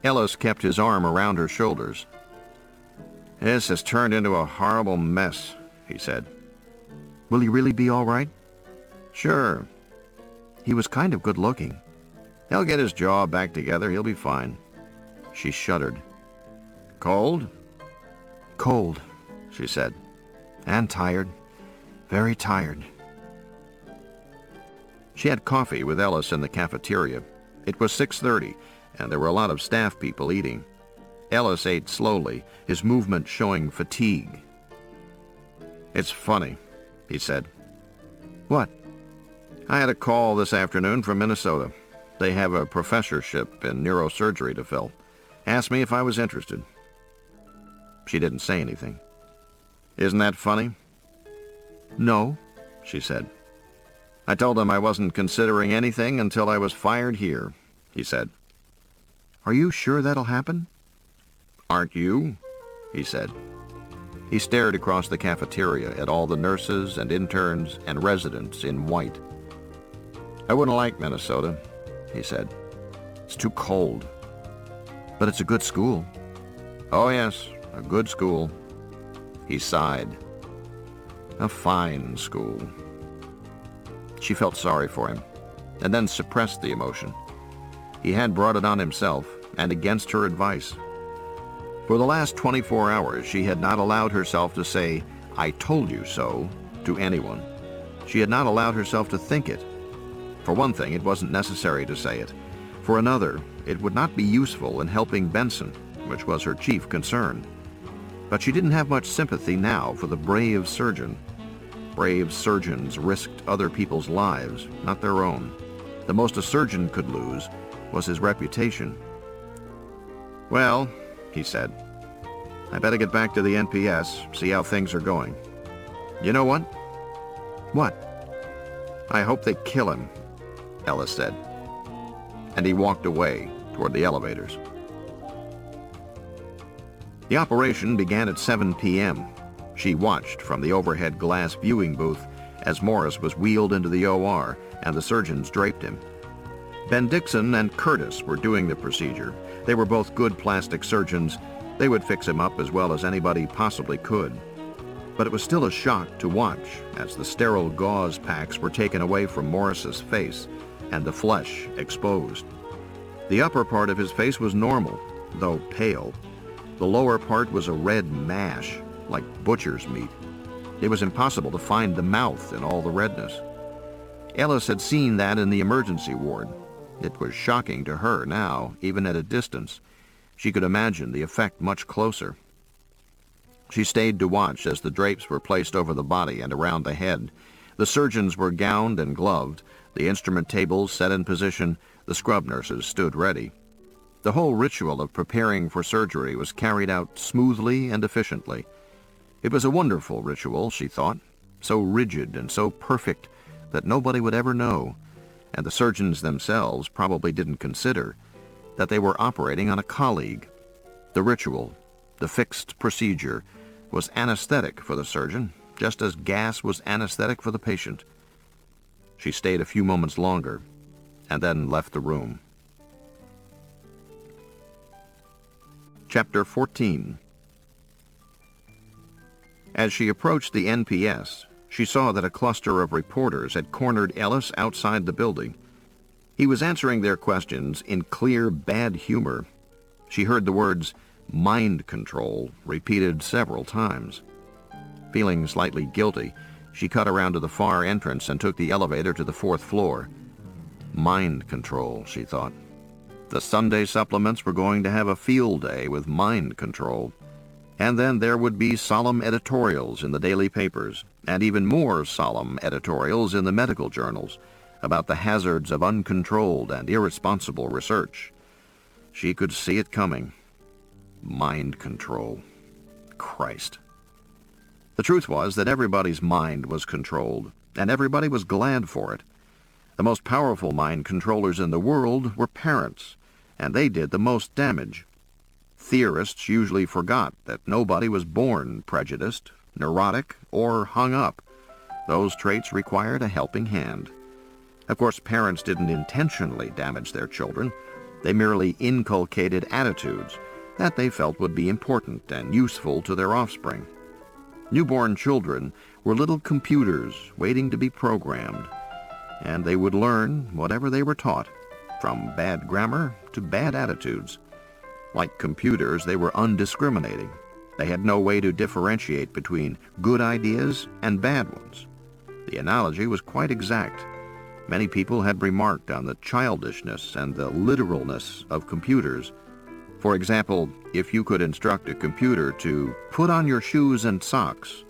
Ellis kept his arm around her shoulders. "This has turned into a horrible mess," he said. "Will he really be all right?" "Sure." "He was kind of good-looking." "He'll get his jaw back together. He'll be fine." She shuddered. "Cold?" "Cold," she said. "And tired. Very tired." She had coffee with Ellis in the cafeteria. It was 6:30, and there were a lot of staff people eating. Ellis ate slowly, his movement showing fatigue. "It's funny," he said. "What?" "I had a call this afternoon from Minnesota. They have a professorship in neurosurgery to fill. Asked me if I was interested." She didn't say anything. "Isn't that funny?" "No," she said. "I told them I wasn't considering anything until I was fired here," he said. "Are you sure that'll happen?" "Aren't you?" he said. He stared across the cafeteria at all the nurses and interns and residents in white. "I wouldn't like Minnesota," he said. "It's too cold." "But it's a good school." "Oh, yes, a good school." He sighed. "A fine school." She felt sorry for him, and then suppressed the emotion. He had brought it on himself, and against her advice. For the last 24 hours, she had not allowed herself to say, "I told you so," to anyone. She had not allowed herself to think it. For one thing, it wasn't necessary to say it. For another, it would not be useful in helping Benson, which was her chief concern. But she didn't have much sympathy now for the brave surgeon. Brave surgeons risked other people's lives, not their own. The most a surgeon could lose was his reputation. "Well," he said, "I better get back to the NPS, see how things are going. You know what?" "What?" "I hope they kill him," Ellis said. And he walked away toward the elevators. The operation began at 7 p.m. She watched from the overhead glass viewing booth as Morris was wheeled into the OR and the surgeons draped him. Ben Dixon and Curtis were doing the procedure. They were both good plastic surgeons. They would fix him up as well as anybody possibly could. But it was still a shock to watch as the sterile gauze packs were taken away from Morris's face and the flesh exposed. The upper part of his face was normal, though pale. The lower part was a red mash, like butcher's meat. It was impossible to find the mouth in all the redness. Ellis had seen that in the emergency ward. It was shocking to her now, even at a distance. She could imagine the effect much closer. She stayed to watch as the drapes were placed over the body and around the head. The surgeons were gowned and gloved, the instrument tables set in position, the scrub nurses stood ready. The whole ritual of preparing for surgery was carried out smoothly and efficiently. It was a wonderful ritual, she thought, so rigid and so perfect that nobody would ever know, and the surgeons themselves probably didn't consider that they were operating on a colleague. The ritual, the fixed procedure, was anesthetic for the surgeon, just as gas was anesthetic for the patient. She stayed a few moments longer, and then left the room. Chapter 14. As she approached the NPS, she saw that a cluster of reporters had cornered Ellis outside the building. He was answering their questions in clear bad humor. She heard the words "mind control" repeated several times. Feeling slightly guilty, she cut around to the far entrance and took the elevator to the 4th floor. Mind control, she thought. The Sunday supplements were going to have a field day with mind control. And then there would be solemn editorials in the daily papers, and even more solemn editorials in the medical journals, about the hazards of uncontrolled and irresponsible research. She could see it coming. Mind control. Christ. The truth was that everybody's mind was controlled, and everybody was glad for it. The most powerful mind controllers in the world were parents, and they did the most damage. Theorists usually forgot that nobody was born prejudiced, neurotic, or hung up. Those traits required a helping hand. Of course, parents didn't intentionally damage their children. They merely inculcated attitudes that they felt would be important and useful to their offspring. Newborn children were little computers waiting to be programmed, and they would learn whatever they were taught, from bad grammar to bad attitudes. Like computers, they were undiscriminating. They had no way to differentiate between good ideas and bad ones. The analogy was quite exact. Many people had remarked on the childishness and the literalness of computers. For example, if you could instruct a computer to put on your shoes and socks,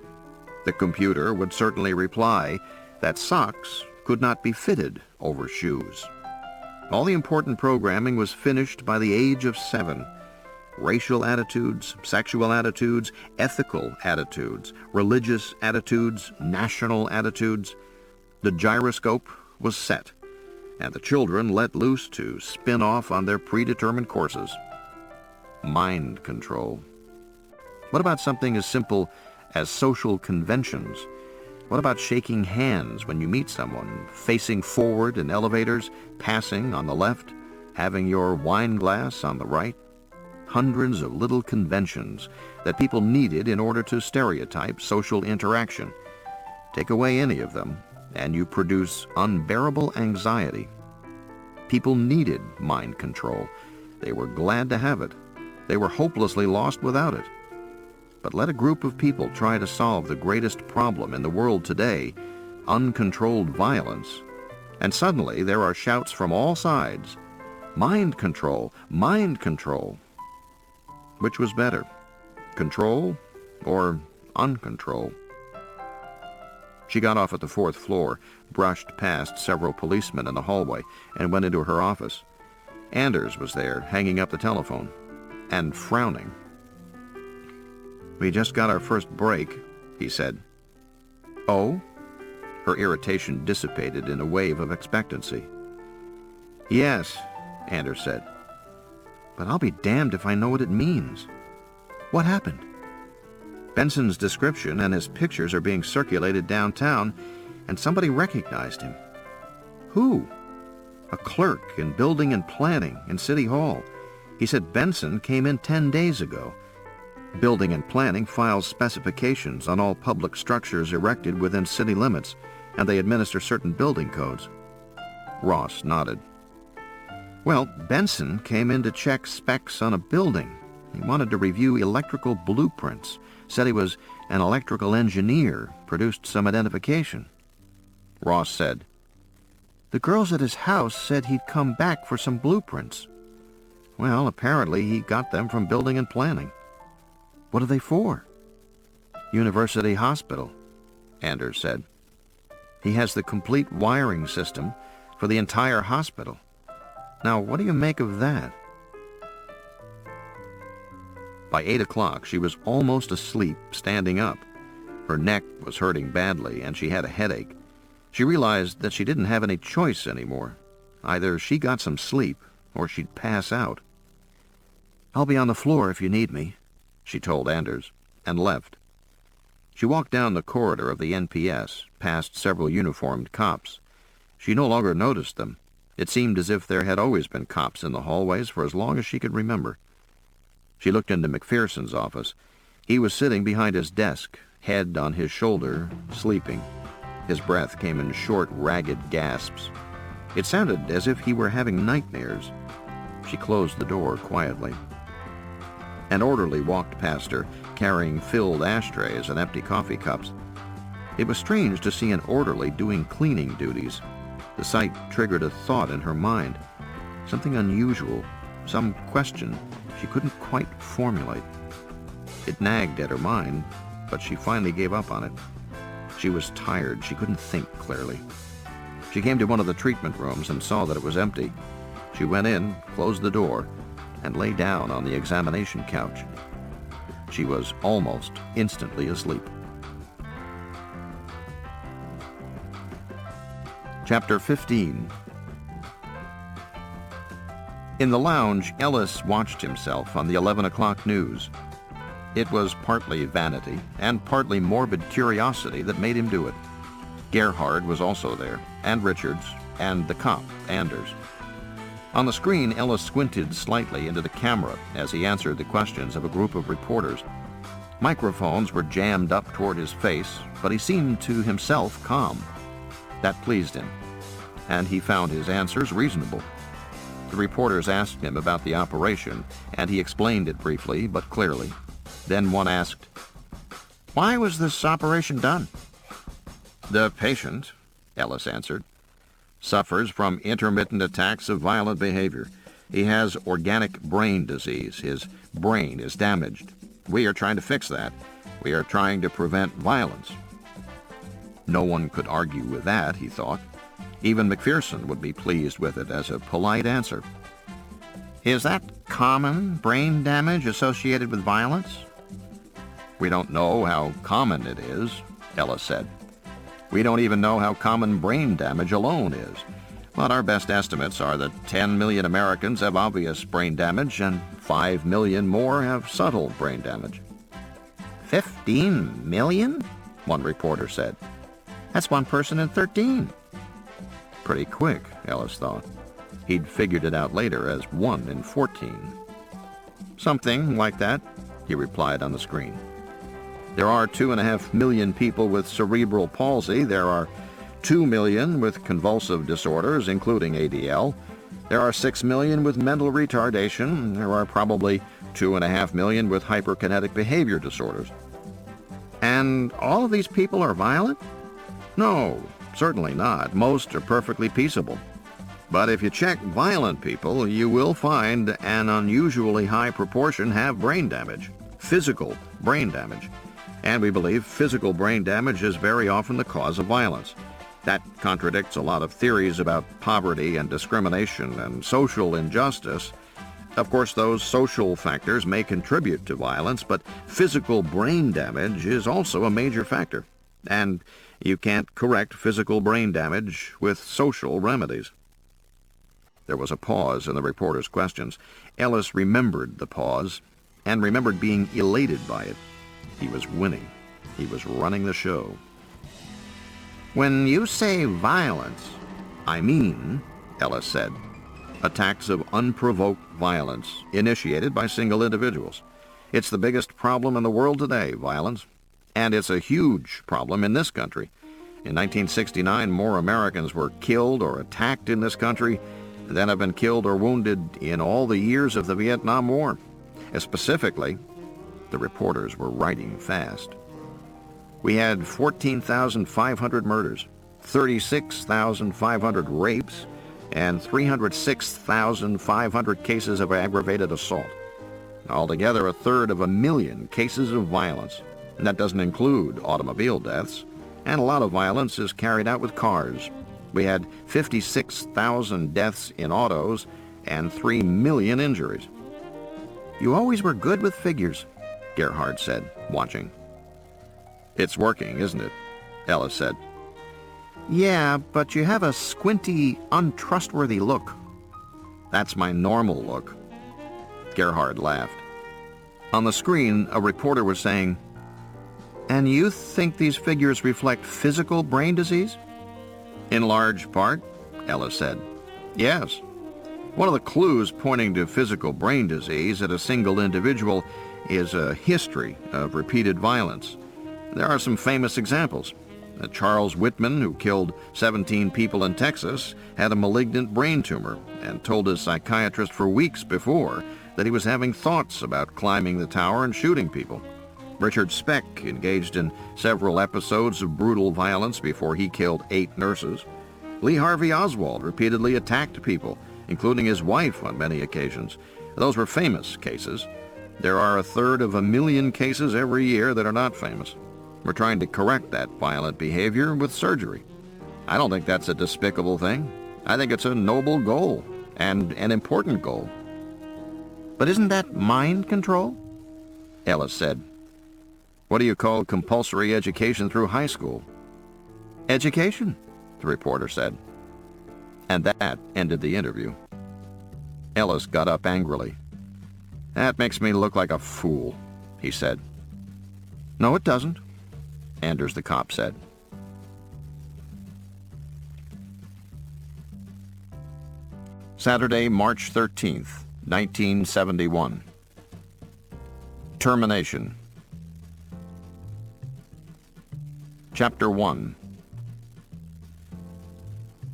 the computer would certainly reply that socks could not be fitted over shoes. All the important programming was finished by the age of 7. Racial attitudes, sexual attitudes, ethical attitudes, religious attitudes, national attitudes. The gyroscope was set, and the children let loose to spin off on their predetermined courses. Mind control. What about something as simple as social conventions? What about shaking hands when you meet someone, facing forward in elevators, passing on the left, having your wine glass on the right? Hundreds of little conventions that people needed in order to stereotype social interaction. Take away any of them, and you produce unbearable anxiety. People needed mind control. They were glad to have it. They were hopelessly lost without it. But let a group of people try to solve the greatest problem in the world today, uncontrolled violence, and suddenly there are shouts from all sides, "Mind control! Mind control!" Which was better, control or uncontrol? She got off at the 4th floor, brushed past several policemen in the hallway, and went into her office. Anders was there, hanging up the telephone, and frowning. "We just got our first break," he said. "Oh?" Her irritation dissipated in a wave of expectancy. "Yes," Anders said. "But I'll be damned if I know what it means. What happened?" "Benson's description and his pictures are being circulated downtown, and somebody recognized him." "Who?" "A clerk in building and planning in City Hall. He said Benson came in 10 days ago. Building and planning files specifications on all public structures erected within city limits, and they administer certain building codes." Ross nodded. "Well, Benson came in to check specs on a building. He wanted to review electrical blueprints, said he was an electrical engineer, produced some identification." Ross said, "The girls at his house said he'd come back for some blueprints." "Well, apparently he got them from building and planning." "What are they for?" "University Hospital," Anders said. He has the complete wiring system for the entire hospital. Now, what do you make of that? By 8 o'clock, she was almost asleep, standing up. Her neck was hurting badly, and she had a headache. She realized that she didn't have any choice anymore. Either she got some sleep, or she'd pass out. "I'll be on the floor if you need me," she told Anders, and left. She walked down the corridor of the NPS, past several uniformed cops. She no longer noticed them. It seemed as if there had always been cops in the hallways for as long as she could remember. She looked into McPherson's office. He was sitting behind his desk, head on his shoulder, sleeping. His breath came in short, ragged gasps. It sounded as if he were having nightmares. She closed the door quietly. An orderly walked past her, carrying filled ashtrays and empty coffee cups. It was strange to see an orderly doing cleaning duties. The sight triggered a thought in her mind. Something unusual, some question she couldn't quite formulate. It nagged at her mind, but she finally gave up on it. She was tired. She couldn't think clearly. She came to one of the treatment rooms and saw that it was empty. She went in, closed the door, and lay down on the examination couch. She was almost instantly asleep. Chapter 15. In the lounge, Ellis watched himself on the 11 o'clock news. It was partly vanity and partly morbid curiosity that made him do it. Gerhard was also there, and Richards, and the cop, Anders. On the screen, Ellis squinted slightly into the camera as he answered the questions of a group of reporters. Microphones were jammed up toward his face, but he seemed to himself calm. That pleased him, and he found his answers reasonable. The reporters asked him about the operation, and he explained it briefly but clearly. Then one asked, "Why was this operation done?" "The patient," Ellis answered, "suffers from intermittent attacks of violent behavior. He has organic brain disease. His brain is damaged. We are trying to fix that. We are trying to prevent violence." No one could argue with that, he thought. Even McPherson would be pleased with it as a polite answer. "Is that common brain damage associated with violence?" "We don't know how common it is," Ellis said. "We don't even know how common brain damage alone is. But our best estimates are that 10 million Americans have obvious brain damage and 5 million more have subtle brain damage." 15 million? One reporter said. "That's one person in 13. Pretty quick, Ellis thought. He'd figured it out later as 1 in 14. "Something like that," he replied on the screen. "There are 2.5 million people with cerebral palsy. There are 2 million with convulsive disorders, including ADL. There are 6 million with mental retardation. There are probably 2.5 million with hyperkinetic behavior disorders." "And all of these people are violent?" "No, certainly not. Most are perfectly peaceable. But if you check violent people, you will find an unusually high proportion have brain damage, physical brain damage. And we believe physical brain damage is very often the cause of violence. That contradicts a lot of theories about poverty and discrimination and social injustice. Of course, those social factors may contribute to violence, but physical brain damage is also a major factor. And you can't correct physical brain damage with social remedies." There was a pause in the reporter's questions. Ellis remembered the pause and remembered being elated by it. He was winning. He was running the show. "When you say violence, I mean," Ellis said, "attacks of unprovoked violence initiated by single individuals. It's the biggest problem in the world today, violence. And it's a huge problem in this country. In 1969, more Americans were killed or attacked in this country than have been killed or wounded in all the years of the Vietnam War. Specifically, the reporters were writing fast. We had 14,500 murders, 36,500 rapes, and 306,500 cases of aggravated assault. Altogether, 1/3 of a million cases of violence. And that doesn't include automobile deaths. and a lot of violence is carried out with cars. We had 56,000 deaths in autos and 3 million injuries. You always were good with figures, Gerhard said, watching. It's working, isn't it? Ellis said. Yeah, but you have a squinty, untrustworthy look. That's my normal look. Gerhard laughed. On the screen, a reporter was saying, "And you think these figures reflect physical brain disease?" In large part, Ellis said. Yes. One of the clues pointing to physical brain disease at a single individual is a history of repeated violence. There are some famous examples. Charles Whitman, who killed 17 people in Texas, had a malignant brain tumor and told his psychiatrist for weeks before that he was having thoughts about climbing the tower and shooting people. Richard Speck engaged in several episodes of brutal violence before he killed 8 nurses. Lee Harvey Oswald repeatedly attacked people, including his wife on many occasions. Those were famous cases. There are 1/3 of a million cases every year that are not famous. We're trying to correct that violent behavior with surgery. I don't think that's a despicable thing. I think it's a noble goal, and an important goal. But isn't that mind control? Ellis said. What do you call compulsory education through high school? Education, the reporter said. And that ended the interview. Ellis got up angrily. That makes me look like a fool, he said. No, it doesn't, Anders the cop said. Saturday, March 13th, 1971. Termination. Chapter 1.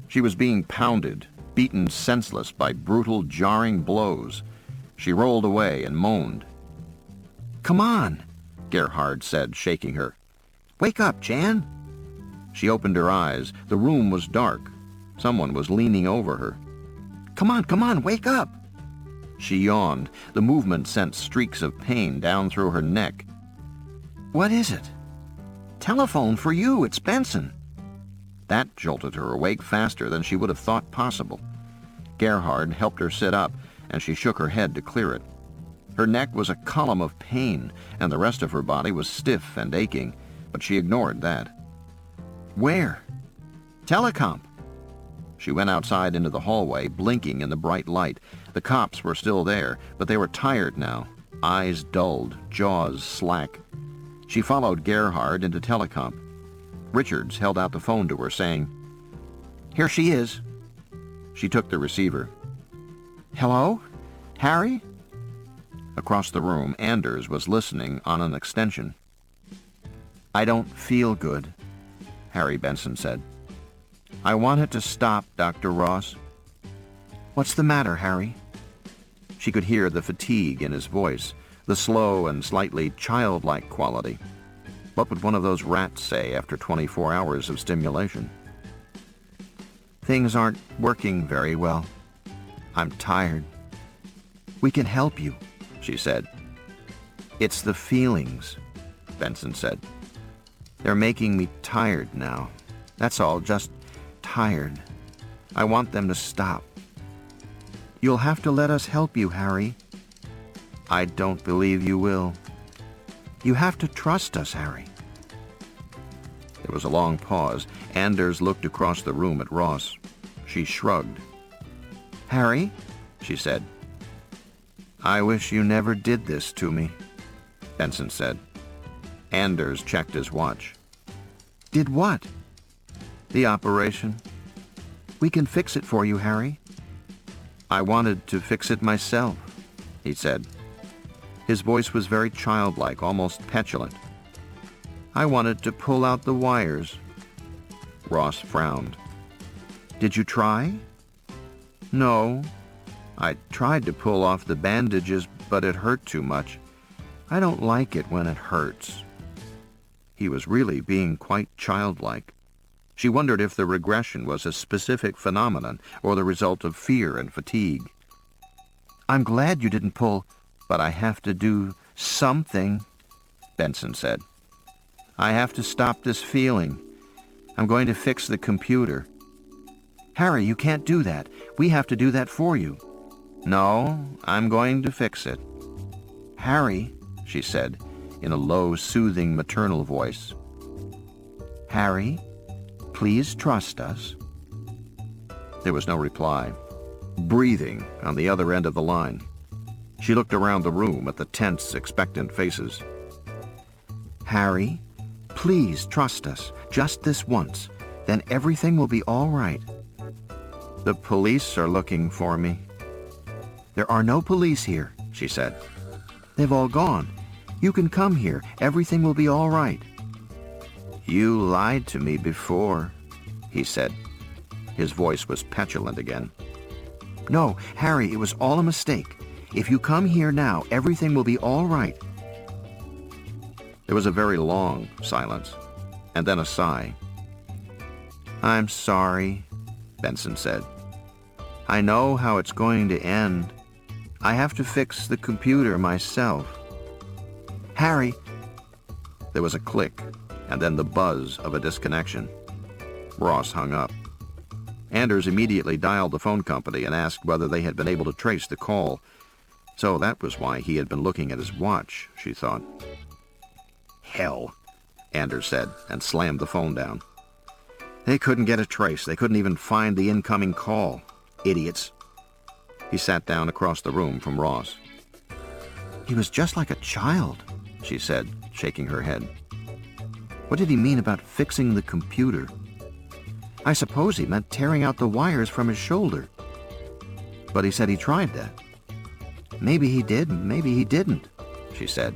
She was being pounded, beaten senseless by brutal, jarring blows. She rolled away and moaned. Come on, Gerhard said, shaking her. Wake up, Jan. She opened her eyes. The room was dark. Someone was leaning over her. Come on, wake up. She yawned. The movement sent streaks of pain down through her neck. What is it? Telephone for you, it's Benson. That jolted her awake faster than she would have thought possible. Gerhard helped her sit up, and she shook her head to clear it. Her neck was a column of pain, and the rest of her body was stiff and aching, but she ignored that. Where? Telecomp. She went outside into the hallway, blinking in the bright light. The cops were still there, but they were tired now, eyes dulled, jaws slack. She followed Gerhard into Telecomp. Richards held out the phone to her, saying, Here she is. She took the receiver. Hello? Harry? Across the room, Anders was listening on an extension. I don't feel good, Harry Benson said. I want it to stop, Dr. Ross. What's the matter, Harry? She could hear the fatigue in his voice, the slow and slightly childlike quality. What would one of those rats say after 24 hours of stimulation? Things aren't working very well. I'm tired. We can help you, she said. It's the feelings, Benson said. They're making me tired now. That's all, just tired. I want them to stop. You'll have to let us help you, Harry. I don't believe you will. You have to trust us, Harry. There was a long pause. Anders looked across the room at Ross. She shrugged. Harry, she said. I wish you never did this to me, Benson said. Anders checked his watch. Did what? The operation. We can fix it for you, Harry. I wanted to fix it myself, he said. His voice was very childlike, almost petulant. I wanted to pull out the wires. Ross frowned. Did you try? No. I tried to pull off the bandages, but it hurt too much. I don't like it when it hurts. He was really being quite childlike. She wondered if the regression was a specific phenomenon or the result of fear and fatigue. I'm glad you didn't pull, but I have to do something, Benson said. I have to stop this feeling. I'm going to fix the computer. Harry, you can't do that. We have to do that for you. No, I'm going to fix it. Harry, she said, in a low, soothing maternal voice. Harry, please trust us. There was no reply. Breathing on the other end of the line. She looked around the room at the tense, expectant faces. Harry, please trust us, just this once. Then everything will be all right. The police are looking for me. There are no police here, she said. They've all gone. You can come here. Everything will be all right. You lied to me before, he said. His voice was petulant again. No, Harry, it was all a mistake. If you come here now, everything will be all right. There was a very long silence, and then a sigh. I'm sorry, Benson said. I know how it's going to end. I have to fix the computer myself. Harry! There was a click, and then the buzz of a disconnection. Ross hung up. Anders immediately dialed the phone company and asked whether they had been able to trace the call. So that was why he had been looking at his watch, she thought. Hell, Anders said, and slammed the phone down. They couldn't get a trace. They couldn't even find the incoming call. Idiots. He sat down across the room from Ross. He was just like a child, she said, shaking her head. What did he mean about fixing the computer? I suppose he meant tearing out the wires from his shoulder. But he said he tried that. Maybe he did, maybe he didn't, she said.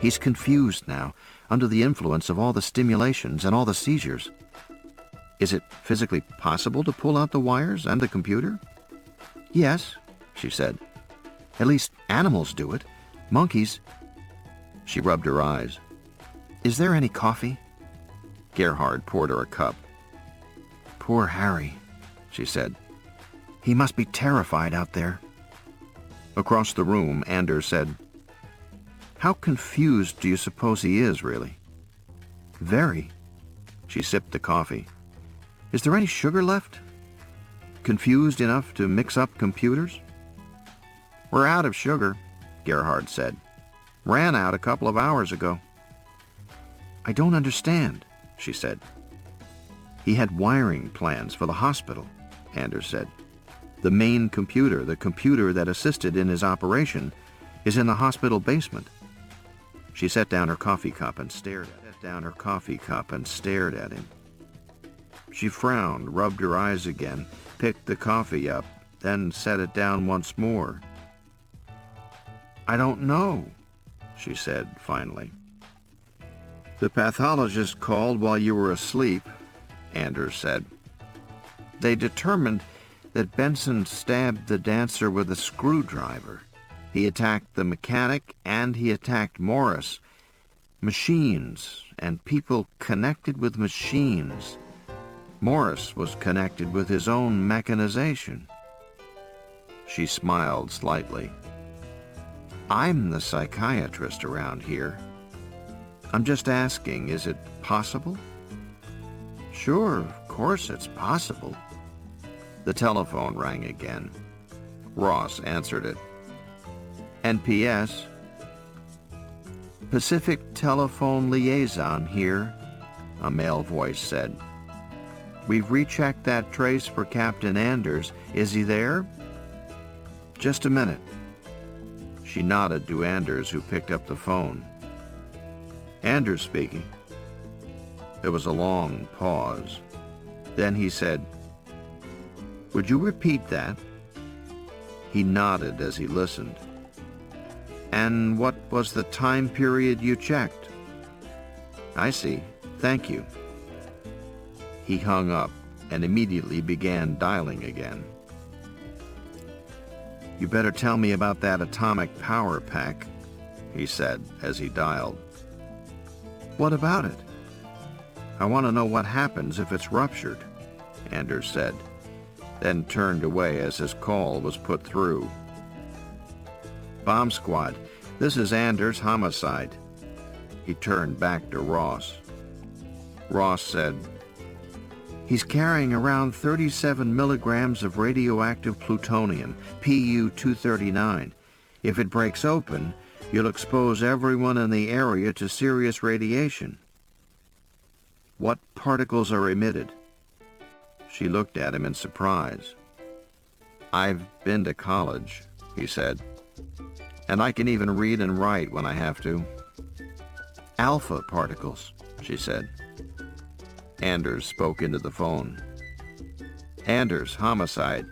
He's confused now, under the influence of all the stimulations and all the seizures. Is it physically possible to pull out the wires and the computer? Yes, she said. At least animals do it. Monkeys. She rubbed her eyes. Is there any coffee? Gerhard poured her a cup. Poor Harry, she said. He must be terrified out there. Across the room, Anders said, How confused do you suppose he is, really? Very. She sipped the coffee. Is there any sugar left? Confused enough to mix up computers? We're out of sugar, Gerhard said. Ran out a couple of hours ago. I don't understand, she said. He had wiring plans for the hospital, Anders said. The main computer, the computer that assisted in his operation, is in the hospital basement. She set down her coffee cup and stared at him. She frowned, rubbed her eyes again, picked the coffee up, then set it down once more. I don't know, she said finally. The pathologist called while you were asleep, Anders said. They determined that Benson stabbed the dancer with a screwdriver. He attacked the mechanic and he attacked Morris. Machines and people connected with machines. Morris was connected with his own mechanization. She smiled slightly. I'm the psychiatrist around here. I'm just asking, is it possible? Sure, of course it's possible. The telephone rang again. Ross answered it. NPS. Pacific Telephone Liaison here, a male voice said. We've rechecked that trace for Captain Anders. Is he there? Just a minute. She nodded to Anders, who picked up the phone. Anders speaking. There was a long pause. Then he said, Would you repeat that? He nodded as he listened. And what was the time period you checked? I see. Thank you. He hung up and immediately began dialing again. You better tell me about that atomic power pack, he said as he dialed. What about it? I want to know what happens if it's ruptured, Anders said, then turned away as his call was put through. Bomb Squad, this is Anders' homicide. He turned back to Ross. Ross said, He's carrying around 37 milligrams of radioactive plutonium, Pu-239. If it breaks open, you'll expose everyone in the area to serious radiation. What particles are emitted? She looked at him in surprise. I've been to college, he said, and I can even read and write when I have to. Alpha particles, she said. Anders spoke into the phone. Anders, homicide,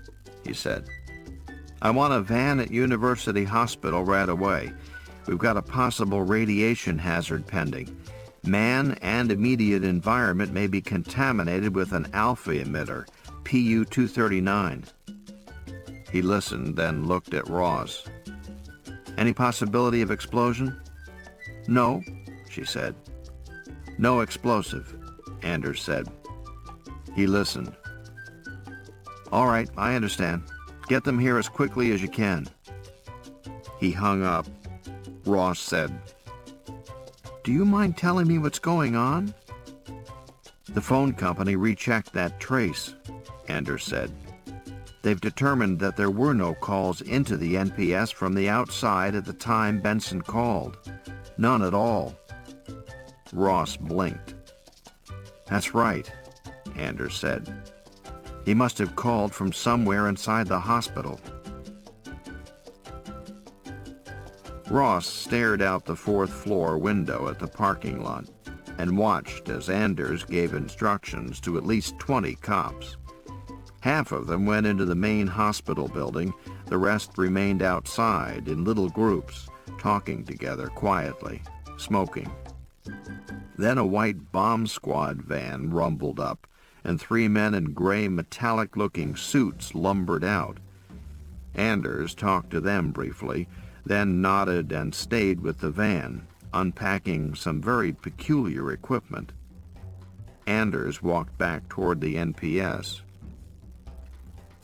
he said. I want a van at University Hospital right away. We've got a possible radiation hazard pending. Man and immediate environment may be contaminated with an alpha emitter, Pu-239. He listened, then looked at Ross. Any possibility of explosion? No, she said. No explosive, Anders said. He listened. All right, I understand. Get them here as quickly as you can. He hung up. Ross said, Do you mind telling me what's going on? The phone company rechecked that trace, Anders said. They've determined that there were no calls into the NPS from the outside at the time Benson called. None at all. Ross blinked. That's right, Anders said. He must have called from somewhere inside the hospital. Ross stared out the fourth-floor window at the parking lot and watched as Anders gave instructions to at least 20 cops. Half of them went into the main hospital building. The rest remained outside in little groups, talking together quietly, smoking. Then a white bomb squad van rumbled up, and 3 men in gray metallic-looking suits lumbered out. Anders talked to them briefly, then nodded and stayed with the van, unpacking some very peculiar equipment. Anders walked back toward the NPS.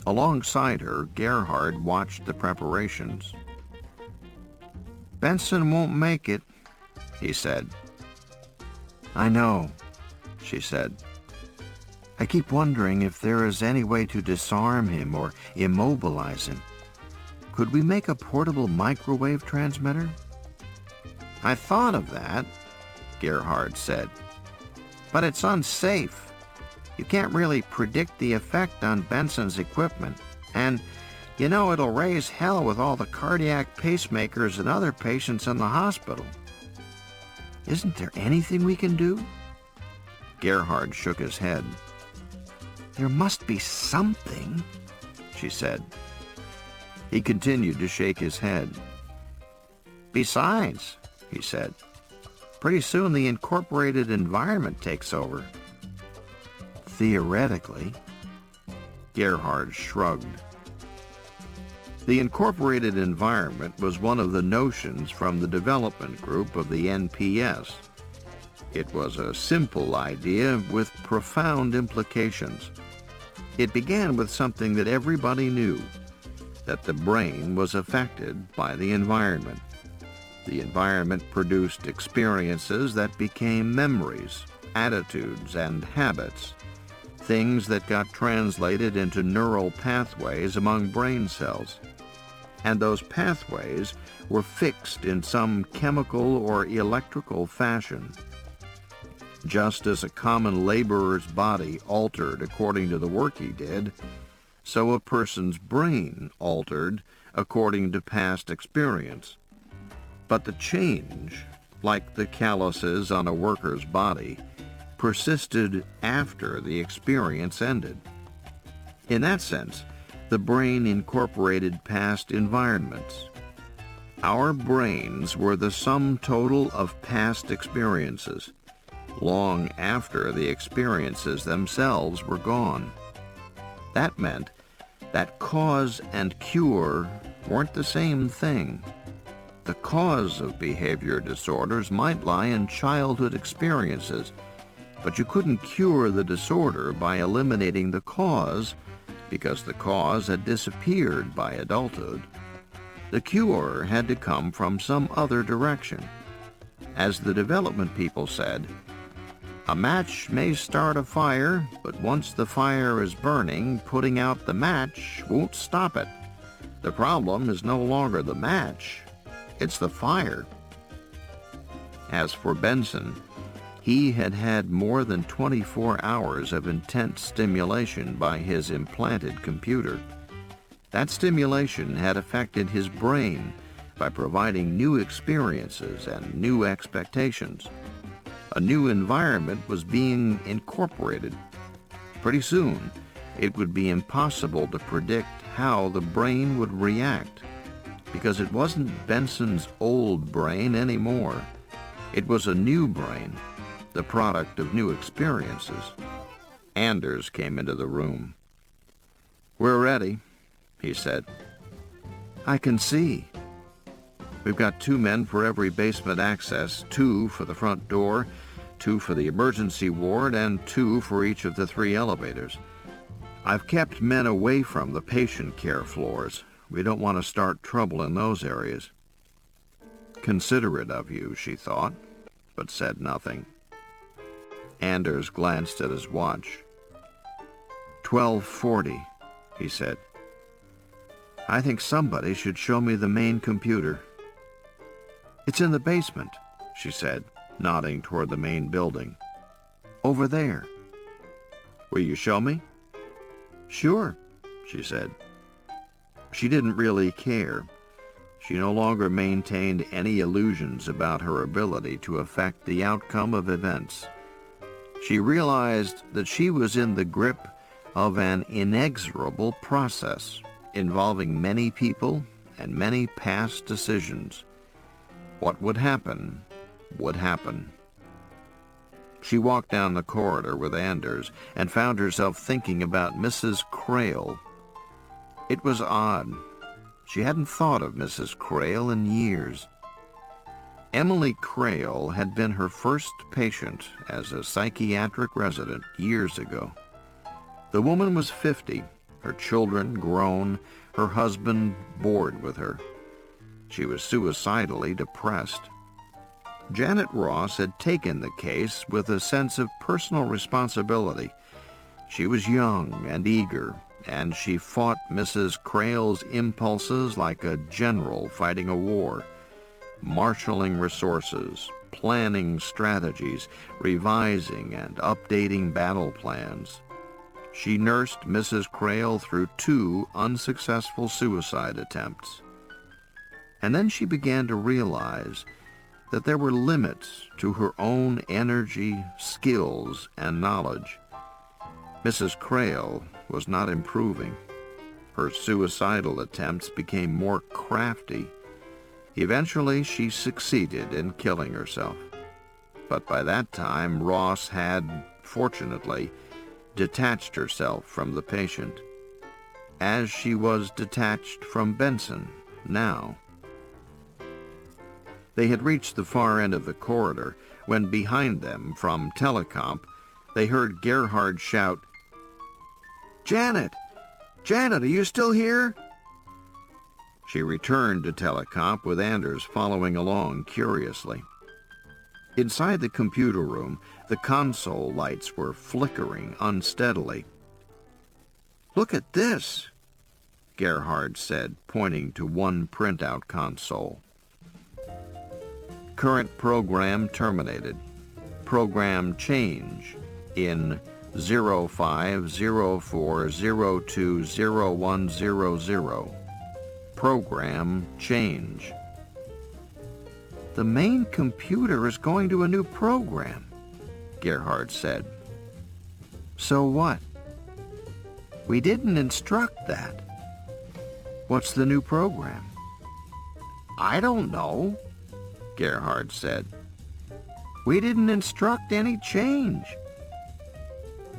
Alongside her, Gerhard watched the preparations. Benson won't make it, he said. I know, she said. I keep wondering if there is any way to disarm him or immobilize him. Could we make a portable microwave transmitter? I thought of that, Gerhard said. But it's unsafe. You can't really predict the effect on Benson's equipment. And, you know, it'll raise hell with all the cardiac pacemakers and other patients in the hospital. Isn't there anything we can do? Gerhard shook his head. There must be something, she said. He continued to shake his head. Besides, he said, pretty soon the incorporated environment takes over. Theoretically. Gerhard shrugged. The incorporated environment was one of the notions from the development group of the NPS. It was a simple idea with profound implications. It began with something that everybody knew, that the brain was affected by the environment. The environment produced experiences that became memories, attitudes, and habits, things that got translated into neural pathways among brain cells. And those pathways were fixed in some chemical or electrical fashion. Just as a common laborer's body altered according to the work he did, so a person's brain altered according to past experience. But the change, like the calluses on a worker's body, persisted after the experience ended. In that sense, the brain incorporated past environments. Our brains were the sum total of past experiences, long after the experiences themselves were gone. That meant that cause and cure weren't the same thing. The cause of behavior disorders might lie in childhood experiences, but you couldn't cure the disorder by eliminating the cause, because the cause had disappeared by adulthood. The cure had to come from some other direction. As the development people said, A match may start a fire, but once the fire is burning, putting out the match won't stop it. The problem is no longer the match, it's the fire. As for Benson, he had had more than 24 hours of intense stimulation by his implanted computer. That stimulation had affected his brain by providing new experiences and new expectations. A new environment was being incorporated. Pretty soon, it would be impossible to predict how the brain would react, because it wasn't Benson's old brain anymore. It was a new brain, the product of new experiences. Anders came into the room. "We're ready," he said. "I can see. We've got 2 men for every basement access, 2 for the front door, 2 for the emergency ward, and 2 for each of the 3 elevators. I've kept men away from the patient care floors. We don't want to start trouble in those areas." Considerate of you, she thought, but said nothing. Anders glanced at his watch. 12:40, he said. "I think somebody should show me the main computer." "It's in the basement," she said, nodding toward the main building. "Over there." "Will you show me?" "Sure," she said. She didn't really care. She no longer maintained any illusions about her ability to affect the outcome of events. She realized that she was in the grip of an inexorable process involving many people and many past decisions. What would happen would happen. She walked down the corridor with Anders and found herself thinking about Mrs. Crail. It was odd. She hadn't thought of Mrs. Crail in years. Emily Crail had been her first patient as a psychiatric resident years ago. The woman was 50, her children grown, her husband bored with her. She was suicidally depressed. Janet Ross had taken the case with a sense of personal responsibility. She was young and eager, and she fought Mrs. Crail's impulses like a general fighting a war, marshaling resources, planning strategies, revising and updating battle plans. She nursed Mrs. Crail through 2 unsuccessful suicide attempts. And then she began to realize that there were limits to her own energy, skills, and knowledge. Mrs. Crail was not improving. Her suicidal attempts became more crafty. Eventually, she succeeded in killing herself. But by that time, Ross had, fortunately, detached herself from the patient, as she was detached from Benson now. They had reached the far end of the corridor when behind them, from telecomp, they heard Gerhard shout, "Janet! Janet, are you still here?" She returned to telecomp with Anders following along curiously. Inside the computer room, the console lights were flickering unsteadily. "Look at this," Gerhard said, pointing to one printout console. "Current program terminated. Program change in 0504020100. Program change." "The main computer is going to a new program," Gerhard said. "So what?" "We didn't instruct that." "What's the new program?" "I don't know," Gerhard said. "We didn't instruct any change."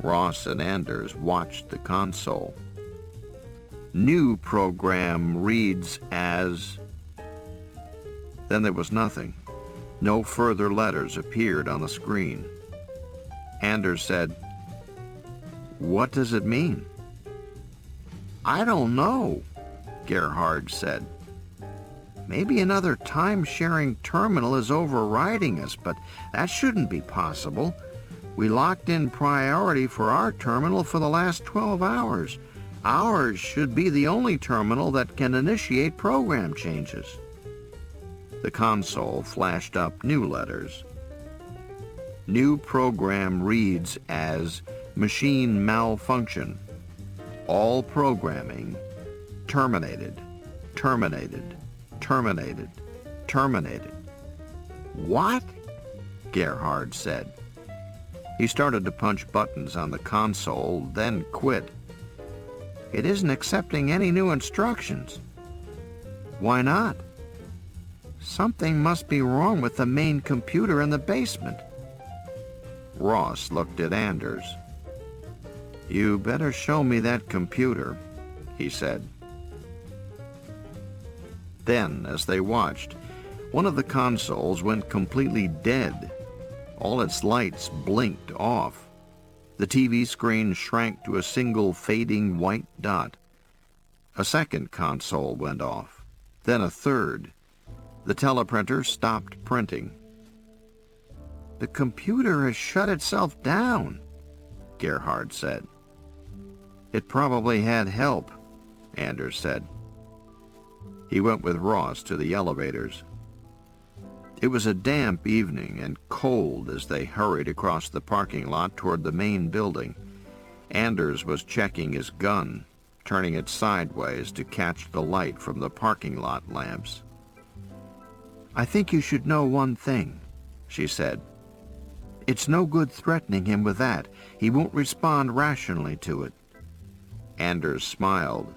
Ross and Anders watched the console. "New program reads as..." Then there was nothing. No further letters appeared on the screen. Anders said, "What does it mean?" "I don't know," Gerhard said. "Maybe another time-sharing terminal is overriding us, but that shouldn't be possible. We locked in priority for our terminal for the last 12 hours. Ours should be the only terminal that can initiate program changes. The console flashed up new letters. New program reads as machine malfunction. All programming terminated, terminated, terminated, terminated. What? Gerhard said. He started to punch buttons on the console, then quit. It isn't accepting any new instructions. Why not? Something must be wrong with the main computer in the basement. Ross looked at Anders. You better show me that computer, he said. Then, as they watched, one of the consoles went completely dead. All its lights blinked off. The TV screen shrank to a single fading white dot. A second console went off, then a third. The teleprinter stopped printing. The computer has shut itself down, Gerhard said. It probably had help, Anders said. He went with Ross to the elevators. It was a damp evening and cold as they hurried across the parking lot toward the main building. Anders was checking his gun, turning it sideways to catch the light from the parking lot lamps. I think you should know one thing, she said. It's no good threatening him with that. He won't respond rationally to it. Anders smiled.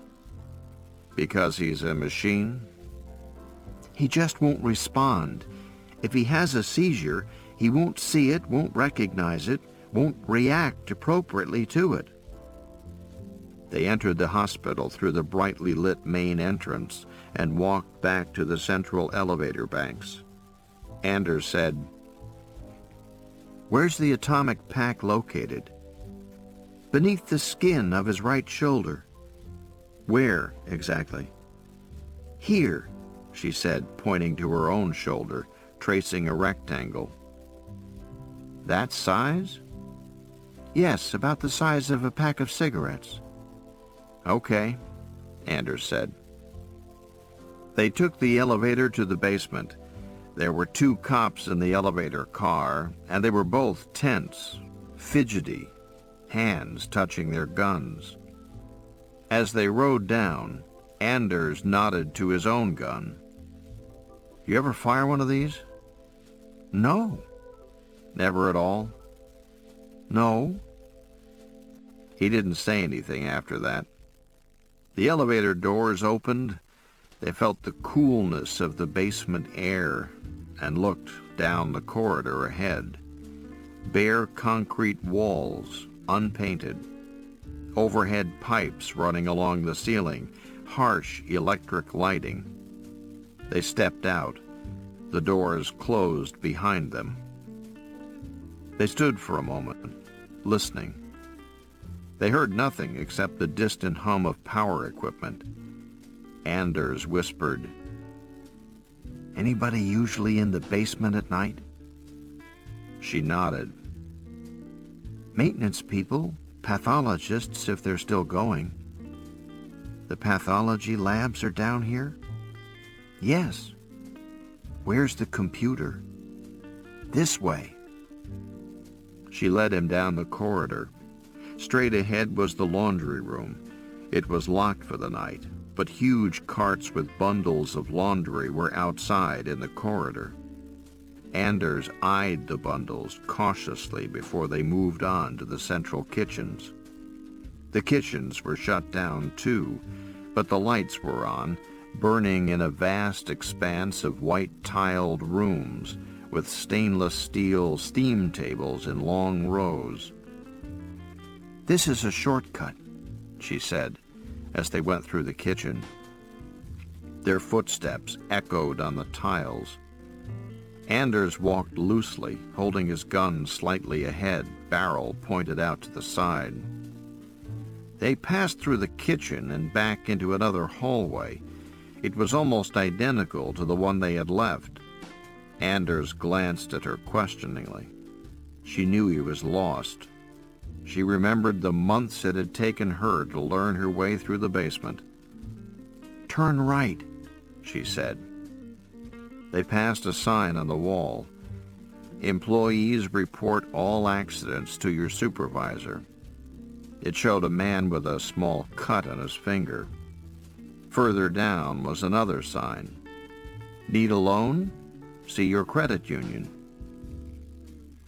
Because he's a machine? He just won't respond. If he has a seizure, he won't see it, won't recognize it, won't react appropriately to it. They entered the hospital through the brightly lit main entrance and walked back to the central elevator banks. Anders said, Where's the atomic pack located? Beneath the skin of his right shoulder. Where, exactly? Here, she said, pointing to her own shoulder, tracing a rectangle. That size? Yes, about the size of a pack of cigarettes. Okay, Anders said. They took the elevator to the basement. There were 2 cops in the elevator car, and they were both tense, fidgety, hands touching their guns. As they rode down, Anders nodded to his own gun. You ever fire one of these? No. Never at all? No. He didn't say anything after that. The elevator doors opened. They felt the coolness of the basement air and looked down the corridor ahead. Bare concrete walls, unpainted. Overhead pipes running along the ceiling, harsh electric lighting. They stepped out. The doors closed behind them. They stood for a moment, listening. They heard nothing except the distant hum of power equipment. Anders whispered, Anybody usually in the basement at night? She nodded. Maintenance people, pathologists if they're still going. The pathology labs are down here? Yes. Where's the computer? This way. She led him down the corridor. Straight ahead was the laundry room. It was locked for the night, but huge carts with bundles of laundry were outside in the corridor. Anders eyed the bundles cautiously before they moved on to the central kitchens. The kitchens were shut down too, but the lights were on, burning in a vast expanse of white-tiled rooms with stainless steel steam tables in long rows. This is a shortcut, she said, as they went through the kitchen. Their footsteps echoed on the tiles. Anders walked loosely, holding his gun slightly ahead, barrel pointed out to the side. They passed through the kitchen and back into another hallway. It was almost identical to the one they had left. Anders glanced at her questioningly. She knew he was lost. She remembered the months it had taken her to learn her way through the basement. "Turn right," she said. They passed a sign on the wall. "Employees report all accidents to your supervisor." It showed a man with a small cut on his finger. Further down was another sign. "Need a loan? See your credit union."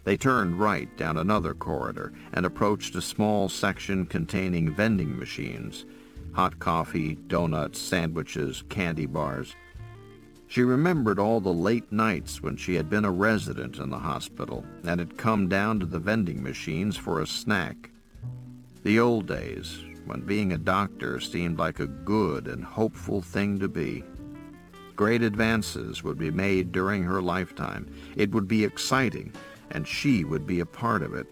They turned right down another corridor and approached a small section containing vending machines, hot coffee, donuts, sandwiches, candy bars. She remembered all the late nights when she had been a resident in the hospital and had come down to the vending machines for a snack. The old days, when being a doctor seemed like a good and hopeful thing to be. Great advances would be made during her lifetime. It would be exciting, and she would be a part of it.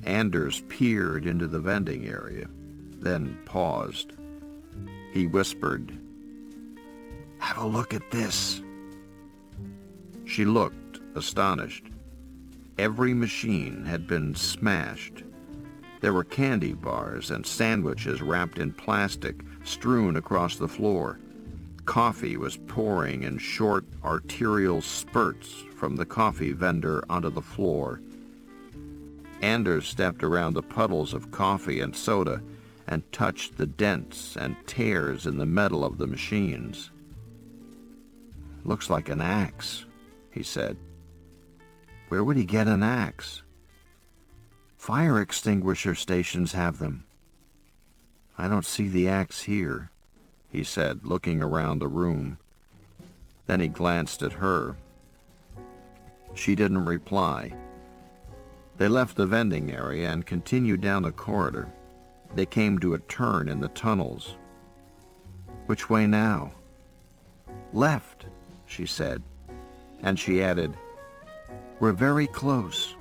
Anders peered into the vending area, then paused. He whispered, "Have a look at this." She looked, astonished. Every machine had been smashed. There were candy bars and sandwiches wrapped in plastic strewn across the floor. Coffee was pouring in short arterial spurts from the coffee vendor onto the floor. Anders stepped around the puddles of coffee and soda and touched the dents and tears in the metal of the machines. "Looks like an axe," he said. "Where would he get an axe?" "Fire extinguisher stations have them." "I don't see the axe here," he said, looking around the room. Then he glanced at her. She didn't reply. They left the vending area and continued down the corridor. They came to a turn in the tunnels. "Which way now?" "Left," she said, and she added, "We're very close."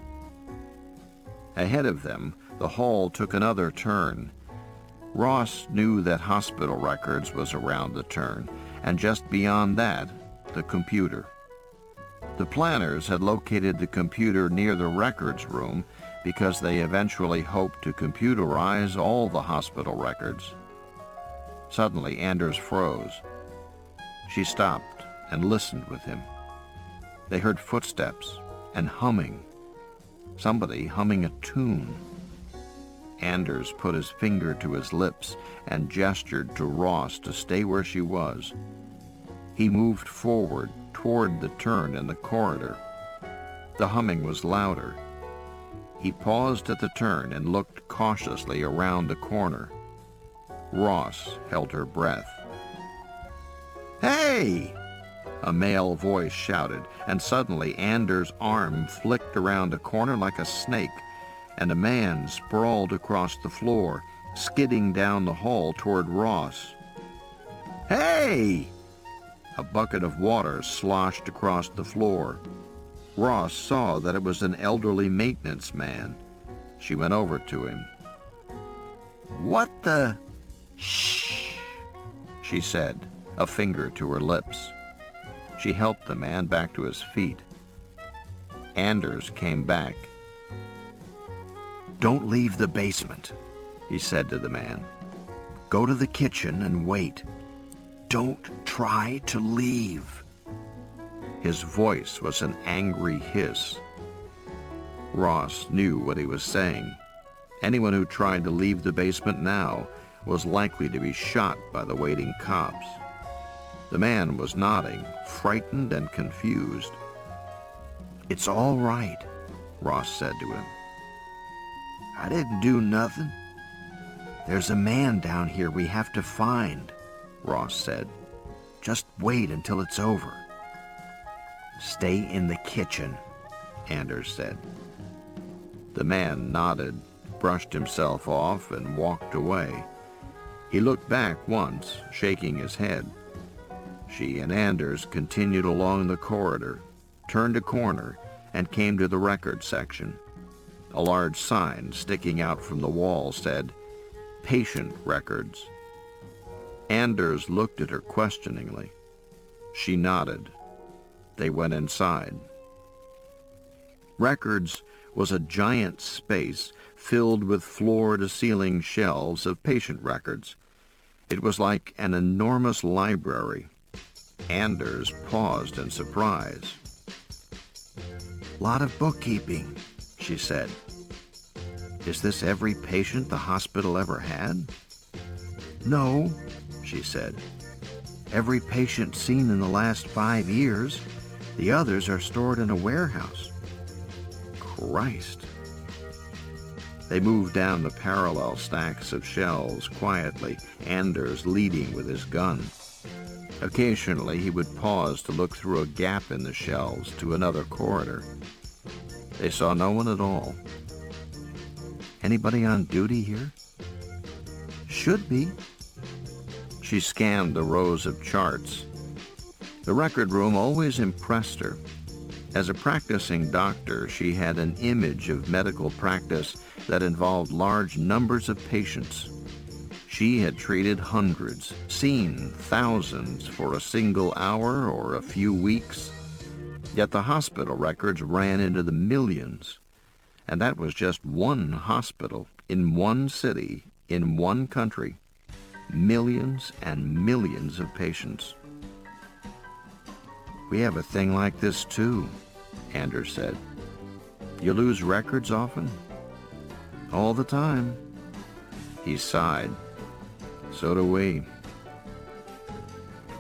Ahead of them, the hall took another turn. Ross knew that hospital records was around the turn, and just beyond that, the computer. The planners had located the computer near the records room because they eventually hoped to computerize all the hospital records. Suddenly, Anders froze. She stopped and listened with him. They heard footsteps and humming. Somebody humming a tune. Anders put his finger to his lips and gestured to Ross to stay where she was. He moved forward toward the turn in the corridor. The humming was louder. He paused at the turn and looked cautiously around the corner. Ross held her breath. "Hey!" a male voice shouted, and suddenly Anders' arm flicked around a corner like a snake, and a man sprawled across the floor, skidding down the hall toward Ross. "Hey!" A bucket of water sloshed across the floor. Ross saw that it was an elderly maintenance man. She went over to him. "What the—" "Shh," she said, a finger to her lips. She helped the man back to his feet. Anders came back. "Don't leave the basement," he said to the man. "Go to the kitchen and wait. Don't try to leave." His voice was an angry hiss. Ross knew what he was saying. Anyone who tried to leave the basement now was likely to be shot by the waiting cops. The man was nodding, frightened and confused. "It's all right," Ross said to him. "I didn't do nothing." "There's a man down here we have to find," Ross said. "Just wait until it's over." "Stay in the kitchen," Anders said. The man nodded, brushed himself off, and walked away. He looked back once, shaking his head. She and Anders continued along the corridor, turned a corner, and came to the record section. A large sign sticking out from the wall said, "Patient Records." Anders looked at her questioningly. She nodded. They went inside. Records was a giant space filled with floor-to-ceiling shelves of patient records. It was like an enormous library. Anders paused in surprise. "Lot of bookkeeping," she said. "Is this every patient the hospital ever had?" "No," she said. "Every patient seen in the last 5 years. The others are stored in a warehouse." Christ. They moved down the parallel stacks of shelves quietly, Anders leading with his gun. Occasionally he would pause to look through a gap in the shelves to another corridor. They saw no one at all. "Anybody on duty here?" "Should be." She scanned the rows of charts. The record room always impressed her. As a practicing doctor, she had an image of medical practice that involved large numbers of patients. She had treated hundreds, seen thousands for a single hour or a few weeks. Yet the hospital records ran into the millions. And that was just one hospital, in one city, in one country. Millions and millions of patients. "We have a thing like this too," Anders said. "You lose records often?" "All the time." He sighed. "So do we."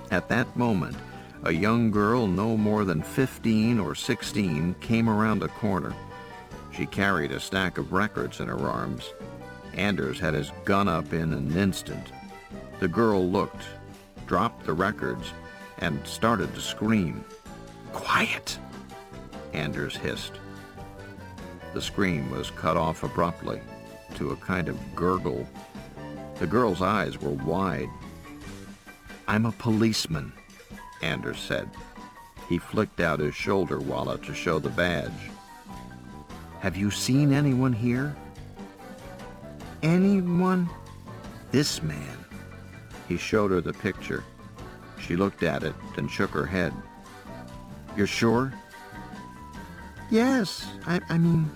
At that moment, a young girl no more than 15 or 16 came around the corner. She carried a stack of records in her arms. Anders had his gun up in an instant. The girl looked, dropped the records, and started to scream. "Quiet!" Anders hissed. The scream was cut off abruptly to a kind of gurgle. The girl's eyes were wide. "I'm a policeman," Anders said. He flicked out his shoulder wallet to show the badge. "Have you seen anyone here?" "Anyone?" "This man." He showed her the picture. She looked at it and shook her head. "You're sure?" "Yes, I mean...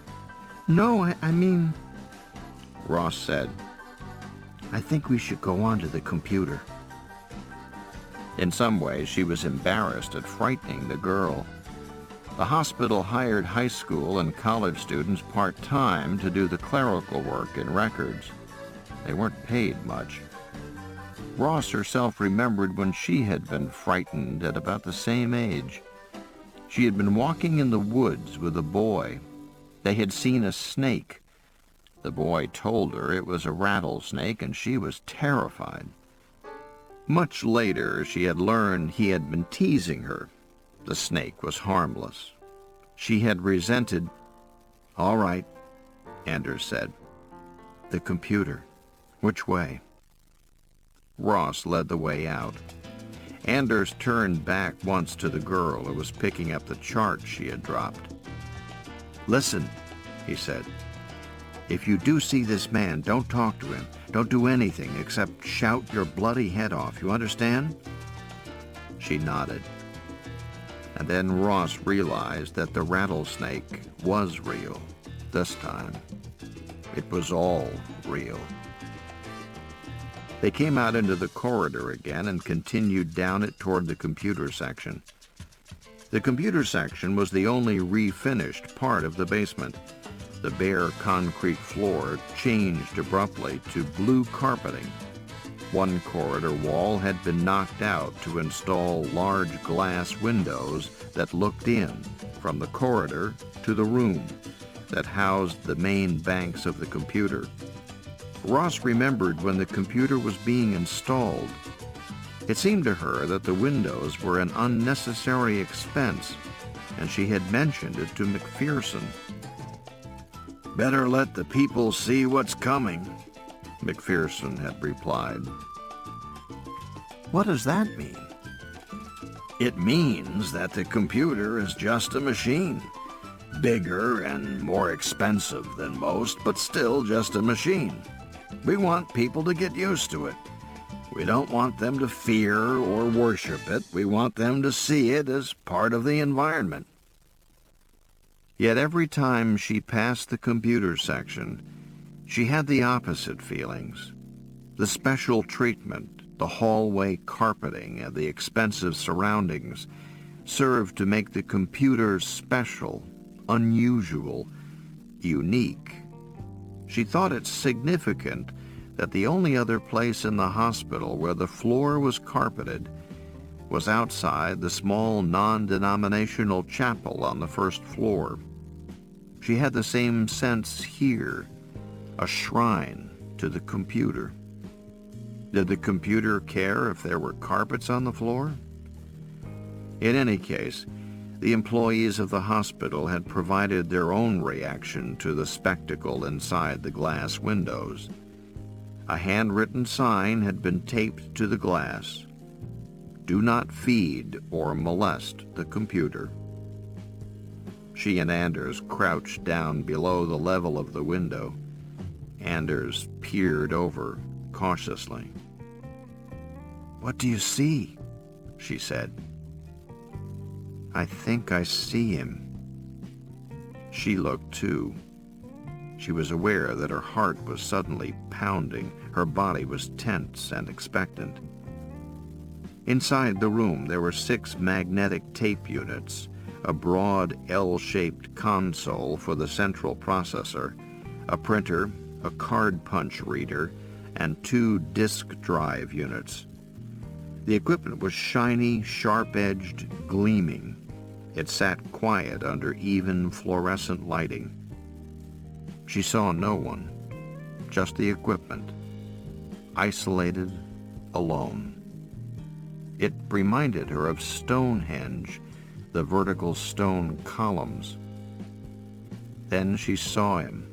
No, I mean..." Ross said, "I think we should go on to the computer." In some ways, she was embarrassed at frightening the girl. The hospital hired high school and college students part-time to do the clerical work in records. They weren't paid much. Ross herself remembered when she had been frightened at about the same age. She had been walking in the woods with a boy. They had seen a snake. The boy told her it was a rattlesnake, and she was terrified. Much later, she had learned he had been teasing her. The snake was harmless. She had resented... "All right," Anders said. "The computer. Which way?" Ross led the way out. Anders turned back once to the girl who was picking up the chart she had dropped. "Listen," he said. "If you do see this man, don't talk to him. Don't do anything except shout your bloody head off. You understand?" She nodded. And then Ross realized that the rattlesnake was real, this time. It was all real. They came out into the corridor again and continued down it toward the computer section. The computer section was the only refinished part of the basement. The bare concrete floor changed abruptly to blue carpeting. One corridor wall had been knocked out to install large glass windows that looked in from the corridor to the room that housed the main banks of the computer. Ross remembered when the computer was being installed. It seemed to her that the windows were an unnecessary expense, and she had mentioned it to McPherson. "Better let the people see what's coming," McPherson had replied. "What does that mean?" "It means that the computer is just a machine. Bigger and more expensive than most, but still just a machine. We want people to get used to it. We don't want them to fear or worship it. We want them to see it as part of the environment." Yet every time she passed the computer section, she had the opposite feelings. The special treatment, the hallway carpeting, and the expensive surroundings served to make the computer special, unusual, unique. She thought it significant that the only other place in the hospital where the floor was carpeted was outside the small non-denominational chapel on the first floor. She had the same sense here, a shrine to the computer. Did the computer care if there were carpets on the floor? In any case, the employees of the hospital had provided their own reaction to the spectacle inside the glass windows. A handwritten sign had been taped to the glass. Do not feed or molest the computer. She and Anders crouched down below the level of the window. Anders peered over cautiously. "What do you see?" she said. "I think I see him." She looked too. She was aware that her heart was suddenly pounding. Her body was tense and expectant. Inside the room there were 6 magnetic tape units, a broad L-shaped console for the central processor, a printer, a card punch reader, and 2 disk drive units. The equipment was shiny, sharp-edged, gleaming. It sat quiet under even fluorescent lighting. She saw no one, just the equipment, isolated, alone. It reminded her of Stonehenge, the vertical stone columns. Then she saw him,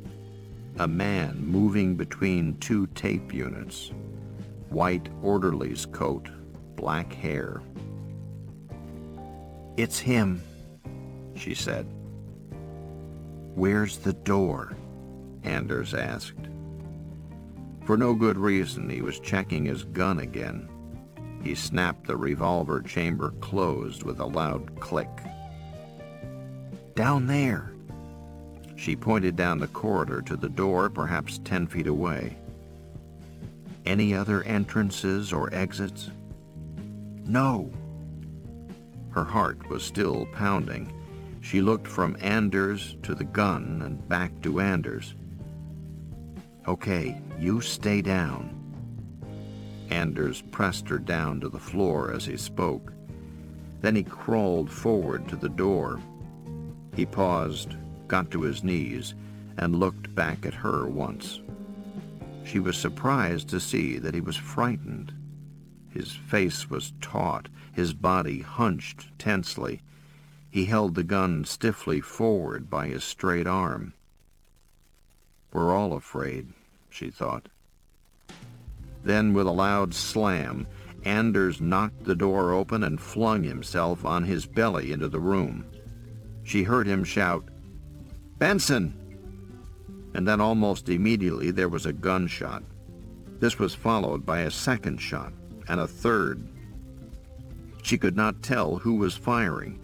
a man moving between 2 tape units, white orderly's coat, black hair. "It's him," she said. "Where's the door?" Anders asked. For no good reason, he was checking his gun again. He snapped the revolver chamber closed with a loud click. "Down there." She pointed down the corridor to the door, perhaps 10 feet away. "Any other entrances or exits?" "No." Her heart was still pounding. She looked from Anders to the gun and back to Anders. "Okay, you stay down." Anders pressed her down to the floor as he spoke. Then he crawled forward to the door. He paused, got to his knees, and looked back at her once. She was surprised to see that he was frightened. His face was taut, his body hunched tensely. He held the gun stiffly forward by his straight arm. "We're all afraid," she thought. Then, with a loud slam, Anders knocked the door open and flung himself on his belly into the room. She heard him shout, "Benson!" And then almost immediately there was a gunshot. This was followed by a second shot and a third. She could not tell who was firing.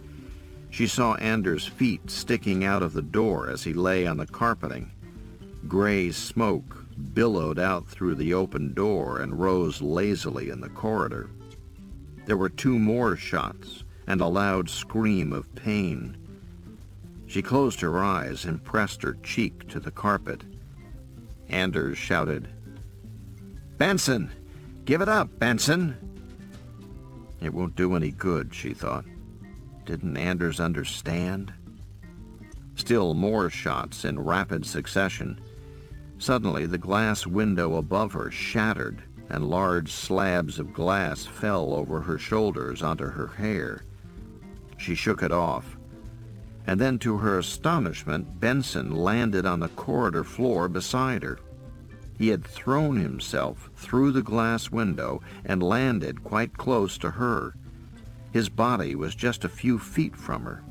She saw Anders' feet sticking out of the door as he lay on the carpeting. Gray smoke billowed out through the open door and rose lazily in the corridor. There were 2 more shots and a loud scream of pain. She closed her eyes and pressed her cheek to the carpet. Anders shouted, "Benson! Give it up, Benson!" It won't do any good, she thought. Didn't Anders understand? Still more shots in rapid succession. Suddenly, the glass window above her shattered, and large slabs of glass fell over her shoulders onto her hair. She shook it off. And then, to her astonishment, Benson landed on the corridor floor beside her. He had thrown himself through the glass window and landed quite close to her. His body was just a few feet from her.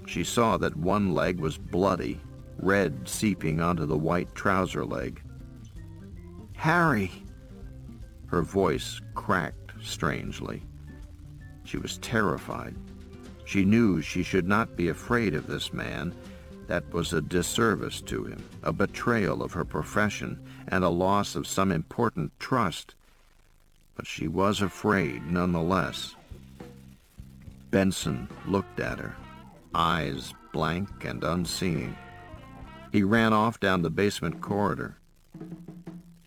She saw that one leg was bloody, red seeping onto the white trouser leg. "Harry!" Her voice cracked strangely. She was terrified. She knew she should not be afraid of this man, That was a disservice to him, a betrayal of her profession, and a loss of some important trust. But she was afraid nonetheless. Benson looked at her, eyes blank and unseeing. He ran off down the basement corridor.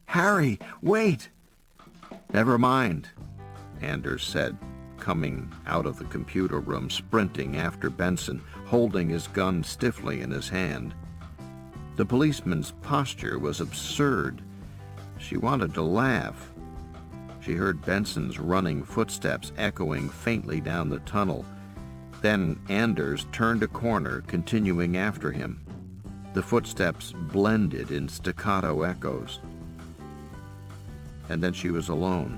"Harry, wait!" "Never mind," Anders said, coming out of the computer room, sprinting after Benson, holding his gun stiffly in his hand. The policeman's posture was absurd. She wanted to laugh. She heard Benson's running footsteps echoing faintly down the tunnel. Then Anders turned a corner, continuing after him. The footsteps blended in staccato echoes. And then she was alone.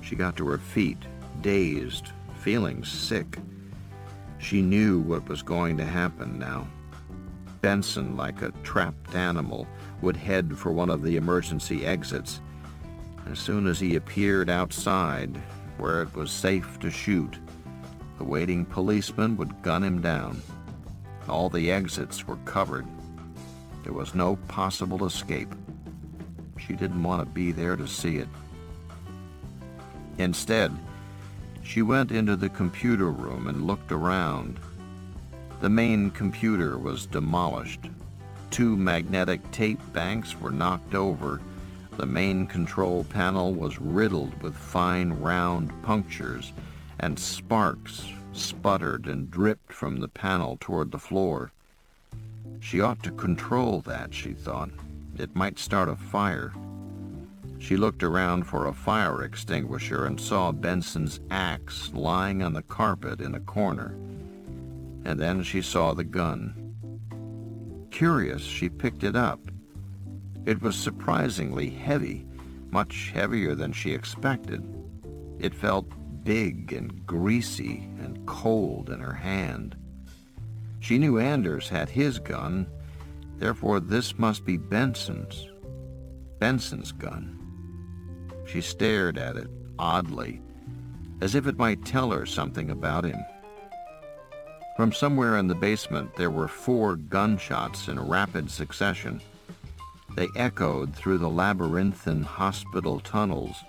She got to her feet, dazed, feeling sick. She knew what was going to happen now. Benson, like a trapped animal, would head for one of the emergency exits. As soon as he appeared outside, where it was safe to shoot, the waiting policeman would gun him down. All the exits were covered. There was no possible escape. She didn't want to be there to see it. Instead, she went into the computer room and looked around. The main computer was demolished. 2 magnetic tape banks were knocked over. The main control panel was riddled with fine round punctures, and sparks sputtered and dripped from the panel toward the floor. She ought to control that, she thought. It might start a fire. She looked around for a fire extinguisher and saw Benson's axe lying on the carpet in a corner. And then she saw the gun. Curious, she picked it up. It was surprisingly heavy, much heavier than she expected. It felt big and greasy and cold in her hand. She knew Anders had his gun, therefore this must be Benson's gun. She stared at it, oddly, as if it might tell her something about him. From somewhere in the basement there were 4 gunshots in rapid succession. They echoed through the labyrinthine hospital tunnels.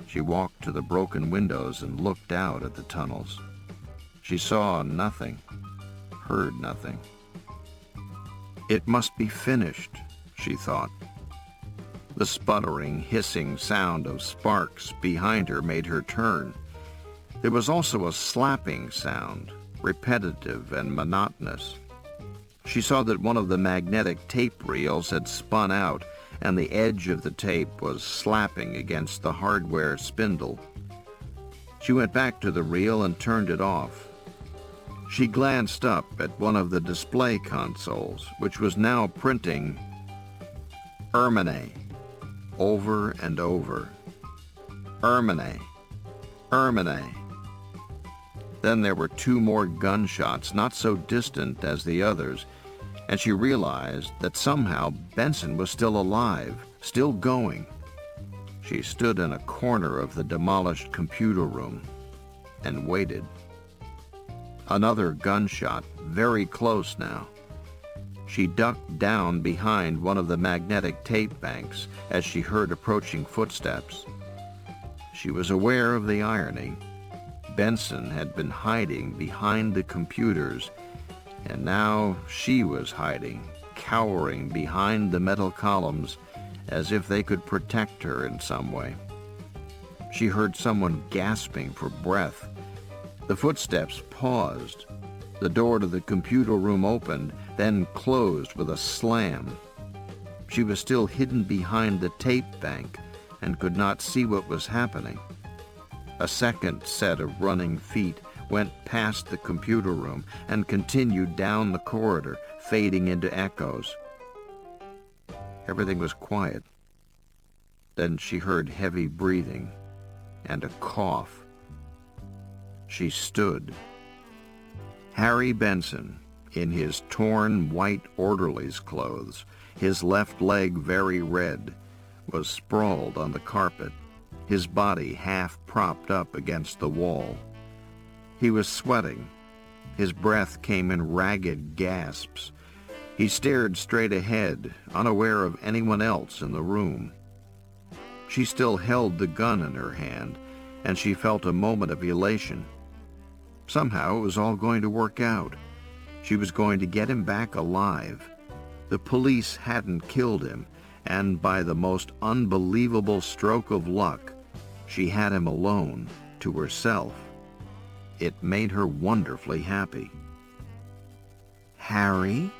She walked to the broken windows and looked out at the tunnels. She saw nothing, heard nothing. It must be finished, she thought. The sputtering, hissing sound of sparks behind her made her turn. There was also a slapping sound, repetitive and monotonous. She saw that one of the magnetic tape reels had spun out, and the edge of the tape was slapping against the hardware spindle. She went back to the reel and turned it off. She glanced up at one of the display consoles, which was now printing Ermine over and over. Ermine, Ermine. Then there were 2 more gunshots, not so distant as the others, and she realized that somehow Benson was still alive, still going. She stood in a corner of the demolished computer room and waited. Another gunshot, very close now. She ducked down behind one of the magnetic tape banks as she heard approaching footsteps. She was aware of the irony. Benson had been hiding behind the computers, and now she was hiding, cowering behind the metal columns, as if they could protect her in some way. She heard someone gasping for breath. The footsteps paused. The door to the computer room opened, then closed with a slam. She was still hidden behind the tape bank and could not see what was happening. A second set of running feet went past the computer room and continued down the corridor, fading into echoes. Everything was quiet. Then she heard heavy breathing and a cough. She stood. Harry Benson, in his torn white orderly's clothes, his left leg very red, was sprawled on the carpet, his body half propped up against the wall. He was sweating, His breath came in ragged gasps. He stared straight ahead, unaware of anyone else in the room. She still held the gun in her hand, and she felt a moment of elation. Somehow it was all going to work out. She was going to get him back alive. The police hadn't killed him, and by the most unbelievable stroke of luck, she had him alone, to herself. It made her wonderfully happy. "Harry?"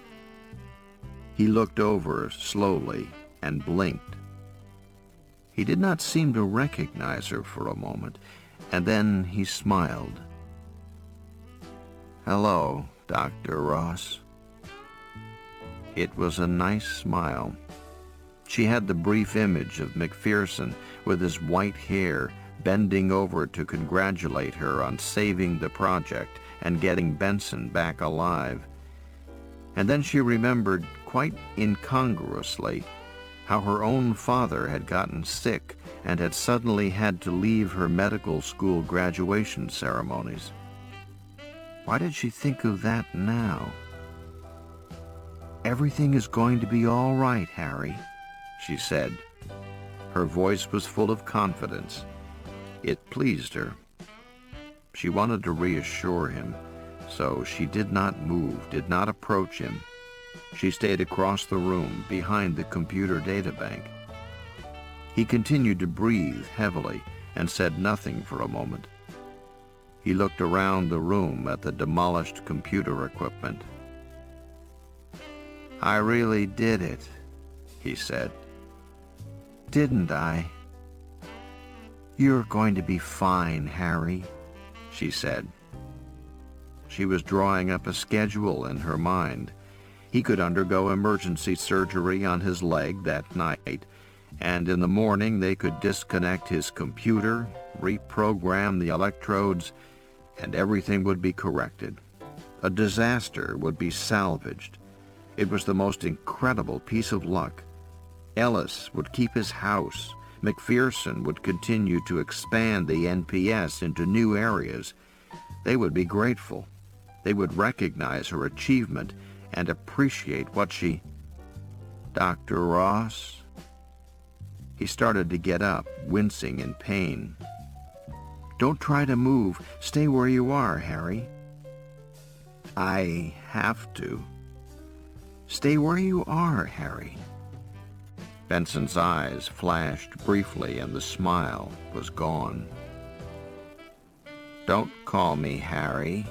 He looked over slowly and blinked. He did not seem to recognize her for a moment, and then he smiled. "Hello, Dr. Ross." It was a nice smile. She had the brief image of McPherson with his white hair bending over to congratulate her on saving the project and getting Benson back alive. And then she remembered, quite incongruously, how her own father had gotten sick and had suddenly had to leave her medical school graduation ceremonies. Why did she think of that now? "Everything is going to be all right, Harry," she said. Her voice was full of confidence. It pleased her. She wanted to reassure him, so she did not move, did not approach him. She stayed across the room, behind the computer databank. He continued to breathe heavily and said nothing for a moment. He looked around the room at the demolished computer equipment. "I really did it," he said. "Didn't I?" "You're going to be fine, Harry," she said. She was drawing up a schedule in her mind. He could undergo emergency surgery on his leg that night, and in the morning they could disconnect his computer, reprogram the electrodes, and everything would be corrected. A disaster would be salvaged. It was the most incredible piece of luck. Ellis would keep his house. McPherson would continue to expand the NPS into new areas. They would be grateful. They would recognize her achievement and appreciate what she... "Dr. Ross?" He started to get up, wincing in pain. "Don't try to move. Stay where you are, Harry." "I have to." "Stay where you are, Harry." Benson's eyes flashed briefly and the smile was gone. "Don't call me Harry.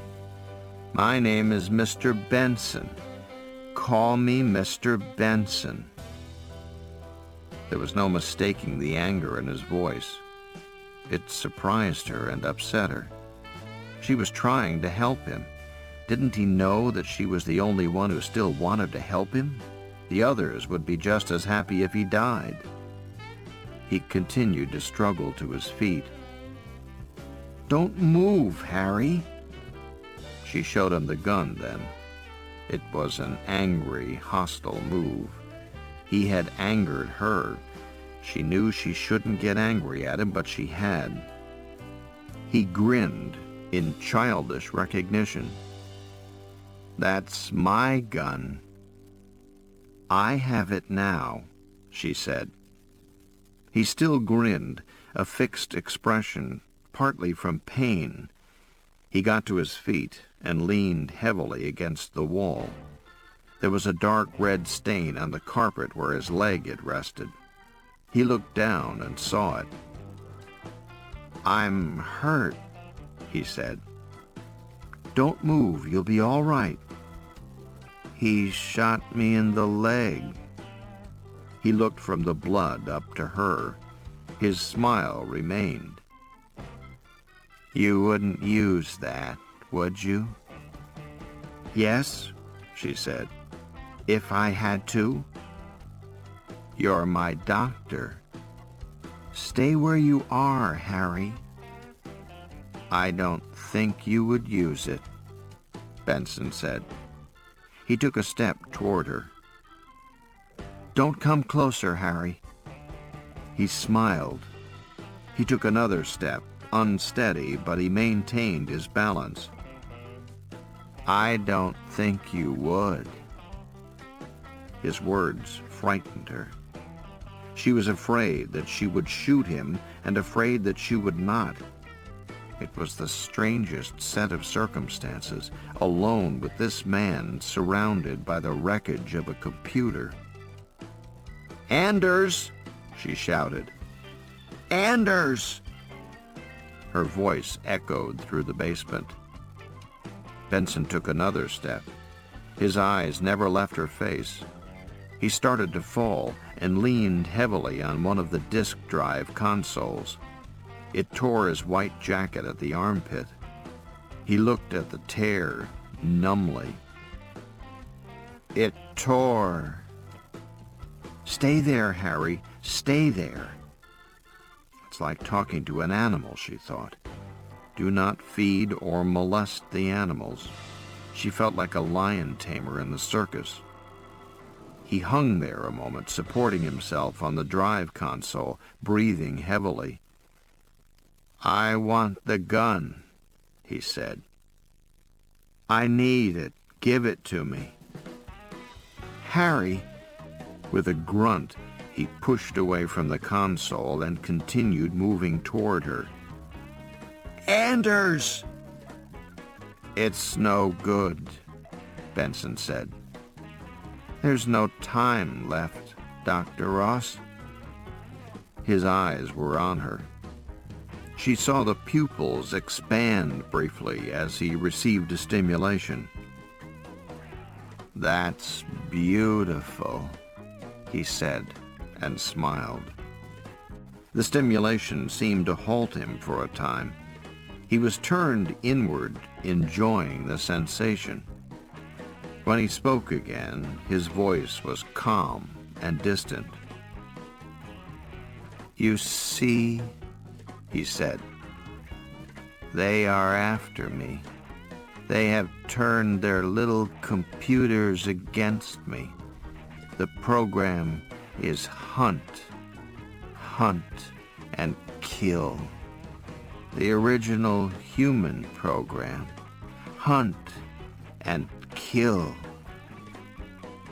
My name is Mr. Benson. Call me Mr. Benson." There was no mistaking the anger in his voice. It surprised her and upset her. She was trying to help him. Didn't he know that she was the only one who still wanted to help him? The others would be just as happy if he died. He continued to struggle to his feet. "Don't move, Harry." She showed him the gun then. It was an angry, hostile move. He had angered her. She knew she shouldn't get angry at him, but she had. He grinned in childish recognition. "That's my gun." "I have it now," she said. He still grinned, a fixed expression, partly from pain. He got to his feet and leaned heavily against the wall. There was a dark red stain on the carpet where his leg had rested. He looked down and saw it. "I'm hurt," he said. "Don't move. You'll be all right." "He shot me in the leg." He looked from the blood up to her. His smile remained. "You wouldn't use that, would you?" "Yes," she said. "If I had to." "You're my doctor." "Stay where you are, Harry." "I don't think you would use it," Benson said. He took a step toward her. "Don't come closer, Harry." He smiled. He took another step, unsteady, but he maintained his balance. I don't think you would." His words frightened her. She was afraid that she would shoot him and afraid that she would not. It was the strangest set of circumstances, alone with this man surrounded by the wreckage of a computer. "Anders!" she shouted. "Anders!" Her voice echoed through the basement. Benson took another step. His eyes never left her face. He started to fall and leaned heavily on one of the disk drive consoles. It tore his white jacket at the armpit. He looked at the tear numbly. It tore. "Stay there, Harry. Stay there." It's like talking to an animal, she thought. Do not feed or molest the animals. She felt like a lion tamer in the circus. He hung there a moment, supporting himself on the drive console, breathing heavily. "I want the gun," he said. "I need it. Give it to me." "Harry," with a grunt, he pushed away from the console and continued moving toward her. "Anders!" "It's no good," Benson said. "There's no time left, Dr. Ross." His eyes were on her. She saw the pupils expand briefly as he received a stimulation. "That's beautiful," he said, and smiled. The stimulation seemed to halt him for a time. He was turned inward, enjoying the sensation. When he spoke again, his voice was calm and distant. "You see," he said, "they are after me. They have turned their little computers against me. The program is hunt, hunt, and kill. The original human program. Hunt and kill.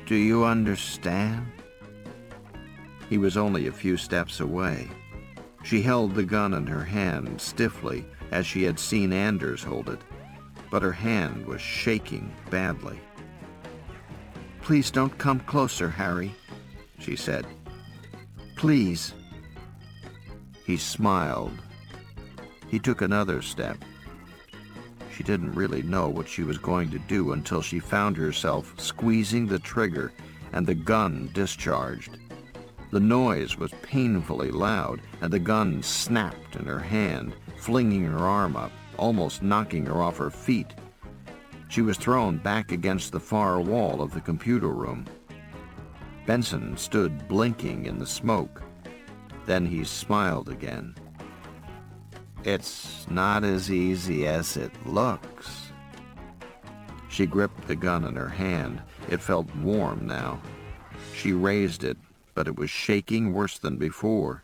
Do you understand?" He was only a few steps away. She held the gun in her hand stiffly, as she had seen Anders hold it, but her hand was shaking badly. "Please don't come closer, Harry," she said. "Please." He smiled. He took another step. She didn't really know what she was going to do until she found herself squeezing the trigger and the gun discharged. The noise was painfully loud, and the gun snapped in her hand, flinging her arm up, almost knocking her off her feet. She was thrown back against the far wall of the computer room. Benson stood blinking in the smoke. Then he smiled again. "It's not as easy as it looks." She gripped the gun in her hand. It felt warm now. She raised it, but it was shaking worse than before.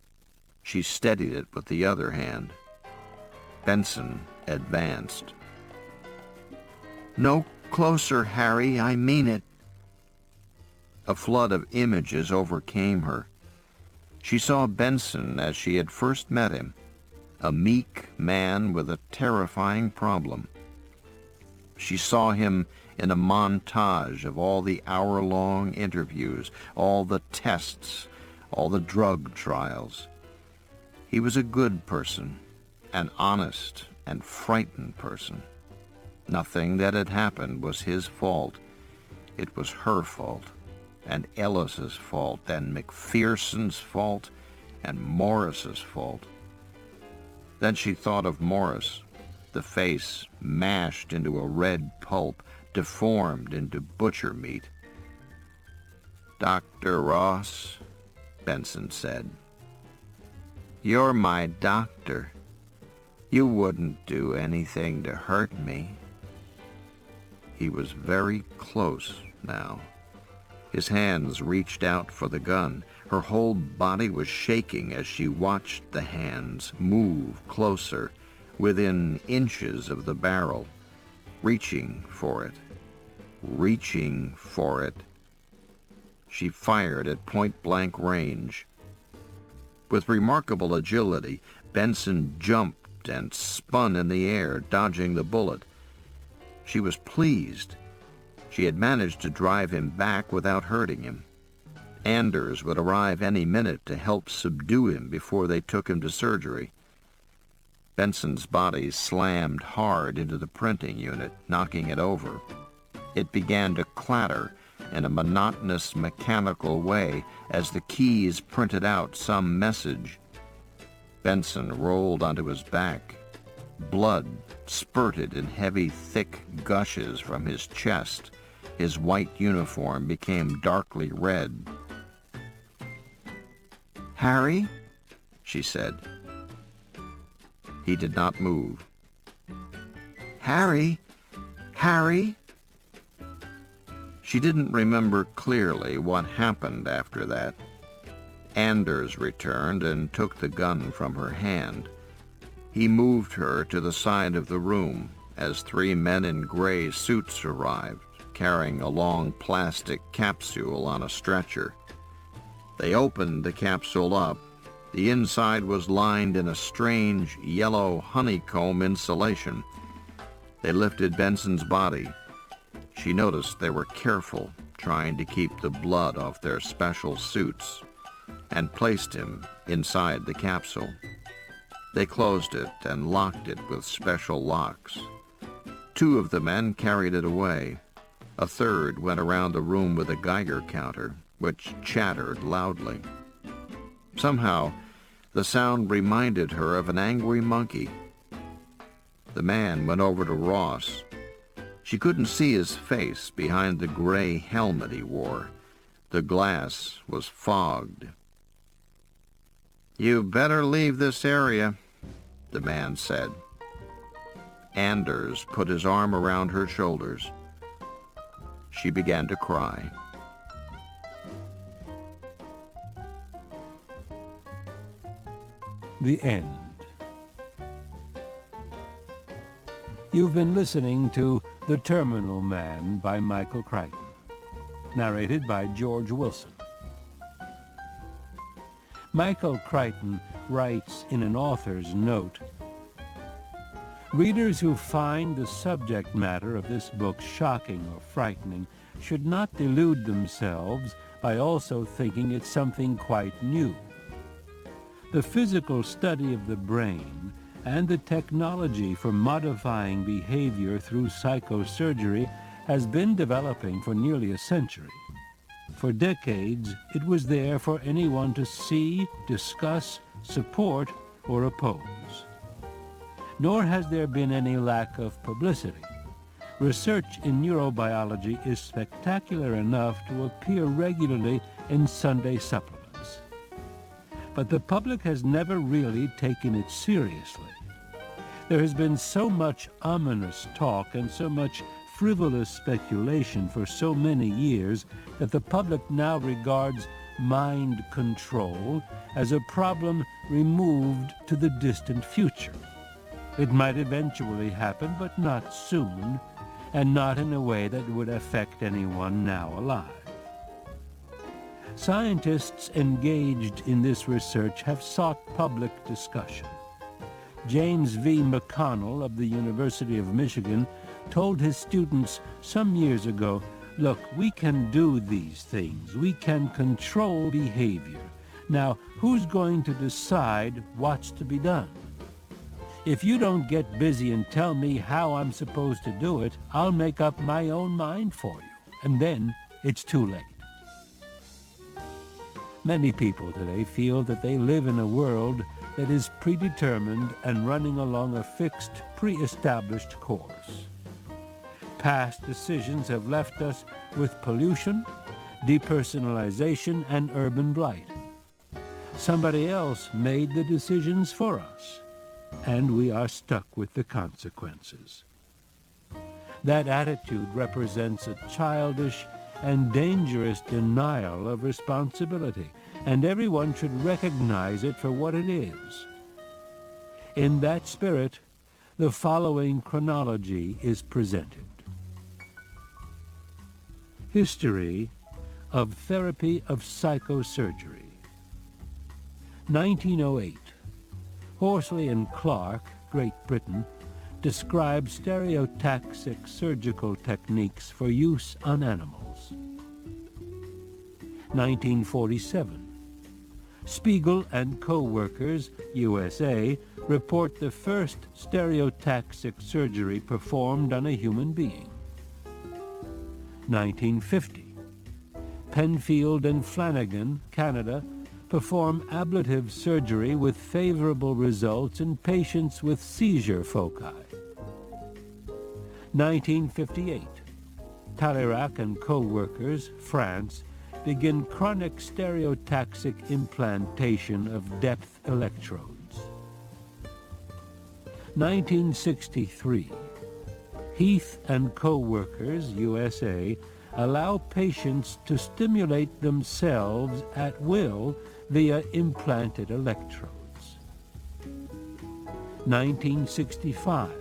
She steadied it with the other hand. Benson advanced. "No closer, Harry, I mean it." A flood of images overcame her. She saw Benson as she had first met him, a meek man with a terrifying problem. She saw him in a montage of all the hour-long interviews, all the tests, all the drug trials. He was a good person, an honest and frightened person. Nothing that had happened was his fault. It was her fault, and Ellis's fault, and McPherson's fault, and Morris's fault. Then she thought of Morris, the face mashed into a red pulp, deformed into butcher meat. "Dr. Ross," Benson said, "you're my doctor. You wouldn't do anything to hurt me." He was very close now. His hands reached out for the gun. Her whole body was shaking as she watched the hands move closer, within inches of the barrel. reaching for it, reaching for it. She fired at point-blank range. With remarkable agility, Benson jumped and spun in the air, dodging the bullet. She was pleased. She had managed to drive him back without hurting him. Anders would arrive any minute to help subdue him before they took him to surgery. Benson's body slammed hard into the printing unit, knocking it over. It began to clatter in a monotonous, mechanical way as the keys printed out some message. Benson rolled onto his back. Blood spurted in heavy, thick gushes from his chest. His white uniform became darkly red. "Harry?" she said. He did not move. "Harry? Harry?" She didn't remember clearly what happened after that. Anders returned and took the gun from her hand. He moved her to the side of the room as 3 men in gray suits arrived, carrying a long plastic capsule on a stretcher. They opened the capsule up. The inside was lined in a strange yellow honeycomb insulation. They lifted Benson's body. She noticed they were careful, trying to keep the blood off their special suits, and placed him inside the capsule. They closed it and locked it with special locks. 2 of the men carried it away. A third went around the room with a Geiger counter, which chattered loudly. Somehow, the sound reminded her of an angry monkey. The man went over to Ross. She couldn't see his face behind the gray helmet he wore. The glass was fogged. "You better leave this area," the man said. Anders put his arm around her shoulders. She began to cry. The end. You've been listening to The Terminal Man by Michael Crichton, narrated by George Wilson. Michael Crichton writes in an author's note, "Readers who find the subject matter of this book shocking or frightening should not delude themselves by also thinking it's something quite new. The physical study of the brain and the technology for modifying behavior through psychosurgery has been developing for nearly a century. For decades, it was there for anyone to see, discuss, support, or oppose. Nor has there been any lack of publicity. Research in neurobiology is spectacular enough to appear regularly in Sunday supplements. But the public has never really taken it seriously. There has been so much ominous talk and so much frivolous speculation for so many years that the public now regards mind control as a problem removed to the distant future. It might eventually happen, but not soon, and not in a way that would affect anyone now alive. Scientists engaged in this research have sought public discussion. James V. McConnell of the University of Michigan told his students some years ago, "Look, we can do these things. We can control behavior. Now, who's going to decide what's to be done? If you don't get busy and tell me how I'm supposed to do it, I'll make up my own mind for you, and then it's too late." Many people today feel that they live in a world that is predetermined and running along a fixed, pre-established course. Past decisions have left us with pollution, depersonalization, and urban blight. Somebody else made the decisions for us, and we are stuck with the consequences. That attitude represents a childish and dangerous denial of responsibility, and everyone should recognize it for what it is. In that spirit, the following chronology is presented. History of Therapy of Psychosurgery. 1908. Horsley and Clark, Great Britain, describe stereotaxic surgical techniques for use on animals. 1947. Spiegel and co-workers, USA, report the first stereotaxic surgery performed on a human being. 1950. Penfield and Flanagan, Canada, perform ablative surgery with favorable results in patients with seizure foci. 1958. Talleyrand and co-workers, France, begin chronic stereotaxic implantation of depth electrodes. 1963. Heath and co-workers, USA, allow patients to stimulate themselves at will via implanted electrodes. 1965.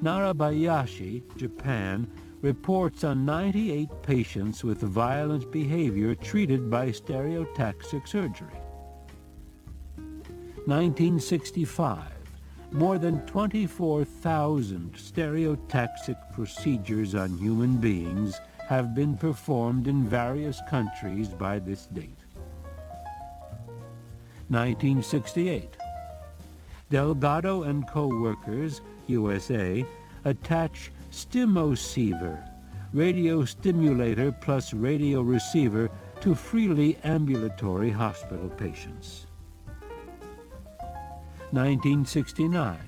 Narabayashi, Japan, reports on 98 patients with violent behavior treated by stereotaxic surgery. 1965. More than 24,000 stereotaxic procedures on human beings have been performed in various countries by this date. 1968. Delgado and co-workers, USA, attach stimoceiver, radio stimulator plus radio receiver, to freely ambulatory hospital patients. 1969.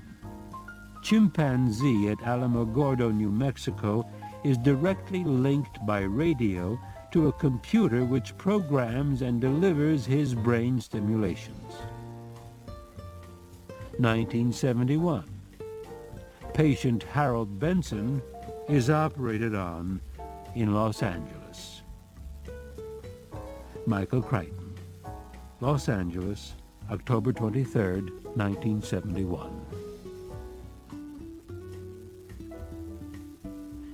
Chimpanzee at Alamogordo, New Mexico, is directly linked by radio to a computer which programs and delivers his brain stimulations. 1971. Patient Harold Benson is operated on in Los Angeles. Michael Crichton, Los Angeles, October 23, 1971.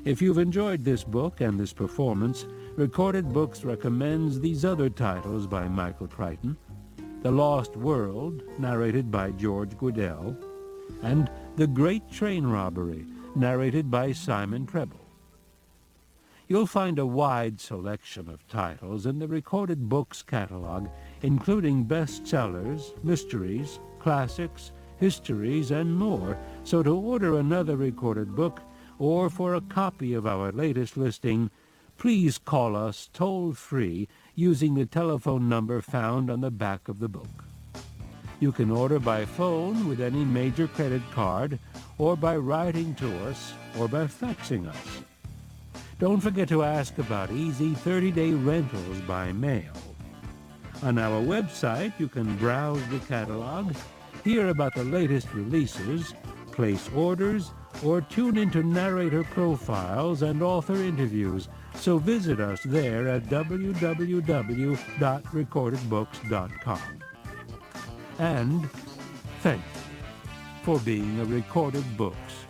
If you've enjoyed this book and this performance, Recorded Books recommends these other titles by Michael Crichton: The Lost World, narrated by George Guidall, and The Great Train Robbery, narrated by Simon Preble. You'll find a wide selection of titles in the Recorded Books catalog, including bestsellers, mysteries, classics, histories, and more. So to order another Recorded Book, or for a copy of our latest listing, please call us toll-free using the telephone number found on the back of the book. You can order by phone with any major credit card, or by writing to us, or by faxing us. Don't forget to ask about easy 30-day rentals by mail. On our website, you can browse the catalog, hear about the latest releases, place orders, or tune into narrator profiles and author interviews. So visit us there at www.recordedbooks.com. And thank you for being a Recorded Books